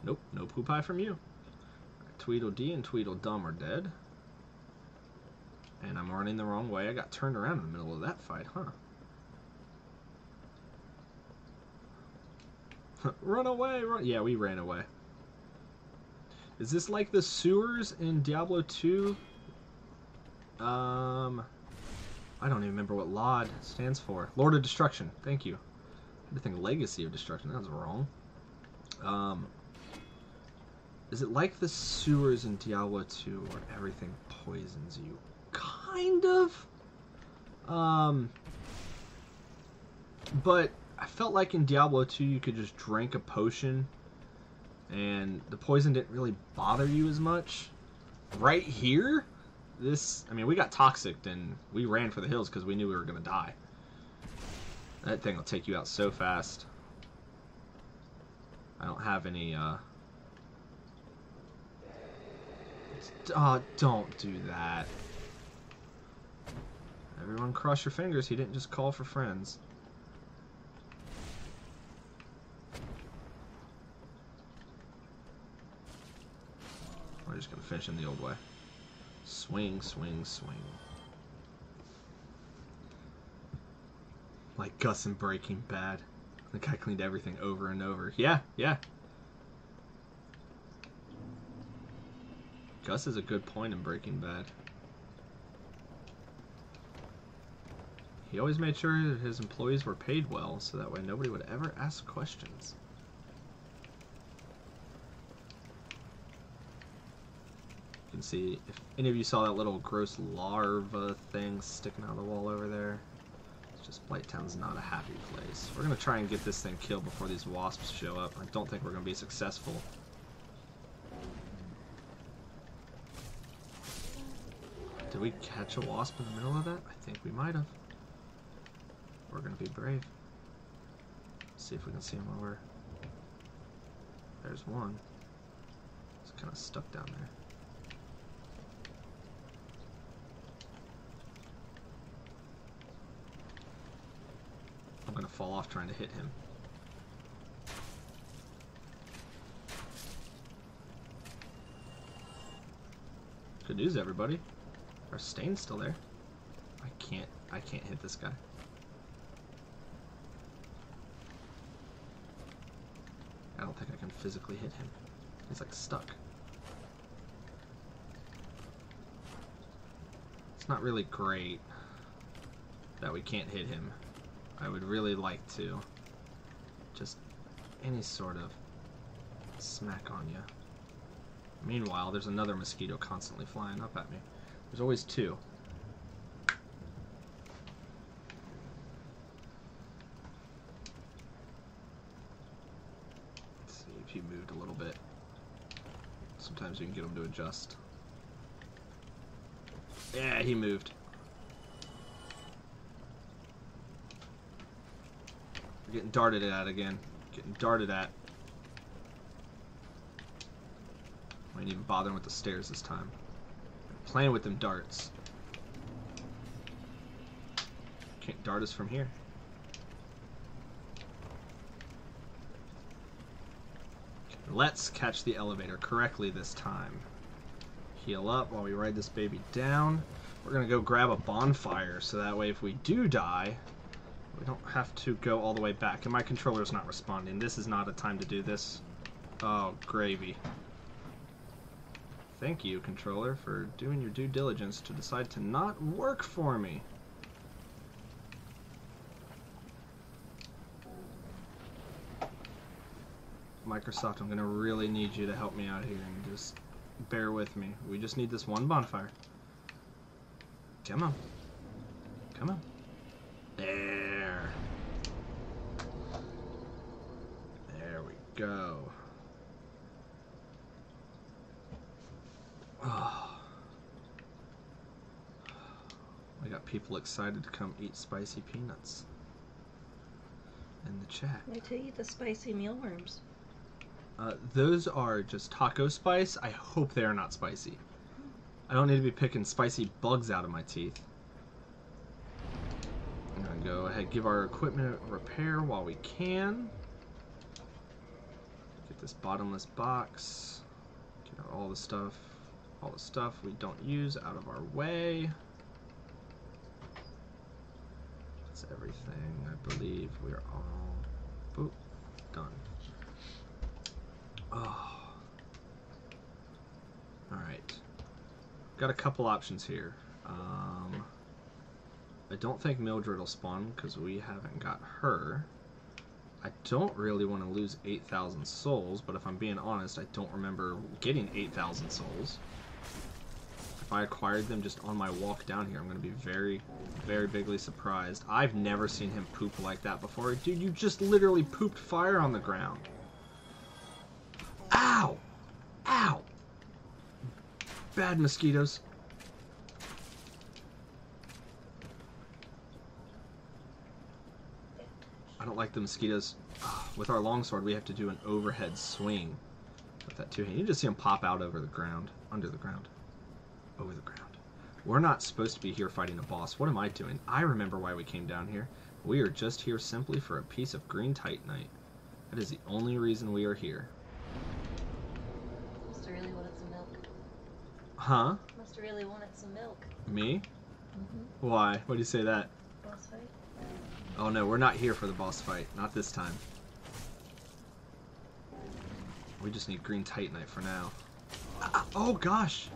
[SPEAKER 1] Nope, no poo pie from you. Right, Tweedledee and Tweedledum are dead. And I'm running the wrong way. I got turned around in the middle of that fight, huh? Run away! Run. Yeah, we ran away. Is this like the sewers in Diablo 2? I don't even remember what LOD stands for. Lord of Destruction. Thank you. I think Legacy of Destruction. That was wrong. Is it like the sewers in Diablo 2 where everything poisons you? Kind of. But I felt like in Diablo 2 you could just drink a potion and the poison didn't really bother you as much. Right here, I mean, we got toxic and we ran for the hills because we knew we were going to die. That thing will take you out so fast. I don't have any, Oh, don't do that. Everyone cross your fingers, he didn't just call for friends. We're just going to finish in the old way. Swing, swing, swing. Like Gus in Breaking Bad. The guy cleaned everything over and over. Yeah, yeah. Gus is a good point in Breaking Bad. He always made sure that his employees were paid well, so that way nobody would ever ask questions. You can see, if any of you saw that little gross larva thing sticking out of the wall over there, it's just Blighttown's not a happy place. We're going to try and get this thing killed before these wasps show up. I don't think we're going to be successful. Did we catch a wasp in the middle of that? I think we might have. We're going to be brave. Let's see if we can see him while we're... There's one. It's kind of stuck down there. I'm going to fall off trying to hit him. Good news, everybody. Our stain's still there. I can't hit this guy. I don't think I can physically hit him. He's like stuck. It's not really great that we can't hit him. I would really like to. Just any sort of smack on you. Meanwhile, there's another mosquito constantly flying up at me. There's always 2. Let's see if he moved a little bit. Sometimes you can get him to adjust. Yeah, he moved. We're getting darted at again. Getting darted at. I ain't even bothering with the stairs this time. Playing with them darts. Can't dart us from here. Let's catch the elevator correctly this time. Heal up while we ride this baby down. We're gonna go grab a bonfire so that way if we do die, we don't have to go all the way back. And my controller's not responding. This is not a time to do this. Oh, gravy. Thank you, controller, for doing your due diligence to decide to not work for me. Microsoft, I'm going to really need you to help me out here and just bear with me. We just need this one bonfire. Come on. Come on. There. There we go. Oh. We got people excited to come eat spicy peanuts in the chat.
[SPEAKER 3] Wait till you eat the spicy mealworms.
[SPEAKER 1] Those are just taco spice. I hope they are not spicy. I don't need to be picking spicy bugs out of my teeth. I'm gonna go ahead and give our equipment a repair while we can. Get this bottomless box. Get all the stuff we don't use out of our way. That's everything. I believe we are all done. Oh. Alright. Got a couple options here. I don't think Mildred will spawn because we haven't got her. I don't really want to lose 8,000 souls, but if I'm being honest, I don't remember getting 8,000 souls. If I acquired them just on my walk down here, I'm going to be very, very bigly surprised. I've never seen him poop like that before. Dude, you just literally pooped fire on the ground. Ow! Ow! Bad mosquitoes. I don't like the mosquitoes. With our longsword, we have to do an overhead swing with that two-hand. You just see them pop out over the ground, under the ground, over the ground. We're not supposed to be here fighting a boss. What am I doing? I remember why we came down here. We are just here simply for a piece of green titanite. That is the only reason we are here.
[SPEAKER 3] Must have really wanted some milk.
[SPEAKER 1] Huh?
[SPEAKER 3] Must have really wanted some milk.
[SPEAKER 1] Me?
[SPEAKER 3] Mm-hmm.
[SPEAKER 1] Why? Why do you say that?
[SPEAKER 3] Boss fight?
[SPEAKER 1] Oh no, we're not here for the boss fight. Not this time. We just need green titanite for now. Oh gosh!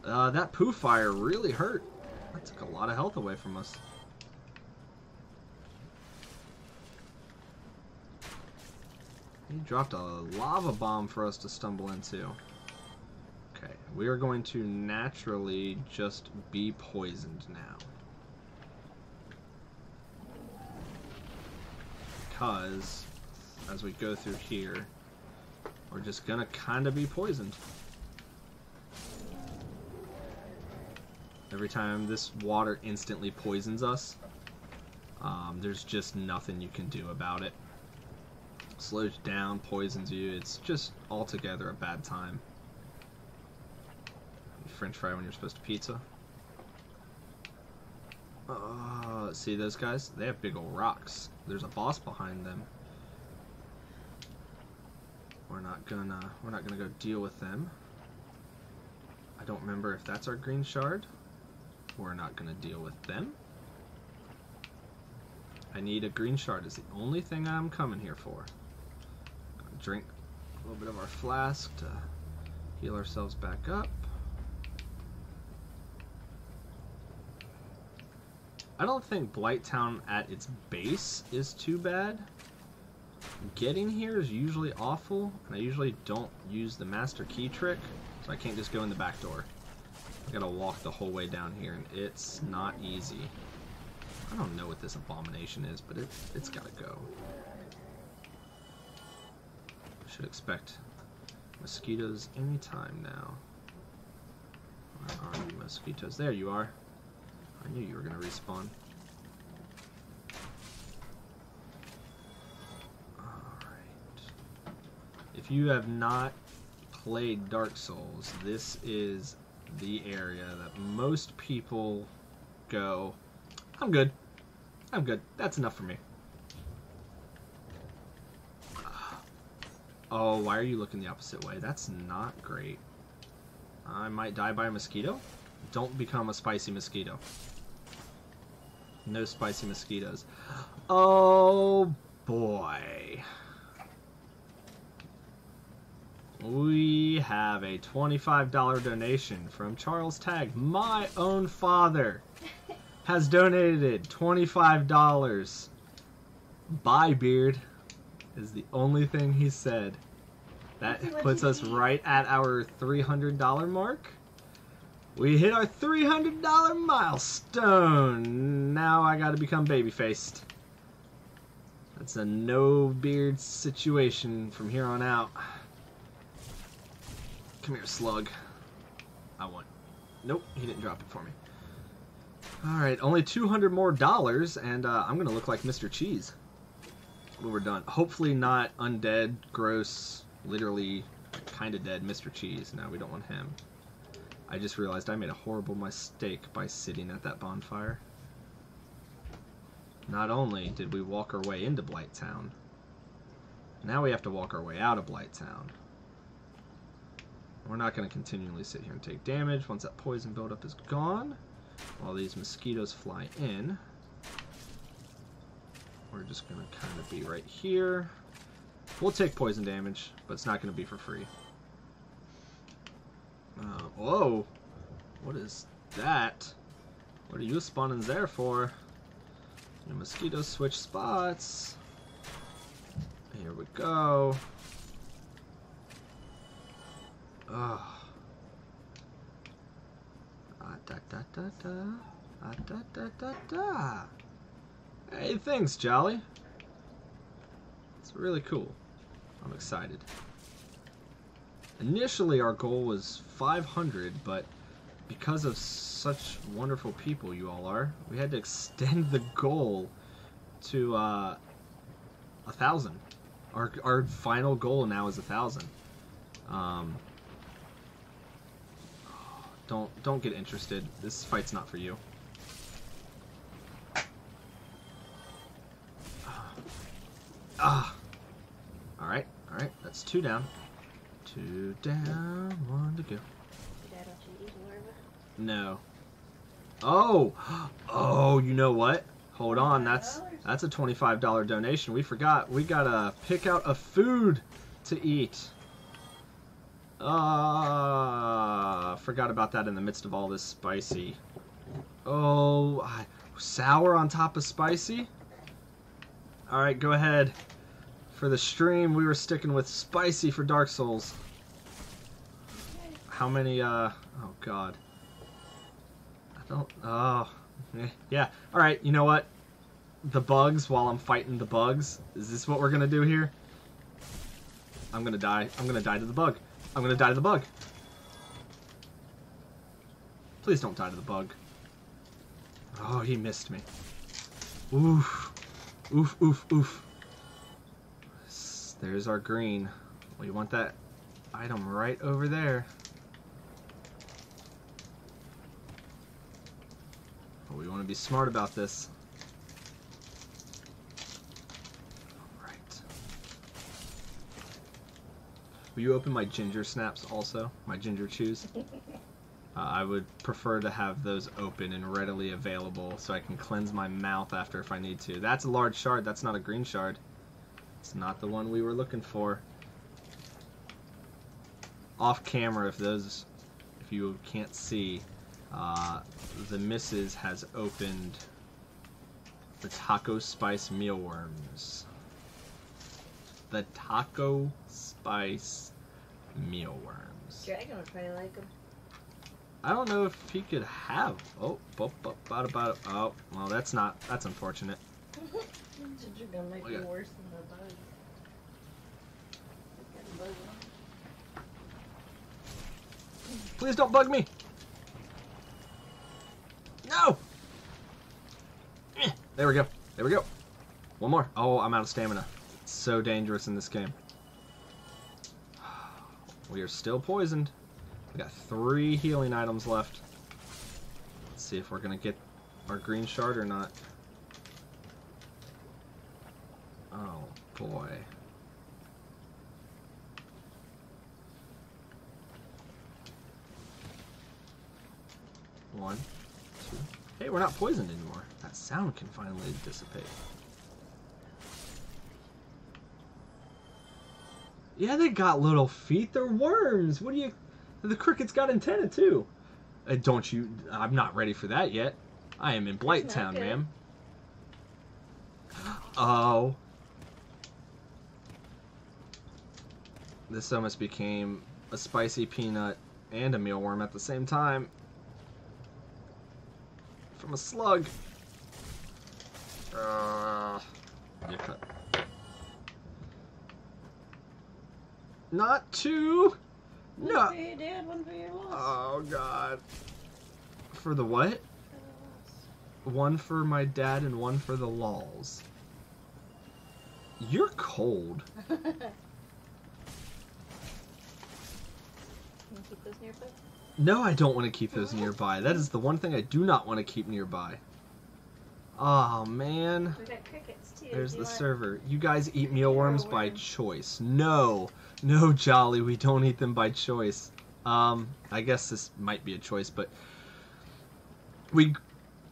[SPEAKER 1] That poo fire really hurt. That took a lot of health away from us. He dropped a lava bomb for us to stumble into. Okay, we are going to naturally just be poisoned now. Because as we go through here, we're just gonna kind of be poisoned. Every time this water instantly poisons us, there's just nothing you can do about it. Slows you down, poisons you. It's just altogether a bad time. French fry when you're supposed to pizza. See those guys? They have big old rocks. There's a boss behind them. We're not gonna go deal with them. I don't remember if that's our green shard. We're not gonna deal with them. I need a green shard is the only thing I'm coming here for. Gonna drink a little bit of our flask to heal ourselves back up. I don't think Blighttown at its base is too bad. Getting here is usually awful, and I usually don't use the master key trick, so I can't just go in the back door. I gotta walk the whole way down here, and it's not easy. I don't know what this abomination is, but it's gotta go. I should expect mosquitoes anytime now. Where are you, mosquitoes? There you are. I knew you were gonna respawn. Alright. If you have not played Dark Souls, this is the area that most people go, I'm good. I'm good. That's enough for me. Oh, why are you looking the opposite way? That's not great. I might die by a mosquito? Don't become a spicy mosquito. No spicy mosquitoes. Oh, boy. We have a $25 donation from Charles Tagg. My own father has donated $25. Bye, Beard, is the only thing he said. That puts us right at our $300 mark. We hit our $300 milestone. Now I gotta become baby-faced. That's a no beard situation from here on out. Come here, slug. I want... Nope, he didn't drop it for me. Alright, only $200 more, and I'm gonna look like Mr. Cheese when we're done. Hopefully not undead, gross, literally kinda dead Mr. Cheese. No, we don't want him. I just realized I made a horrible mistake by sitting at that bonfire. Not only did we walk our way into Blighttown, now we have to walk our way out of Blighttown. We're not going to continually sit here and take damage once that poison buildup is gone. While these mosquitoes fly in, we're just going to kind of be right here. We'll take poison damage, but it's not going to be for free. Whoa! What is that? What are you spawning there for? The mosquitoes switch spots. Here we go. Ugh. Da da da da. Da da da da. Hey, thanks, Jolly. It's really cool. I'm excited. Initially, our goal was 500, but because of such wonderful people you all are, we had to extend the goal to 1,000. Our final goal now is 1,000. Don't get interested. This fight's not for you. Alright, that's 2 down. 2 down, 1 to go. No. Oh, you know what? Hold on, that's a $25 donation. We forgot. We gotta pick out a food to eat. Forgot about that in the midst of all this spicy. Oh, sour on top of spicy? Alright, go ahead. For the stream, we were sticking with spicy for Dark Souls. How many, oh god. Yeah. Alright, you know what? The bugs, while I'm fighting the bugs, is this what we're gonna do here? I'm gonna die. I'm gonna die to the bug. I'm gonna die to the bug. Please don't die to the bug. Oh, he missed me. Oof. Oof, oof, oof. There's our green. We want that item right over there. But we want to be smart about this. Alright. Will you open my ginger snaps also? My ginger chews? I would prefer to have those open and readily available so I can cleanse my mouth after if I need to. That's a large shard. That's not a green shard. It's not the one we were looking for. Off camera, if you can't see, the missus has opened the taco spice mealworms. The taco spice mealworms.
[SPEAKER 3] Dragon would probably like them.
[SPEAKER 1] I don't know if he could have. Oh, well, that's unfortunate.
[SPEAKER 3] Ginger gonna make you worse than the bug.
[SPEAKER 1] Please don't bug me. No. There we go. There we go. One more. Oh, I'm out of stamina. It's so dangerous in this game. We are still poisoned. We got 3 healing items left. Let's see if we're gonna get our green shard or not. Oh boy. One, two. Hey, we're not poisoned anymore. That sound can finally dissipate. Yeah, they got little feet. They're worms. What do you... The cricket's got antenna, too. Don't you... I'm not ready for that yet. I am in Blighttown, ma'am. Oh. This almost became a spicy peanut and a mealworm at the same time. From a slug. You cut. Not two. No.
[SPEAKER 3] One for your dad, one for your loss.
[SPEAKER 1] Oh God. For the what? One for my dad and one for the lols. You're cold.
[SPEAKER 3] Can you keep those nearby?
[SPEAKER 1] No, I don't want to keep those nearby. That is the one thing I do not want to keep nearby. Oh man.
[SPEAKER 3] We got crickets too.
[SPEAKER 1] There's the server. You guys eat mealworms by choice. No. No, Jolly, we don't eat them by choice. I guess this might be a choice, but we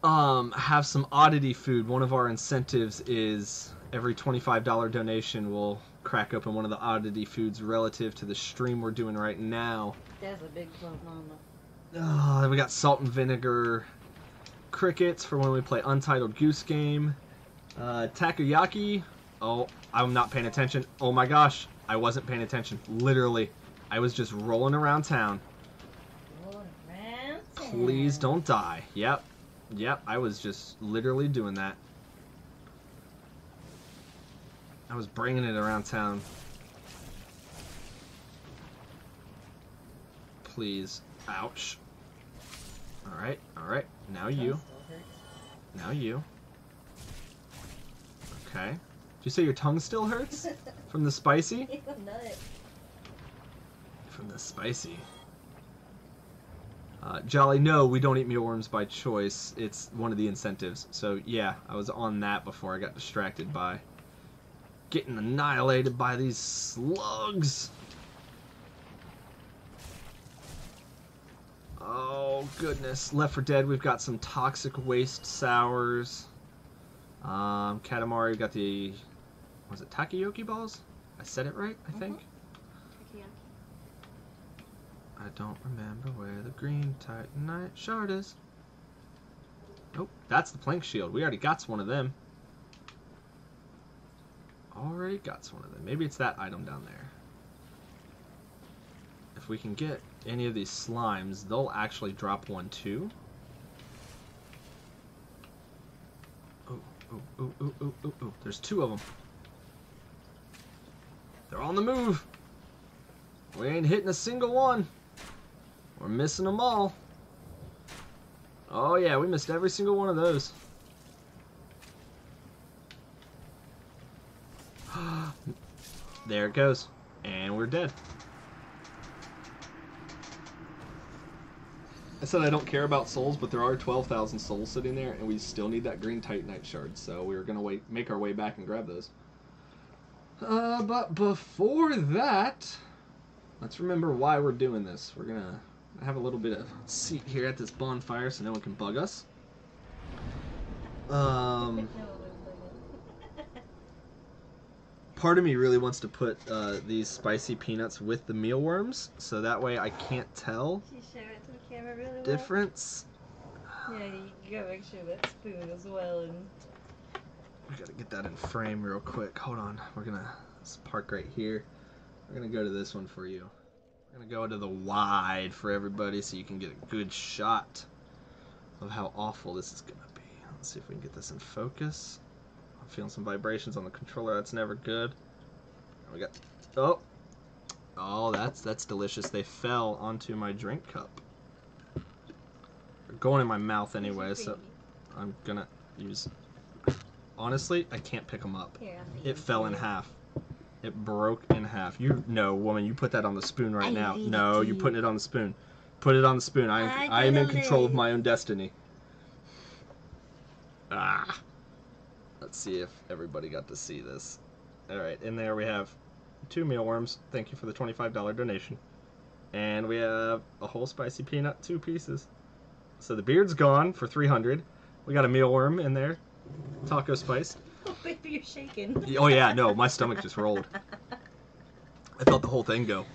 [SPEAKER 1] have some oddity food. One of our incentives is every $25 donation will crack open one of the oddity foods relative to the stream we're doing right now.
[SPEAKER 3] That's a big clump, mama.
[SPEAKER 1] Then we got salt and vinegar crickets for when we play Untitled Goose Game. Takoyaki. Oh, I'm not paying attention. Oh my gosh, I wasn't paying attention. Literally, I was just rolling around town. Please don't die. Yep. Yep, I was just literally doing that. I was bringing it around town. Please. Ouch. Alright, alright. Now you. Now you. Okay. Did you say your tongue still hurts? From the spicy? From the spicy. Jolly, no, we don't eat mealworms by choice. It's one of the incentives. So, yeah, I was on that before I got distracted by getting annihilated by these slugs. Oh, goodness. Left 4 Dead, we've got some toxic waste sours. Katamari, we've got the... Was it takoyaki balls? I said it right, I think. I don't remember where the green titanite shard is. Nope, that's the plank shield. We already got one of them. Already got one of them. Maybe it's that item down there. If we can get any of these slimes, they'll actually drop one too. Oh, oh, oh, oh, oh, oh, oh. There's 2 of them. They're on the move. We ain't hitting a single one. We're missing them all. Oh yeah, we missed every single one of those. There it goes. And we're dead. I said I don't care about souls, but there are 12,000 souls sitting there, and we still need that green titanite shard, so we were going to make our way back and grab those. But before that, let's remember why we're doing this. We're going to have a little bit of seat here at this bonfire so no one can bug us. Part of me really wants to put these spicy peanuts with the mealworms, so that way I can't tell difference.
[SPEAKER 3] Yeah, you gotta make sure that spoon as well. And
[SPEAKER 1] We gotta get that in frame real quick. Hold on, we're gonna park right here. We're gonna go to this one for you. We're gonna go to the wide for everybody so you can get a good shot of how awful this is gonna be. Let's see if we can get this in focus. I'm feeling some vibrations on the controller. That's never good. We got oh, that's delicious. They fell onto my drink cup. They're going in my mouth anyway, so I'm gonna use. Honestly, I can't pick them up.
[SPEAKER 3] here,
[SPEAKER 1] It fell in half. It broke in half. No, woman, you put that on the spoon right now.
[SPEAKER 3] leave it
[SPEAKER 1] No,
[SPEAKER 3] to
[SPEAKER 1] you're
[SPEAKER 3] you.
[SPEAKER 1] putting it on the spoon. Put it on the spoon. I am in control of my own destiny. Ah. Let's see if everybody got to see this. Alright, in there we have 2 mealworms. Thank you for the $25 donation. And we have a whole spicy peanut, 2 pieces. So the beard's gone for $300. We got a mealworm in there. Taco spice.
[SPEAKER 3] Oh, baby, you're shaking.
[SPEAKER 1] Oh yeah, no, my stomach just rolled. I felt the whole thing go.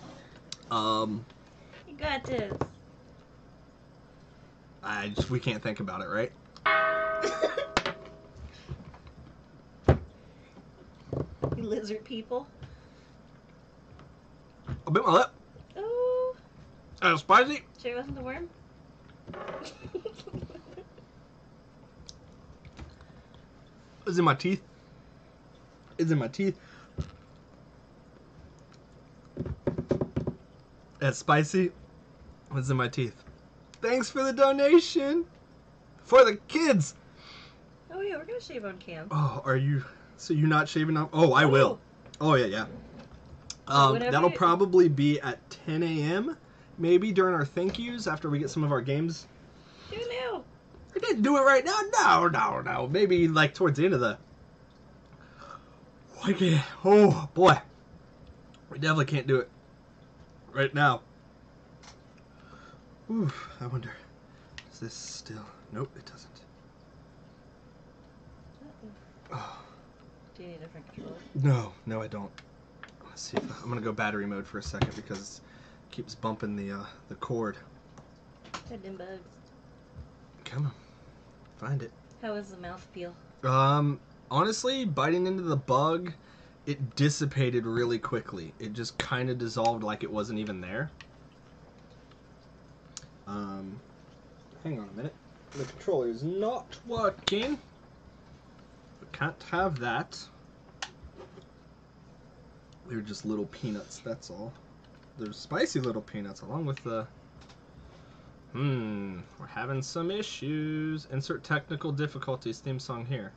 [SPEAKER 3] You got this.
[SPEAKER 1] We can't think about it, right?
[SPEAKER 3] You lizard people.
[SPEAKER 1] I bit my lip.
[SPEAKER 3] Oh.
[SPEAKER 1] Spicy.
[SPEAKER 3] Sure it wasn't the worm?
[SPEAKER 1] It's in my teeth. It's in my teeth. That's spicy. It's in my teeth. Thanks for the donation. For the kids.
[SPEAKER 3] Oh yeah, we're gonna shave on cam.
[SPEAKER 1] Oh, are you? So you're not shaving up? Oh, I will. Oh yeah, yeah. That'll probably be at 10 a.m. Maybe during our thank yous after we get some of our games.
[SPEAKER 3] Do it now.
[SPEAKER 1] I didn't do it right now. No. Maybe like towards the end of the. Okay. Oh boy, we definitely can't do it right now. Ooh, I wonder. Is this still? Nope, it doesn't. Oh.
[SPEAKER 3] Do you need a different controller?
[SPEAKER 1] No, I don't. Let's see if I'm gonna go battery mode for a second because it keeps bumping the cord.
[SPEAKER 3] Goddamn bugs.
[SPEAKER 1] Come on, find it.
[SPEAKER 3] How does the mouth feel?
[SPEAKER 1] Honestly, biting into the bug, it dissipated really quickly. It just kind of dissolved like it wasn't even there. Hang on a minute. The controller is not working. We can't have that. They're just little peanuts, that's all. They're spicy little peanuts along with the... we're having some issues. Insert technical difficulties theme song here.